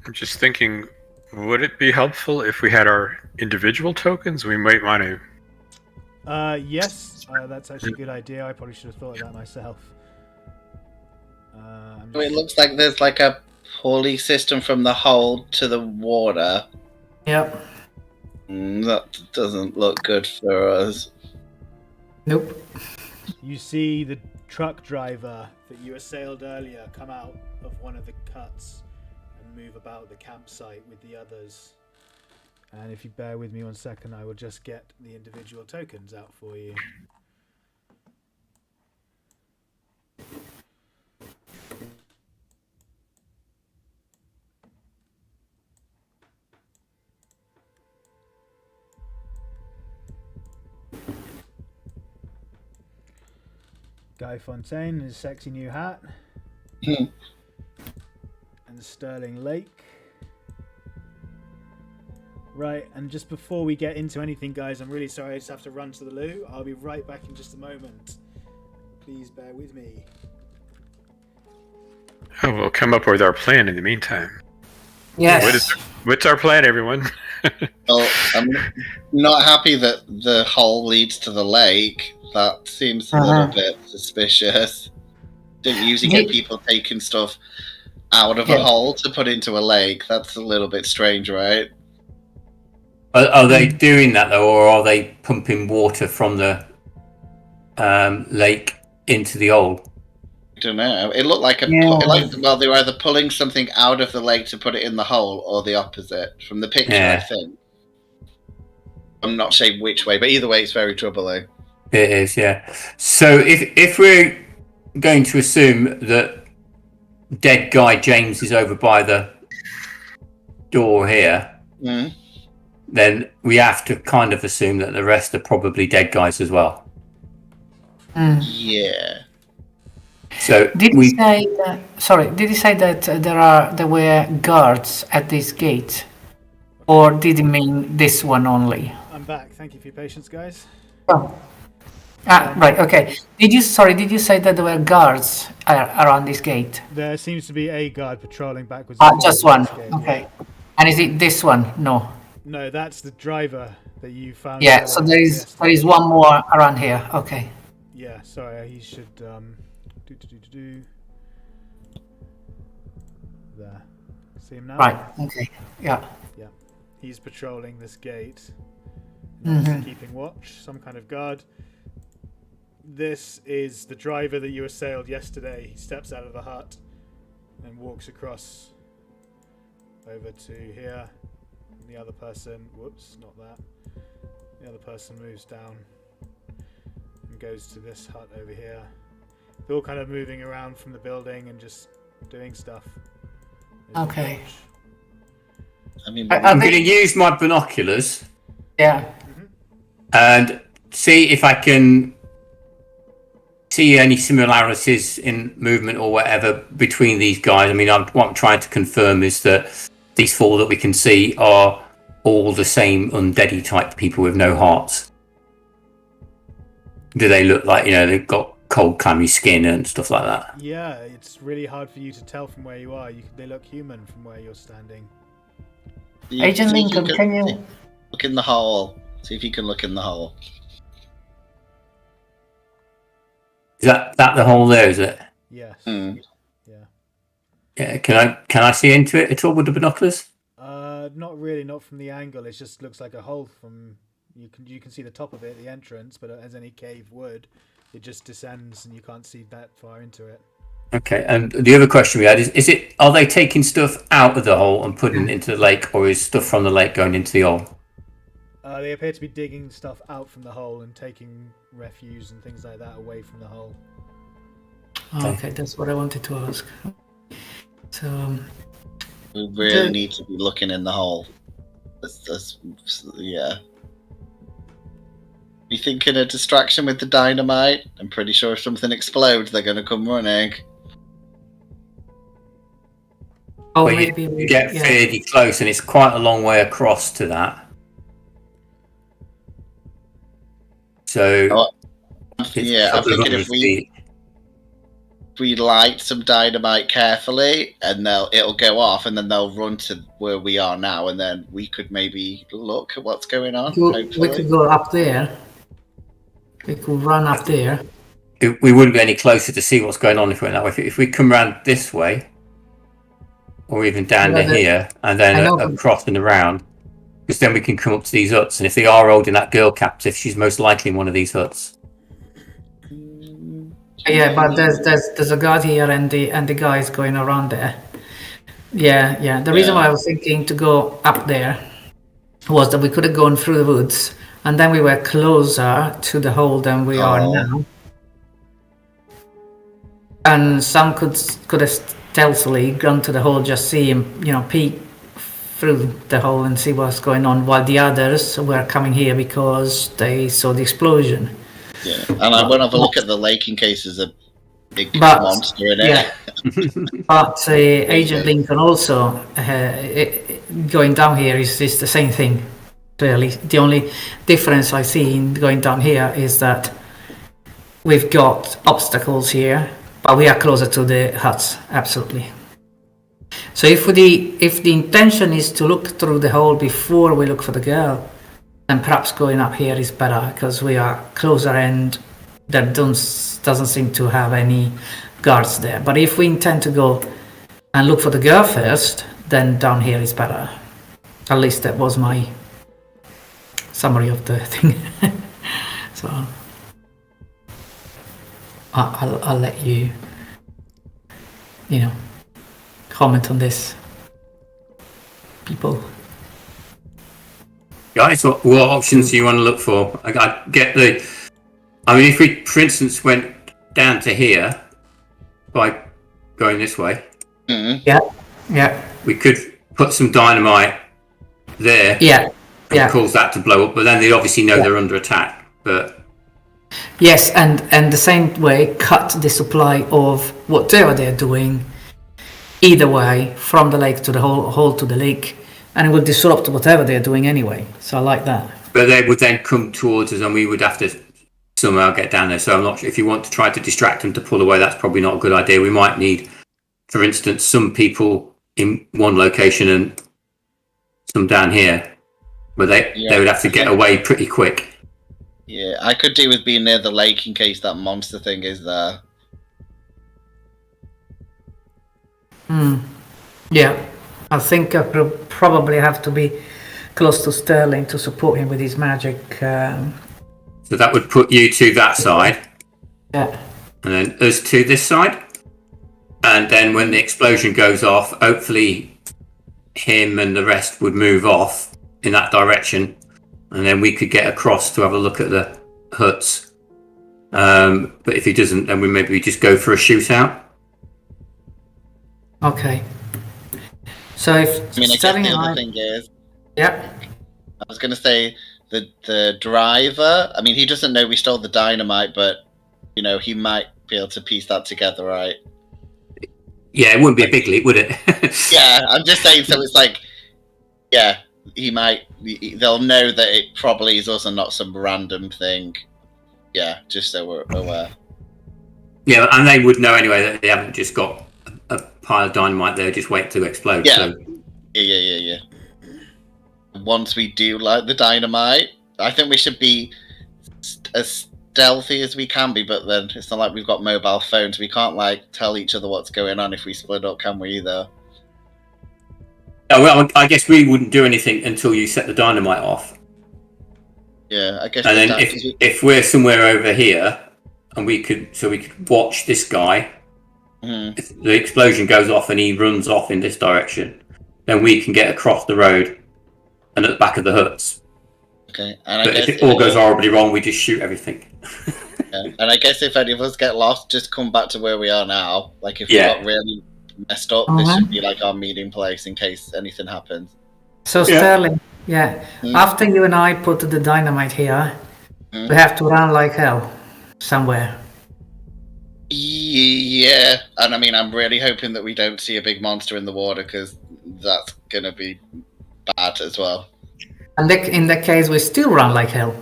I'm just thinking, would it be helpful if we had our individual tokens? We might want to. Yes, that's actually a good idea. I probably should have thought of that myself. So it looks like there's like a pulley system from the hold to the water. Yep. That doesn't look good for us. Nope. You see the truck driver that you assailed earlier come out of one of the cuts and move about the campsite with the others. And if you bear with me 1 second, I will just get the individual tokens out for you. Guy Fontaine, his sexy new hat. And Sterling Lake. Right, and just before we get into anything, guys, I'm really sorry, I just have to run to the loo. I'll be right back in just a moment. Please bear with me. Oh, we'll come up with our plan in the meantime. Yes. What's our plan, everyone? Well, I'm not happy that the hole leads to the lake. That seems a little bit suspicious. Don't usually get people taking stuff out of a hole to put into a lake. That's a little bit strange, right? Are they doing that though, or are they pumping water from the lake into the hole? I don't know. It looked like well, they were either pulling something out of the lake to put it in the hole, or the opposite from the picture. I think. I'm not sure which way, but either way, it's very troubling. It is, yeah. So if we're going to assume that dead guy James is over by the door here, then we have to kind of assume that the rest are probably dead guys as well. Yeah. So did he say that? Sorry, did he say that there were guards at this gate, or did he mean this one only? I'm back. Thank you for your patience, guys. Oh. Right. Okay. Did you say that there were guards around this gate? There seems to be a guard patrolling backwards. Just one. Okay. And is it this one? No. No, that's the driver that you found. Yeah. So there is one more around here. Okay. Yeah. Sorry. He should there. See him now? Right. Okay. Yeah. Yeah. He's patrolling this gate. Keeping watch. Some kind of guard. This is the driver that you assailed yesterday. He steps out of the hut and walks across over to here. The other person, whoops, not that. The other person moves down and goes to this hut over here. They're all kind of moving around from the building and just doing stuff. Okay. I mean, I'm going to use my binoculars. Yeah. And see if I can see any similarities in movement or whatever between these guys. I mean, what I'm trying to confirm is that these four that we can see are all the same undeady type people with no hearts. Do they look like, they've got cold, clammy skin and stuff like that? Yeah, it's really hard for you to tell from where you are. They look human from where you're standing. Agent Lincoln, can you look in the hole? See if you can look in the hole. Is that the hole there, is it? Yes. Yeah. Can I see into it at all with the binoculars? Not really, not from the angle. It just looks like a hole from you can see the top of it, the entrance, but as any cave would, it just descends and you can't see that far into it. Okay, and the other question we had is are they taking stuff out of the hole and putting it into the lake, or is stuff from the lake going into the hole? They appear to be digging stuff out from the hole and taking refuse and things like that away from the hole. Okay, that's what I wanted to ask. So, We really need to be looking in the hole. Yeah. You thinking a distraction with the dynamite? I'm pretty sure if something explodes, they're going to come running. Oh, But maybe you get fairly close, and it's quite a long way across to that. So, I'm thinking if we light some dynamite carefully, and it'll go off, and then they'll run to where we are now, and then we could maybe look at what's going on. We could go up there. We could run up there. We wouldn't be any closer to see what's going on if we went that way. If we come around this way, or even down to here, and then across and around, because then we can come up to these huts, and if they are holding that girl captive, she's most likely in one of these huts. Yeah, but there's a guard here, and the guy is going around there. Yeah. The reason why I was thinking to go up there was that we could have gone through the woods, and then we were closer to the hole than we are now. And some could have stealthily gone to the hole, just see him, peek through the hole and see what's going on, while the others were coming here because they saw the explosion. Yeah, and I went have a look at the lake in case there's a big monster in it. Yeah. But Agent Lincoln also going down here is the same thing. Really, the only difference I see in going down here is that we've got obstacles here, but we are closer to the huts. Absolutely. So if the intention is to look through the hole before we look for the girl, then perhaps going up here is better because we are closer and there doesn't seem to have any guards there. But if we intend to go and look for the girl first, then down here is better. At least that was my summary of the thing. So I'll let you comment on this, people. Guys, what options do you want to look for? I mean, if we, for instance, went down to here by going this way, yeah, we could put some dynamite there. Yeah. Cause that to blow up, but then they obviously know they're under attack. But yes, and the same way, cut the supply of whatever they're doing, either way, from the lake to the hole to the lake. And it would disrupt whatever they're doing anyway. So I like that. But they would then come towards us and we would have to somehow get down there. So I'm not sure if you want to try to distract them to pull away, that's probably not a good idea. We might need, for instance, some people in one location and some down here. But they would have to get away pretty quick. Yeah, I could do with being near the lake in case that monster thing is there. Yeah. I think I probably have to be close to Sterling to support him with his magic. So that would put you to that side. Yeah. And then us to this side. And then when the explosion goes off, hopefully him and the rest would move off in that direction. And then we could get across to have a look at the huts. But if he doesn't, then we just go for a shootout. Okay. So if I guess the other thing is, I was going to say the driver. I mean, he doesn't know we stole the dynamite, but he might be able to piece that together, right? Yeah, it wouldn't be a big leap, would it? Yeah, I'm just saying. So it's like, he might. They'll know that it probably is also not some random thing. Yeah, just so we're aware. Yeah, and they would know anyway that they haven't just got a pile of dynamite there, just wait to explode. Yeah. So. Yeah. Once we do light the dynamite, I think we should be as stealthy as we can be, but then it's not like we've got mobile phones. We can't tell each other what's going on if we split up, can we either? Oh, well, I guess we wouldn't do anything until you set the dynamite off. Yeah, I guess. And then if we're somewhere over here, and we could watch this guy. If the explosion goes off and he runs off in this direction, then we can get across the road and at the back of the huts. Okay, but if it all goes horribly wrong, we just shoot everything. And I guess if any of us get lost, just come back to where we are now. If we got really messed up. This should be like our meeting place in case anything happens. So Sterling, after you and I put the dynamite here, we have to run like hell somewhere. Yeah, and I mean, I'm really hoping that we don't see a big monster in the water, because that's gonna be bad as well. And in that case, we still run like hell.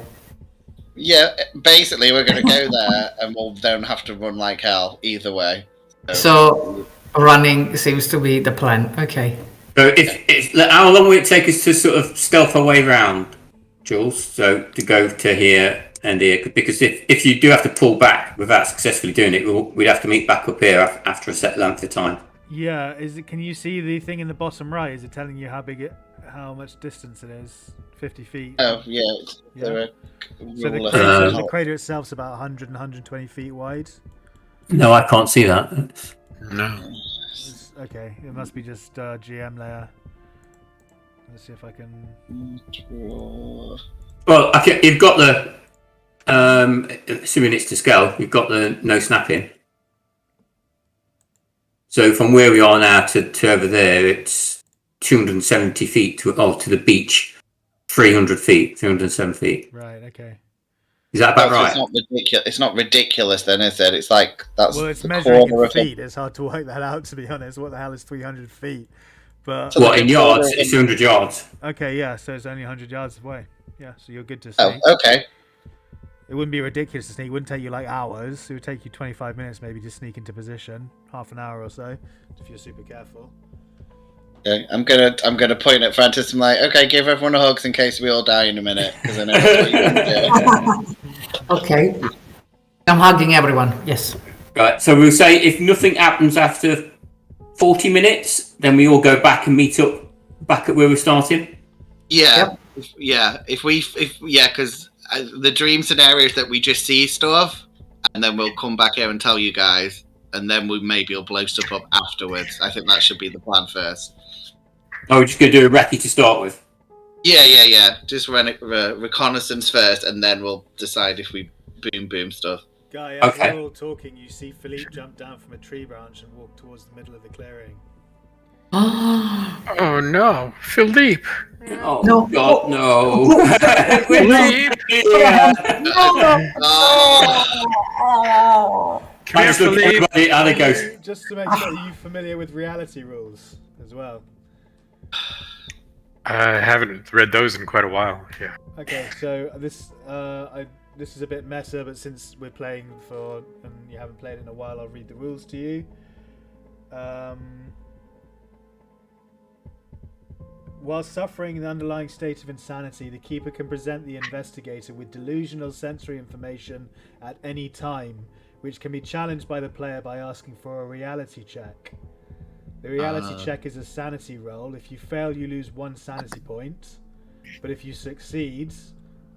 Yeah, basically, we're gonna go there, and we'll don't have to run like hell either way. So running seems to be the plan. Okay. So how long will it take us to sort of stealth our way around, Jules? So to go to here and here, because if you do have to pull back without successfully doing it, we'd have to meet back up here after a set length of time. Yeah, can you see the thing in the bottom right? Is it telling you how much distance it is? 50 feet. Oh yeah. So the crater itself's about 100 and 120 feet wide. No, I can't see that. No. Okay, it must be just GM layer. Let's see if I can. Well, okay, you've got the. Assuming it's to scale, you've got the no snapping. So from where we are now to over there, it's 270 feet to the beach. 307 feet. Right. Okay. Is that about right? It's not ridiculous. It's not ridiculous, then, is it? It's like that's. Well, it's measuring in feet. It's hard to work that out, to be honest. What the hell is 300 feet? But what in yards? It's 200 yards. Okay, yeah. So it's only 100 yards away. Yeah, so you're good to sneak. Oh, okay. It wouldn't be ridiculous to sneak. It wouldn't take you like hours. It would take you 25 minutes maybe to sneak into position. Half an hour or so, if you're super careful. Okay, I'm gonna point at Francis. I'm like, okay, give everyone a hug in case we all die in a minute, because I know that's what you're gonna do. Okay, I'm hugging everyone. Yes. Right. So we'll say if nothing happens after 40 minutes, then we all go back and meet up back at where we're starting. Yeah. Yep. Because the dream scenario is that we just see stuff, and then we'll come back here and tell you guys, and then we'll blow stuff up afterwards. I think that should be the plan first. Oh, we're just going to do a recce to start with? Yeah. Just run reconnaissance first, and then we'll decide if we boom stuff. Guy, as we're all talking, you see Philippe jump down from a tree branch and walk towards the middle of the clearing. Oh no, Philippe! Oh no. God, no! Philippe! Come here, Philippe! Just to make sure, are you familiar with reality rules as well? I haven't read those in quite a while. Yeah. Okay, so this is a bit meta, but since we're playing and you haven't played in a while, I'll read the rules to you. While suffering an underlying state of insanity, the Keeper can present the investigator with delusional sensory information at any time, which can be challenged by the player by asking for a reality check. The reality check is a sanity roll. If you fail, you lose 1 sanity point. But if you succeed,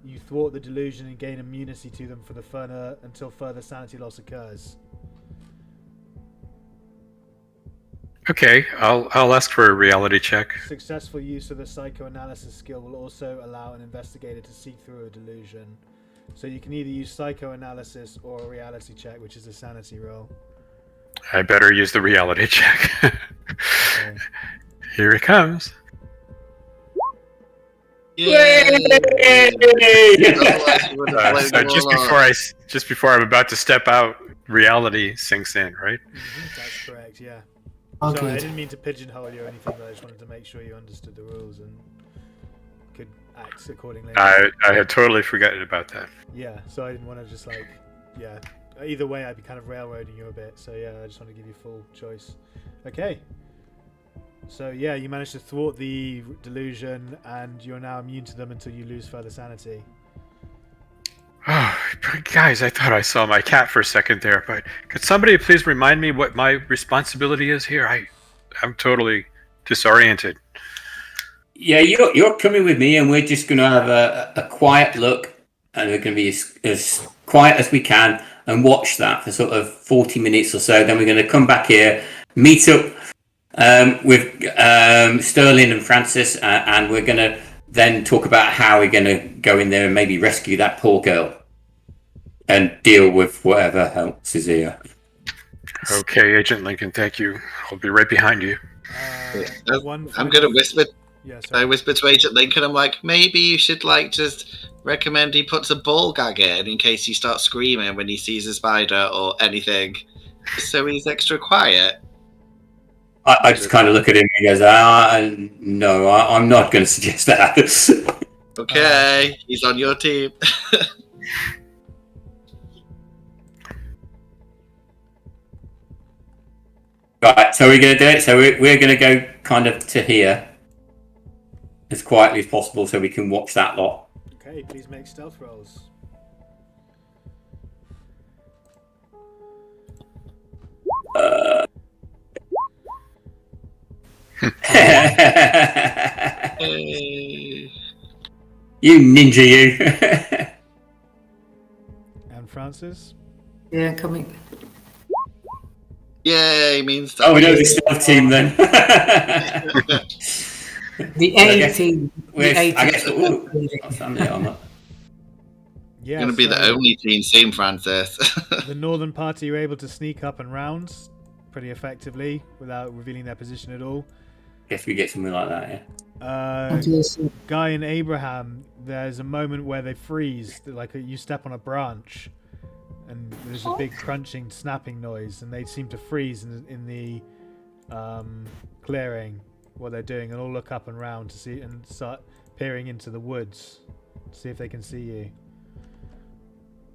you thwart the delusion and gain immunity to them until further sanity loss occurs. Okay, I'll ask for a reality check. Successful use of the psychoanalysis skill will also allow an investigator to see through a delusion. So you can either use psychoanalysis or a reality check, which is a sanity roll. I better use the reality check. Okay. Here it comes. Yay! So just before I'm about to step out, reality sinks in, right? That's correct. Yeah. Okay. Sorry, I didn't mean to pigeonhole you or anything, but I just wanted to make sure you understood the rules and could act accordingly. I had totally forgotten about that. Yeah, so I didn't want to just either way I'd be kind of railroading you a bit, so yeah, I just want to give you full choice. Okay. So yeah, you managed to thwart the delusion and you're now immune to them until you lose further sanity. Oh, guys, I thought I saw my cat for a second there, but could somebody please remind me what my responsibility is here? I'm totally disoriented. Yeah, you're coming with me, and we're just going to have a quiet look, and we're going to be as quiet as we can and watch that for sort of 40 minutes or so. Then we're going to come back here, meet up with Sterling and Francis, and we're going to then talk about how we're going to go in there and maybe rescue that poor girl and deal with whatever else is here. Okay, Agent Lincoln, thank you. I'll be right behind you. I'm going to whisper. Yeah, I sorry. whisper to Agent Lincoln, I'm like, maybe you should just recommend he puts a ball gag in case he starts screaming when he sees a spider or anything, so he's extra quiet. I just kind of look at him and he goes, no, I'm not going to suggest that. Okay, he's on your team. Right, so we're going to do it. So we're going to go kind of to here as quietly as possible so we can watch that lot. Okay, please make stealth rolls. Hey. You ninja, you. And Francis? Yeah, coming. Yay, means that. Oh, we know the stealth team then. The A team. The A I guess. team. That's family armor. Yeah, Going to be the only team seen, Francis. The northern party were able to sneak up and round pretty effectively without revealing their position at all. Guess we get something like that, yeah. Guy and Abraham, there's a moment where they freeze, like you step on a branch, and there's a big crunching, snapping noise, and they seem to freeze in the clearing what they're doing, and all look up and round to see and start peering into the woods to see if they can see you.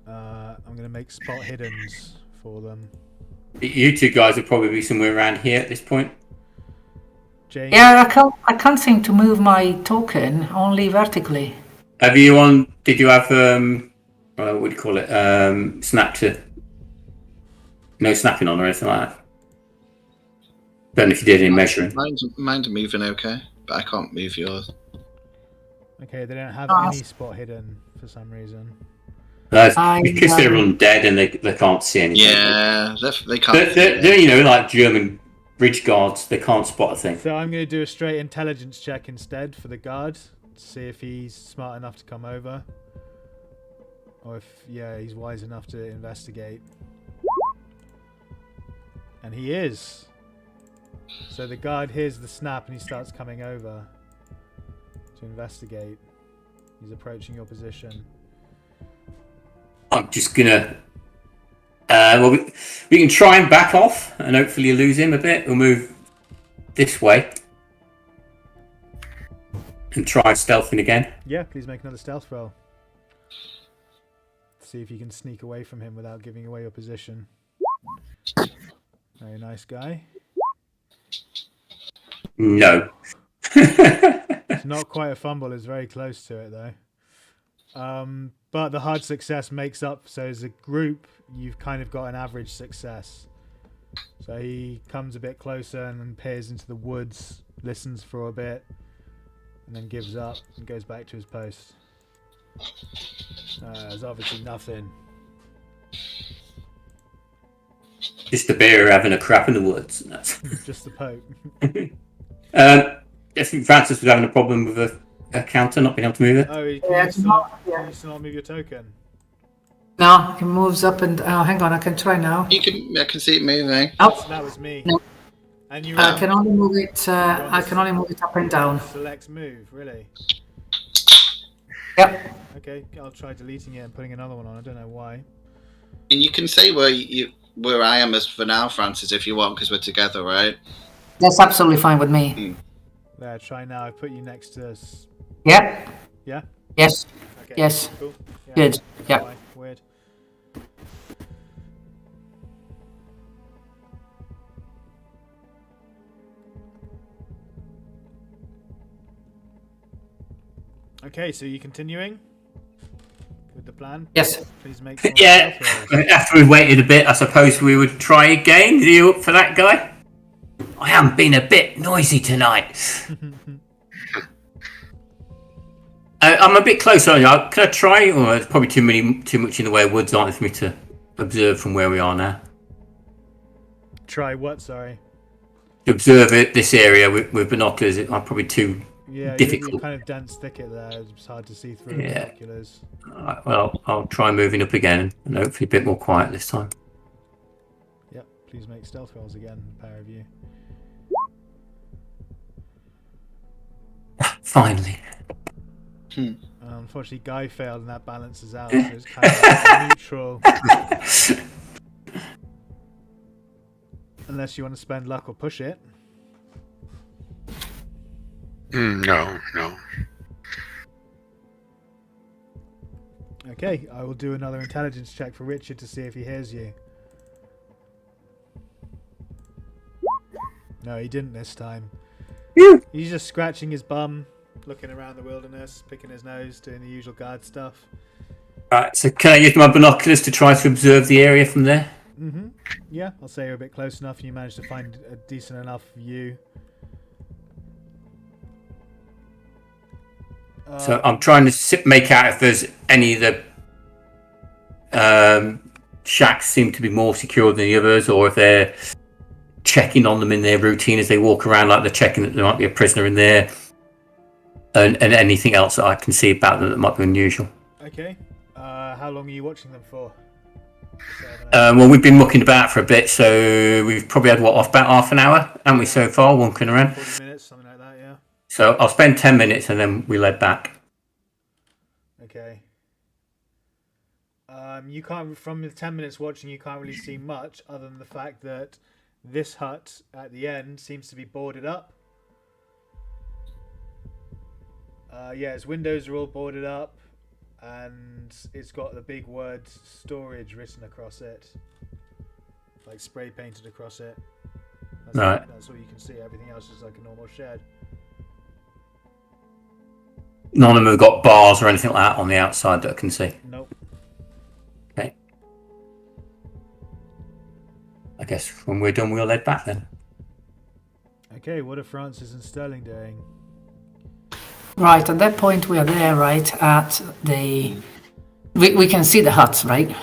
I'm going to make spot hiddens for them. You two guys will probably be somewhere around here at this point. James? Yeah, I can't seem to move my token, only vertically. Have you on? Did you have what do you call it? Snap to. No snapping on or anything like that. Don't know if you did any measuring. Mine's moving okay, but I can't move yours. Okay, they don't have any spot hidden for some reason. Because they're undead and they can't see anything. Yeah, they can't. They're like German bridge guards. They can't spot a thing. So I'm going to do a straight intelligence check instead for the guard to see if he's smart enough to come over, or if he's wise enough to investigate. And he is. So the guard hears the snap and he starts coming over to investigate. He's approaching your position. I'm just gonna. We can try and back off and hopefully lose him a bit. We'll move this way and try stealthing again. Yeah, please make another stealth roll. See if you can sneak away from him without giving away your position. Very nice, Guy. No. It's not quite a fumble. It's very close to it, though. But the hard success makes up. So as a group, you've kind of got an average success. So he comes a bit closer and then peers into the woods, listens for a bit, and then gives up and goes back to his post. There's obviously nothing. Just the bear having a crap in the woods. Just the Pope. I think Francis was having a problem with a counter, not being able to move it. Oh, can you still not move your token? No, it moves up and hang on, I can try now. I can see it moving. Oh, That was me. No. And you I can only move it. I can only move it up and down. select move, really? Yep. Okay, I'll try deleting it and putting another one on. I don't know why. And you can say where I am as for now, Francis, if you want, because we're together, right? That's absolutely fine with me. There, try now. I put you next to us. Yep. Yeah? Yes. Okay. Yes. Cool. Yeah, Good. Yep. why? Weird. Okay, so you continuing with the plan? Yes. Please make some Yeah. stealth rolls. After we waited a bit, I suppose we would try again. Are you up for that, Guy? I am being a bit noisy tonight. I'm a bit close on you. Can I try? Or there's probably too much in the way of woods, aren't there, for me to observe from where we are now? Try what? Sorry. To observe this area with binoculars, I'm probably too Yeah, difficult. you're kind of dense thicket there. It's hard to see through Yeah. binoculars. Alright, well, I'll try moving up again and hopefully a bit more quiet this time. Yep. please make stealth rolls again, the pair of you. Finally. Unfortunately, Guy failed, and that balances out, so it's kind of like neutral. Unless you want to spend luck or push it. No. Okay, I will do another intelligence check for Richard to see if he hears you. No, he didn't this time. He's just scratching his bum, looking around the wilderness, picking his nose, doing the usual guard stuff. Right, so can I use my binoculars to try to observe the area from there? Mm-hmm. Yeah, I'll say you're a bit close enough and you managed to find a decent enough view. So I'm trying to make out if there's any of the shacks seem to be more secure than the others, or if they're checking on them in their routine as they walk around, like they're checking that there might be a prisoner in there, and anything else that I can see about them that might be unusual. Okay. How long are you watching them for? Well, we've been mucking about for a bit, so we've probably had about half an hour, haven't we, so far, walking around? 40 minutes, something like that, yeah. So I'll spend 10 minutes and then we head back. Okay. You can't, from the 10 minutes watching, you can't really see much other than the fact that this hut at the end seems to be boarded up. Yeah, its windows are all boarded up, and it's got the big word storage written across it, like spray painted across it. That's all you can see. Everything else is like a normal shed. None of them have got bars or anything like that on the outside that I can see. Nope. Okay. I guess when we're done, we'll head back then. Okay, what are Francis and Sterling doing? Right, at that point we are there, right, at the... We can see the huts, right?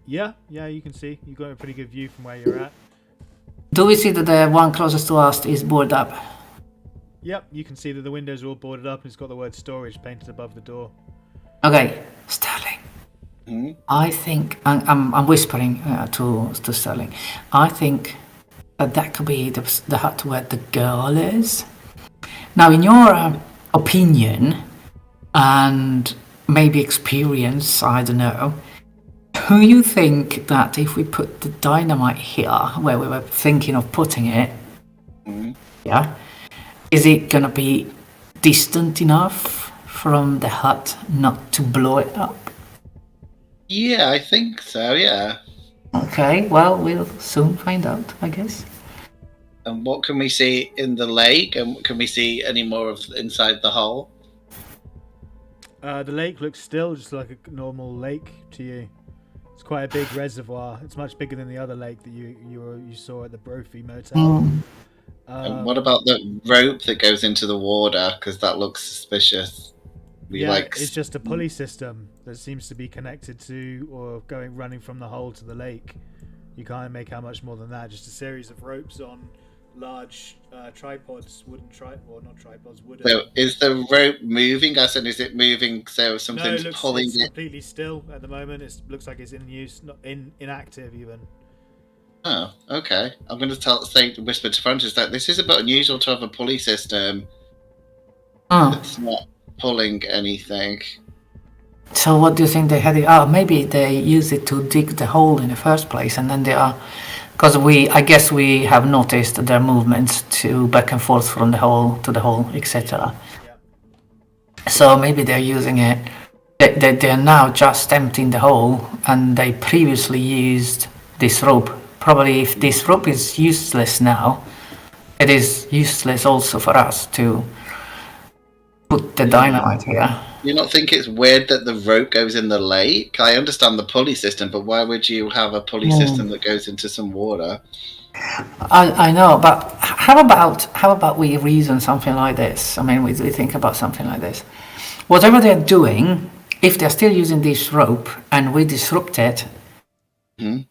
Yeah, you can see. You've got a pretty good view from where you're at. Do we see that the one closest to us is boarded up? Yep, you can see that the windows are all boarded up and it's got the word storage painted above the door. Okay, Sterling. I think, I'm whispering to Sterling, I think that could be the hut where the girl is. Now, in your opinion and maybe experience, I don't know, do you think that if we put the dynamite here, where we were thinking of putting it, yeah, is it gonna be distant enough from the hut not to blow it up? Yeah, I think so, yeah. Okay, well, we'll soon find out, I guess. And what can we see in the lake? And can we see any more of inside the hole? The lake looks still just like a normal lake to you. It's quite a big reservoir. It's much bigger than the other lake that you saw at the Brophy Motel. And what about the rope that goes into the water? Because that looks suspicious. It's just a pulley system that seems to be connected to or running from the hole to the lake. You can't make out much more than that. Just a series of ropes on large tripods, wooden So is the rope moving? As in, is it moving so something's pulling it's it? completely still at the moment. It looks like it's in use, not inactive even. Oh, okay. I'm going to whisper to Francis that this is a bit unusual to have a pulley system that's not pulling anything. So what do you think they had it? Oh, maybe they used it to dig the hole in the first place, and then they are, because I guess we have noticed their movements to back and forth from the hole to the hole, etc. Yeah. So maybe they're using it. They're now just emptying the hole, and they previously used this rope. Probably if this rope is useless now, it is useless also for us to put the dynamite here. You not think it's weird that the rope goes in the lake? I understand the pulley system, but why would you have a pulley system that goes into some water? I know, but how about we reason something like this? I mean, we think about something like this. Whatever they're doing, if they're still using this rope and we disrupt it,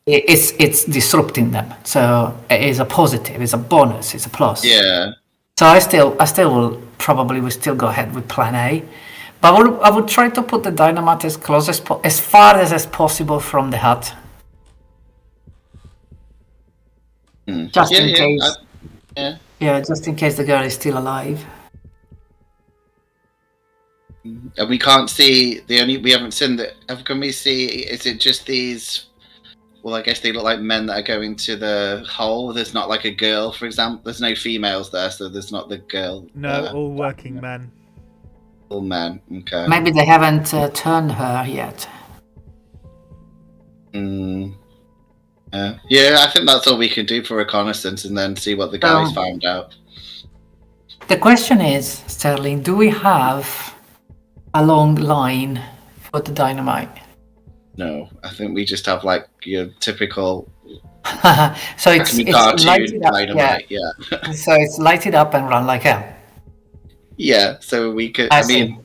it's disrupting them. So it is a positive, it's a bonus, it's a plus. Yeah. So I still will probably still go ahead with plan A, but I would try to put the dynamite as far as possible from the hut. Just in case. Yeah. Yeah, just in case the girl is still alive. And we can't see we haven't seen the. Can we see? Is it just these? Well, I guess they look like men that are going to the hole. There's not like a girl, for example. There's no females there, so there's not the girl. No, all working men. All men. Okay. Maybe they haven't turned her yet. Yeah, I think that's all we can do for reconnaissance, and then see what the guys found out. The question is, Sterling, do we have a long line for the dynamite? No, I think we just have like your typical. So it's lighted up, dynamite, yeah. So it's lighted up and run like hell. Yeah, so we could. I mean,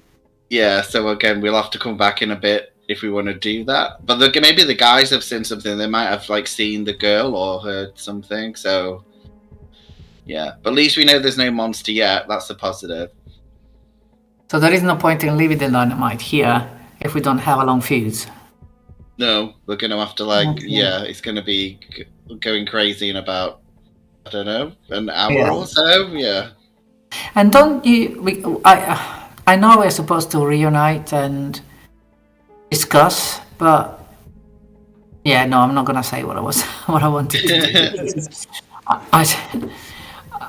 yeah. So again, we'll have to come back in a bit if we want to do that. But maybe the guys have seen something. They might have like seen the girl or heard something. So yeah, but at least we know there's no monster yet. That's a positive. So there is no point in leaving the dynamite here if we don't have a long fuse. No, we're going to have to it's going to be going crazy in about, I don't know, an hour or so, yeah. And don't you, I know we're supposed to reunite and discuss, but yeah, no, I'm not going to say what I wanted to do.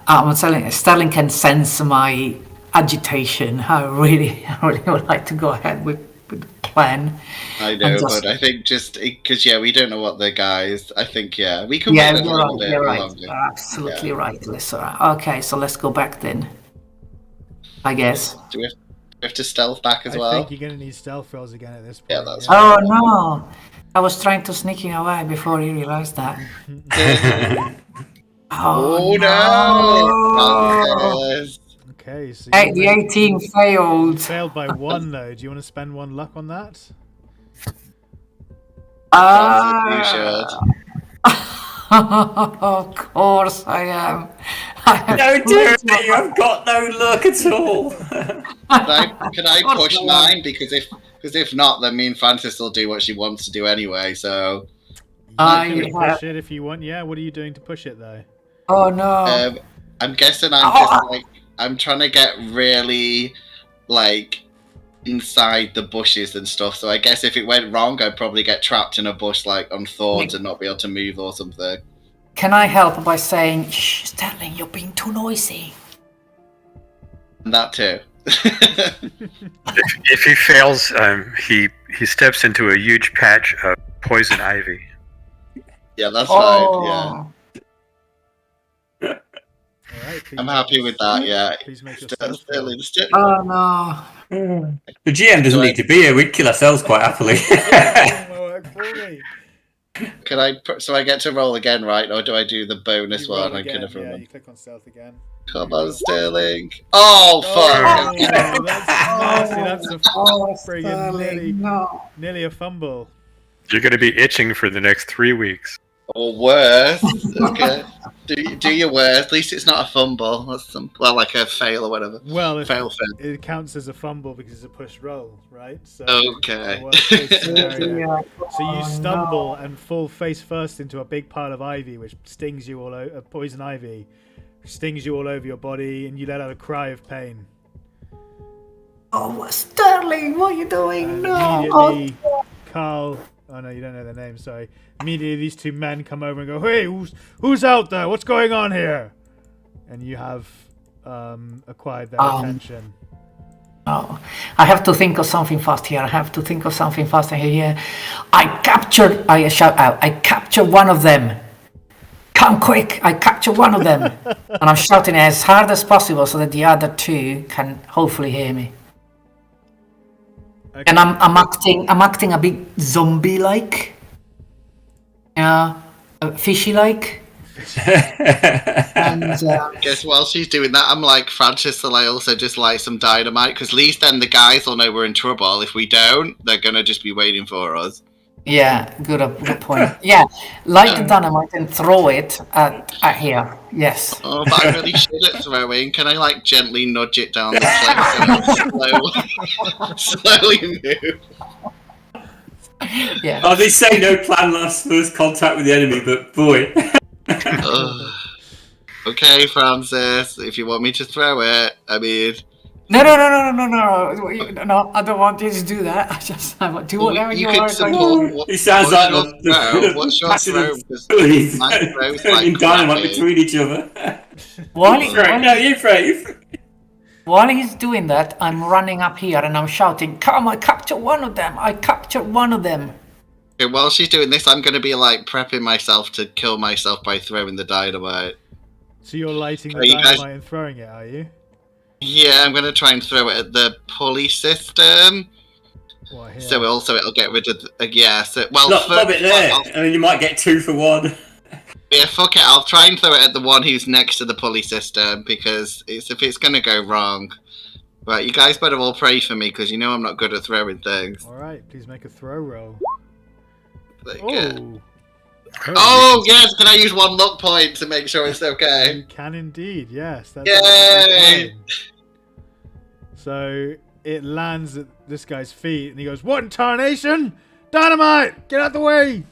I'm telling you, Sterling can sense my agitation. I really would like to go ahead with the plan. I know, but I think just because we don't know what the guys. I think we can. Yeah, you're right. Absolutely right, Lisa. Okay, so let's go back then. I guess. Do we have to stealth back as well? I think you're going to need stealth rolls again at this point. Yeah, that's. Oh no! I was trying to sneak away before you realized that. Oh no! Okay, so the 18 failed. Failed by 1 though. Do you want to spend 1 luck on that? You should. Of course I am. No, dear me, I've got no luck at all. Can I push mine? Because if not, then me and Frances will do what she wants to do anyway. So you can push it if you want. Yeah. What are you doing to push it though? Oh no. I'm guessing I'm trying to get really inside the bushes and stuff. So I guess if it went wrong, I'd probably get trapped in a bush on thorns and not be able to move or something. Can I help by saying, "Shh, Sterling, you're being too noisy"? And that too. If he fails, he steps into a huge patch of poison ivy. Yeah, that's fine. Yeah. Right, I'm happy with that. Yeah. Please make Oh no. The GM doesn't need to be here. We'd kill ourselves quite happily. Can I? So I get to roll again, right? Or do I do the bonus one? Again, you click on stealth again. Come on, Sterling. Oh fuck! That's nasty. That's a friggin' nearly a fumble. You're going to be itching for the next 3 weeks. Or worse. Okay. Do your worst. At least it's not a fumble. That's like a fail or whatever. Well, fail. It counts as a fumble because it's a push roll, right? So okay. So you stumble and fall face first into a big pile of ivy, which stings you all over. Poison ivy stings you all over your body, and you let out a cry of pain. Oh, Sterling, what are you doing? No. Immediately, Carl. Oh no, you don't know their name. Sorry. Immediately, these 2 men come over and go, "Hey, who's out there? What's going on here?" And you have acquired their attention. Oh, I have to think of something fast here. I shout out, I captured one of them. Come quick, I captured one of them. And I'm shouting as hard as possible so that the other 2 can hopefully hear me. Okay. And I'm acting a bit zombie-like. Fishy-like. And guess while she's doing that, I'm like, Frances, will I also just light some dynamite? Because at least then the guys will know we're in trouble. If we don't, they're going to just be waiting for us. Yeah, good point. Yeah, light the dynamite and throw it at here. Yes. Oh, but I'm really shit at throwing. Can I gently nudge it down the cliff so slowly move? Yeah. Oh, they say no plan lasts first contact with the enemy, but boy. Okay, Francis, if you want me to throw it, I mean... No, I don't want you to do that. I want to do whatever you are going to do. It sounds like What's your throw? Because Please, my throw's turning like dynamite crappy. between each other. While While he's doing that, I'm running up here and I'm shouting, "Come, I captured one of them! I captured one of them!" Okay, while she's doing this, I'm going to be like prepping myself to kill myself by throwing the dynamite. So you're lighting Are the you dynamite guys- and throwing it, are you? Yeah, I'm going to try and throw it at the pulley system. What, here? So also it'll get rid of the, lob it there, and then you might get 2 for 1. Yeah, fuck it. I'll try and throw it at the one who's next to the pulley system because if it's going to go wrong. Right, you guys better all pray for me because you know I'm not good at throwing things. Alright, please make a throw roll. Like, yeah. Oh, Oh yes, can I use 1 luck point to make sure it's okay? you can indeed, yes. That's Yay! absolutely fine. So it lands at this guy's feet and he goes, "What in tarnation? Dynamite! Get out the way!"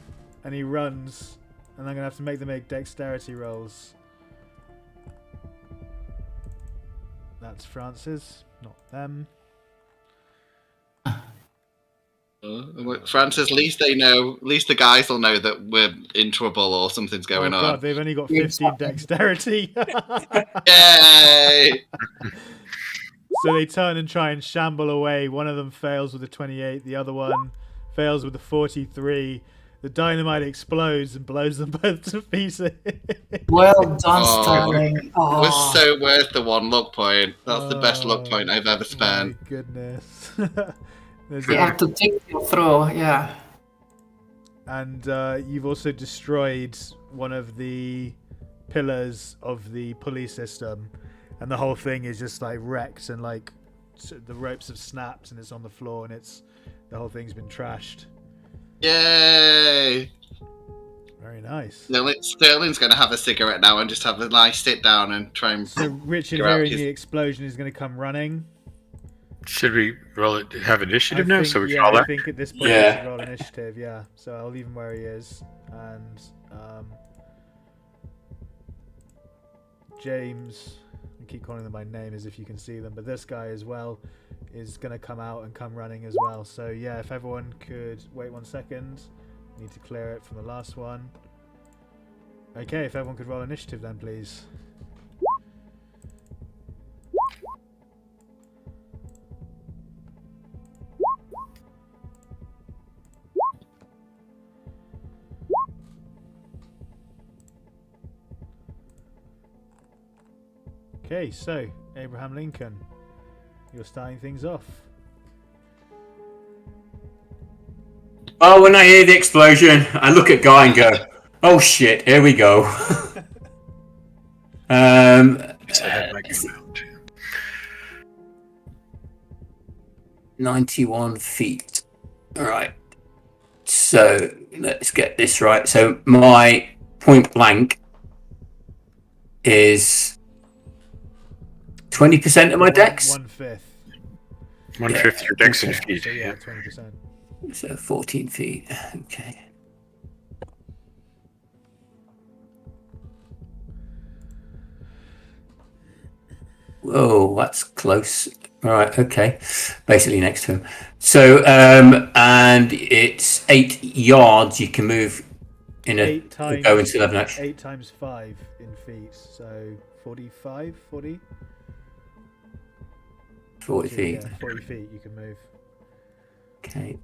And he runs. And I'm going to have to make them make dexterity rolls. That's Francis, not them. Francis, at least they know. At least the guys will know that we're in trouble or something's going oh on. God, they've only got 15 dexterity. Yay! So they turn and try and shamble away. One of them fails with a 28. The other one fails with a 43. The dynamite explodes and blows them both to pieces. Well done, Sterling. It was so worth the 1 luck point. That's the best luck point I've ever spent. My goodness. There's You have to take your throw, yeah. And you've also destroyed one of the pillars of the pulley system, and the whole thing is just like wrecked, and like the ropes have snapped, and it's on the floor, and the whole thing's been trashed. Yay! Very nice. Sterling's going to have a cigarette now and just have a nice sit down and try and. So Richard, Go out, hearing he's- the explosion, is going to come running. Should we roll it? Have initiative I now, think, so we can yeah, all I act? think at this point Yeah. we should roll initiative. Yeah, so I'll leave him where he is, and James. I keep calling them by name as if you can see them, but this guy as well is going to come out and come running as well. So yeah, if everyone could wait 1 second, need to clear it from the last one. Okay, if everyone could roll initiative then, please. Okay, so Abraham Lincoln, you're starting things off. Oh, when I hear the explosion, I look at Guy and go, "Oh shit, here we go." Yes, I had my gun out. 91 feet. All right. So let's get this right. So my point blank is 20% of my dex. 1/5. 1/5 your dex in feet. So yeah, 20%. So 14 feet. Okay. Whoa, that's close. All right, okay. Basically next to him. So, and it's 8 yards. You can move in a 8 times, go into 11 action. 8 times 5 in feet, so 45, 40? 40 feet. Yeah, 40 feet you can move. Okay.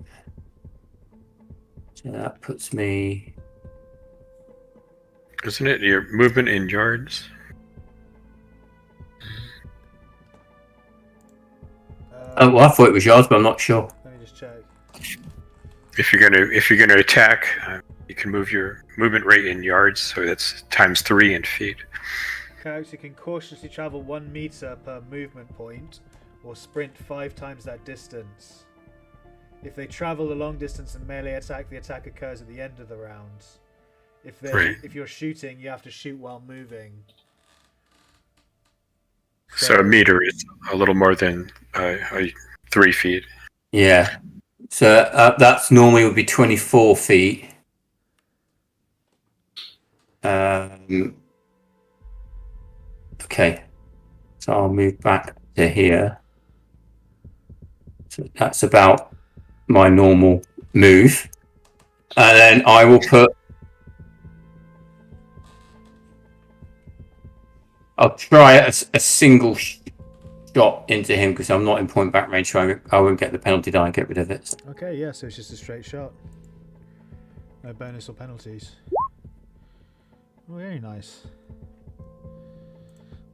So that puts me. Isn't it your movement in yards? Oh, well, I thought it was yards, but I'm not sure. Let me just check. If you're gonna attack, you can move your movement rate in yards, so that's times 3 in feet. Character can cautiously travel 1 meter per movement point, or sprint 5 times that distance. If they travel a long distance and melee attack, the attack occurs at the end of the round. If you're shooting, you have to shoot while moving. So a meter is a little more than 3 feet. Yeah. So that's normally would be 24 feet. Okay, so I'll move back to here. So that's about my normal move. And then I will I'll try a single shot into him because I'm not in point back range, so I won't get the penalty die and get rid of it. Okay, yeah, so it's just a straight shot. No bonus or penalties. Oh, very nice.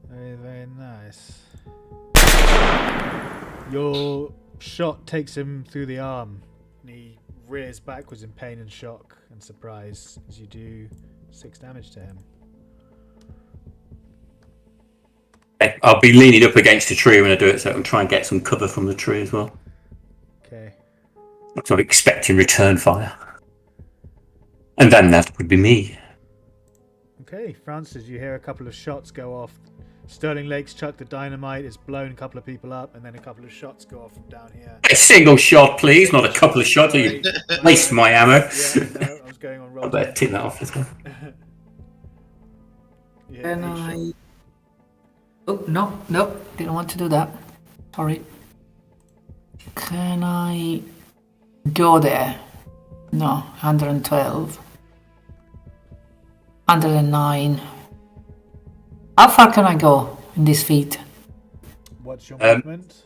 Very, very nice. Your shot takes him through the arm, and he rears backwards in pain and shock and surprise as you do 6 damage to him. I'll be leaning up against a tree when I do it, so I can try and get some cover from the tree as well. Okay. So I'm expecting return fire. And then that would be me. Okay, Francis, you hear a couple of shots go off. Sterling Lake's chucked the dynamite, it's blown a couple of people up, and then a couple of shots go off from down here. A single shot, please, not a couple of shots. You waste my ammo. Yeah, no, I was going on roll. I better take that off as well. Yeah, Can I? Oh, no, didn't want to do that. Sorry. Can I go there? No, 112. 109. How far can I go in this feat? What's your movement?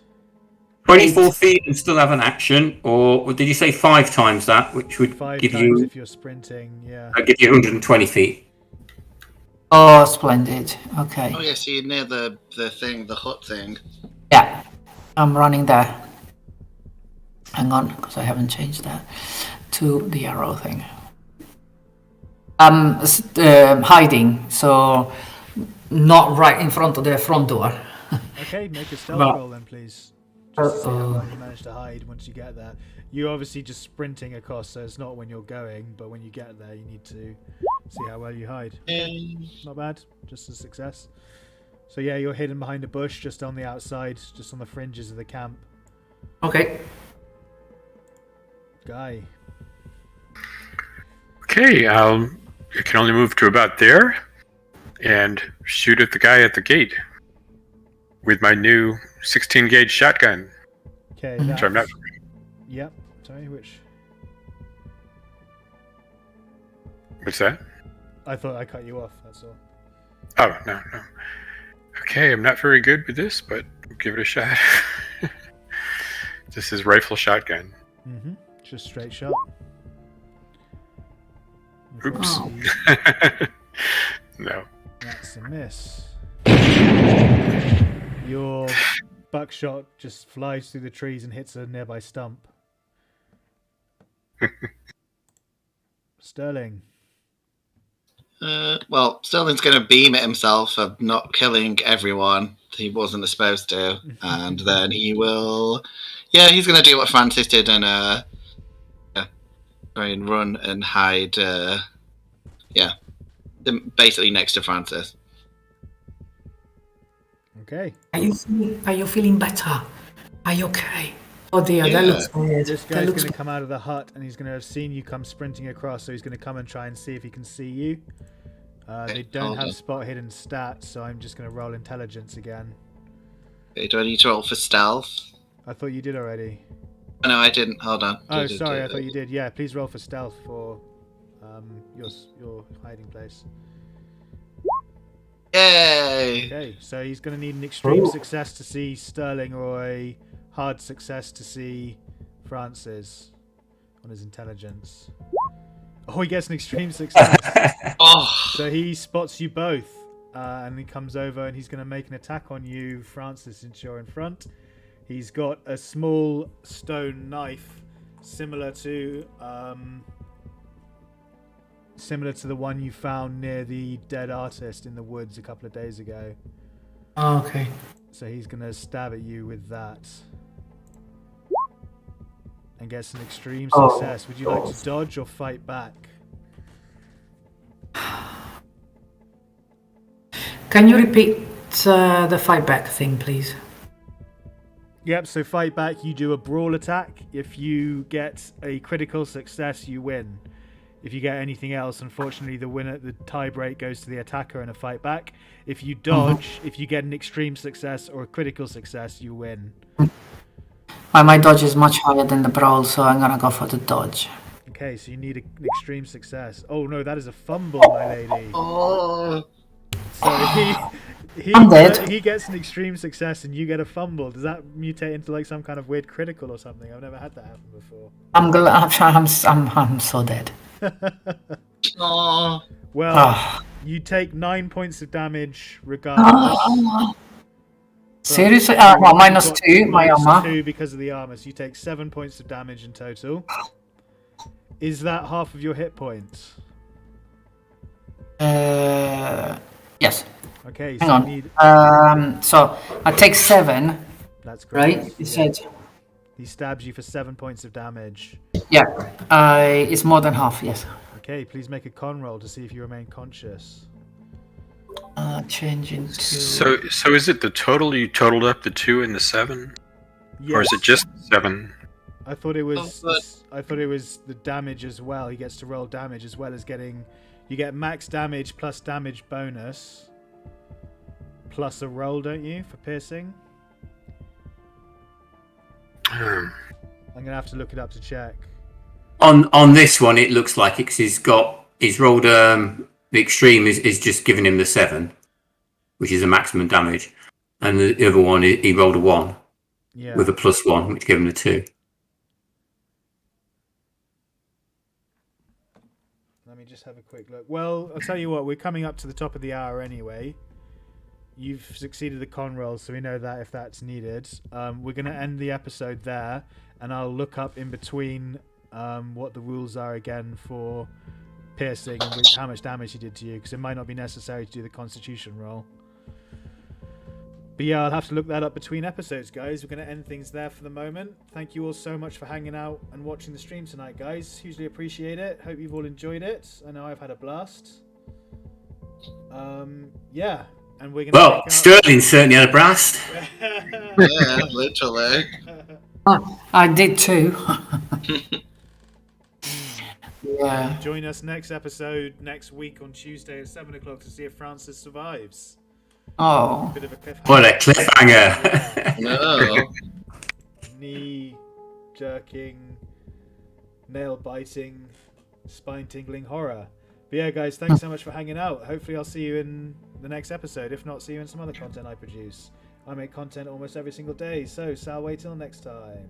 24 feet and still have an action, or did you say 5 times that, which would 5 give times you? if you're sprinting, yeah. I'd give you 120 feet. Oh, splendid. Okay. Oh, yeah, so you're near the thing, the hut thing. Yeah, I'm running there. Hang on, because I haven't changed that to the arrow thing. I'm hiding, so not right in front of the front door. Okay, make a stealth roll then, please. Just to see how Uh-oh. long you manage to hide once you get there. You're obviously just sprinting across, so it's not when you're going, but when you get there, you need to see how well you hide. Okay, not bad, just a success. So yeah, you're hidden behind a bush, just on the outside, just on the fringes of the camp. Okay. Guy. Okay, I can only move to about there and shoot at the guy at the gate with my new 16 gauge shotgun. Okay, Which I'm not. Yep, sorry, which... What's that? I thought I cut you off, that's all. Oh, no. Okay, I'm not very good with this, but we'll give it a shot. This is rifle shotgun. Mm-hmm, just straight shot. Oops. Oh. No. That's a miss. Your buckshot just flies through the trees and hits a nearby stump. Sterling. Well, Sterling's going to beam at himself for not killing everyone he wasn't supposed to, and then he will. Yeah, he's going to do what Francis did and try and run and hide. Basically next to Francis. Okay. Are you feeling better? Are you okay? Oh dear, that Yeah. looks weird. This That guy's looks going to come out of the hut and he's going to have seen you come sprinting across, so he's going to come and try and see if he can see you. They don't hold have on. spot hidden stats, so I'm just going to roll intelligence again. Okay, do I need to roll for stealth? I thought you did already. Oh, no, I didn't. Hold on. Oh, sorry, I thought you did. Yeah, please roll for stealth for your hiding place. Yay! Okay, so he's going to need an extreme success to see Sterling or a hard success to see Francis on his intelligence. Oh, he gets an extreme success. Oh, So he spots you both, and he comes over and he's going to make an attack on you, Francis, since you're in front. He's got a small stone knife, similar to the one you found near the dead artist in the woods a couple of days ago. Oh, okay. So he's going to stab at you with that. And gets an extreme success. Would you like to dodge or fight back? Can you repeat the fight back thing, please? Yep, so fight back, you do a brawl attack. If you get a critical success, you win. If you get anything else, unfortunately, the tie break goes to the attacker in a fight back. If you dodge, if you get an extreme success or a critical success, you win. My dodge is much higher than the brawl, so I'm gonna go for the dodge. Okay, so you need an extreme success. Oh no, that is a fumble, my lady. Oh, So I'm dead. he gets an extreme success and you get a fumble. Does that mutate into like some kind of weird critical or something? I've never had that happen before. I'm so dead. oh. Well, you take 9 points of damage regardless. Seriously? Well, minus 2, my armor. 2 because of the armor, so you take 7 points of damage in total. Is that half of your hit points? Yes. Okay, so Hang on. you need... So I take 7. That's great. Right? You said. He stabs you for 7 points of damage. Yeah. It's more than half. Yes. Okay, please make a con roll to see if you remain conscious. Change into. So is it the total? You totaled up the 2 and the 7, Yes. or is it just 7? I thought it was. I thought it was the damage as well. He gets to roll damage as well as getting. You get max damage plus damage bonus, plus a roll, don't you, for piercing? I'm gonna have to look it up to check. On this one, it looks like it's he's rolled the extreme is just giving him the 7, which is the maximum damage, and the other one he rolled a 1 with a +1, which gave him the 2. Let me just have a quick look. Well, I'll tell you what, we're coming up to the top of the hour anyway. You've succeeded the con roll, so we know that if that's needed. We're going to end the episode there, and I'll look up in between what the rules are again for piercing and how much damage he did to you, because it might not be necessary to do the constitution roll. But yeah, I'll have to look that up between episodes, guys. We're going to end things there for the moment. Thank you all so much for hanging out and watching the stream tonight, guys. Hugely appreciate it. Hope you've all enjoyed it. I know I've had a blast. Yeah, and we're going to Sterling certainly had a blast. Yeah, literally. I did too. Yeah. Join us next episode next week on Tuesday at 7 o'clock to see if Frances survives. Oh. Bit of a cliffhanger. What a cliffhanger! No. Knee jerking, nail biting, spine tingling horror. But yeah, guys, thanks so much for hanging out. Hopefully, I'll see you in the next episode. If not, see you in some other content I produce. I make content almost every single day, so Sal, wait till next time.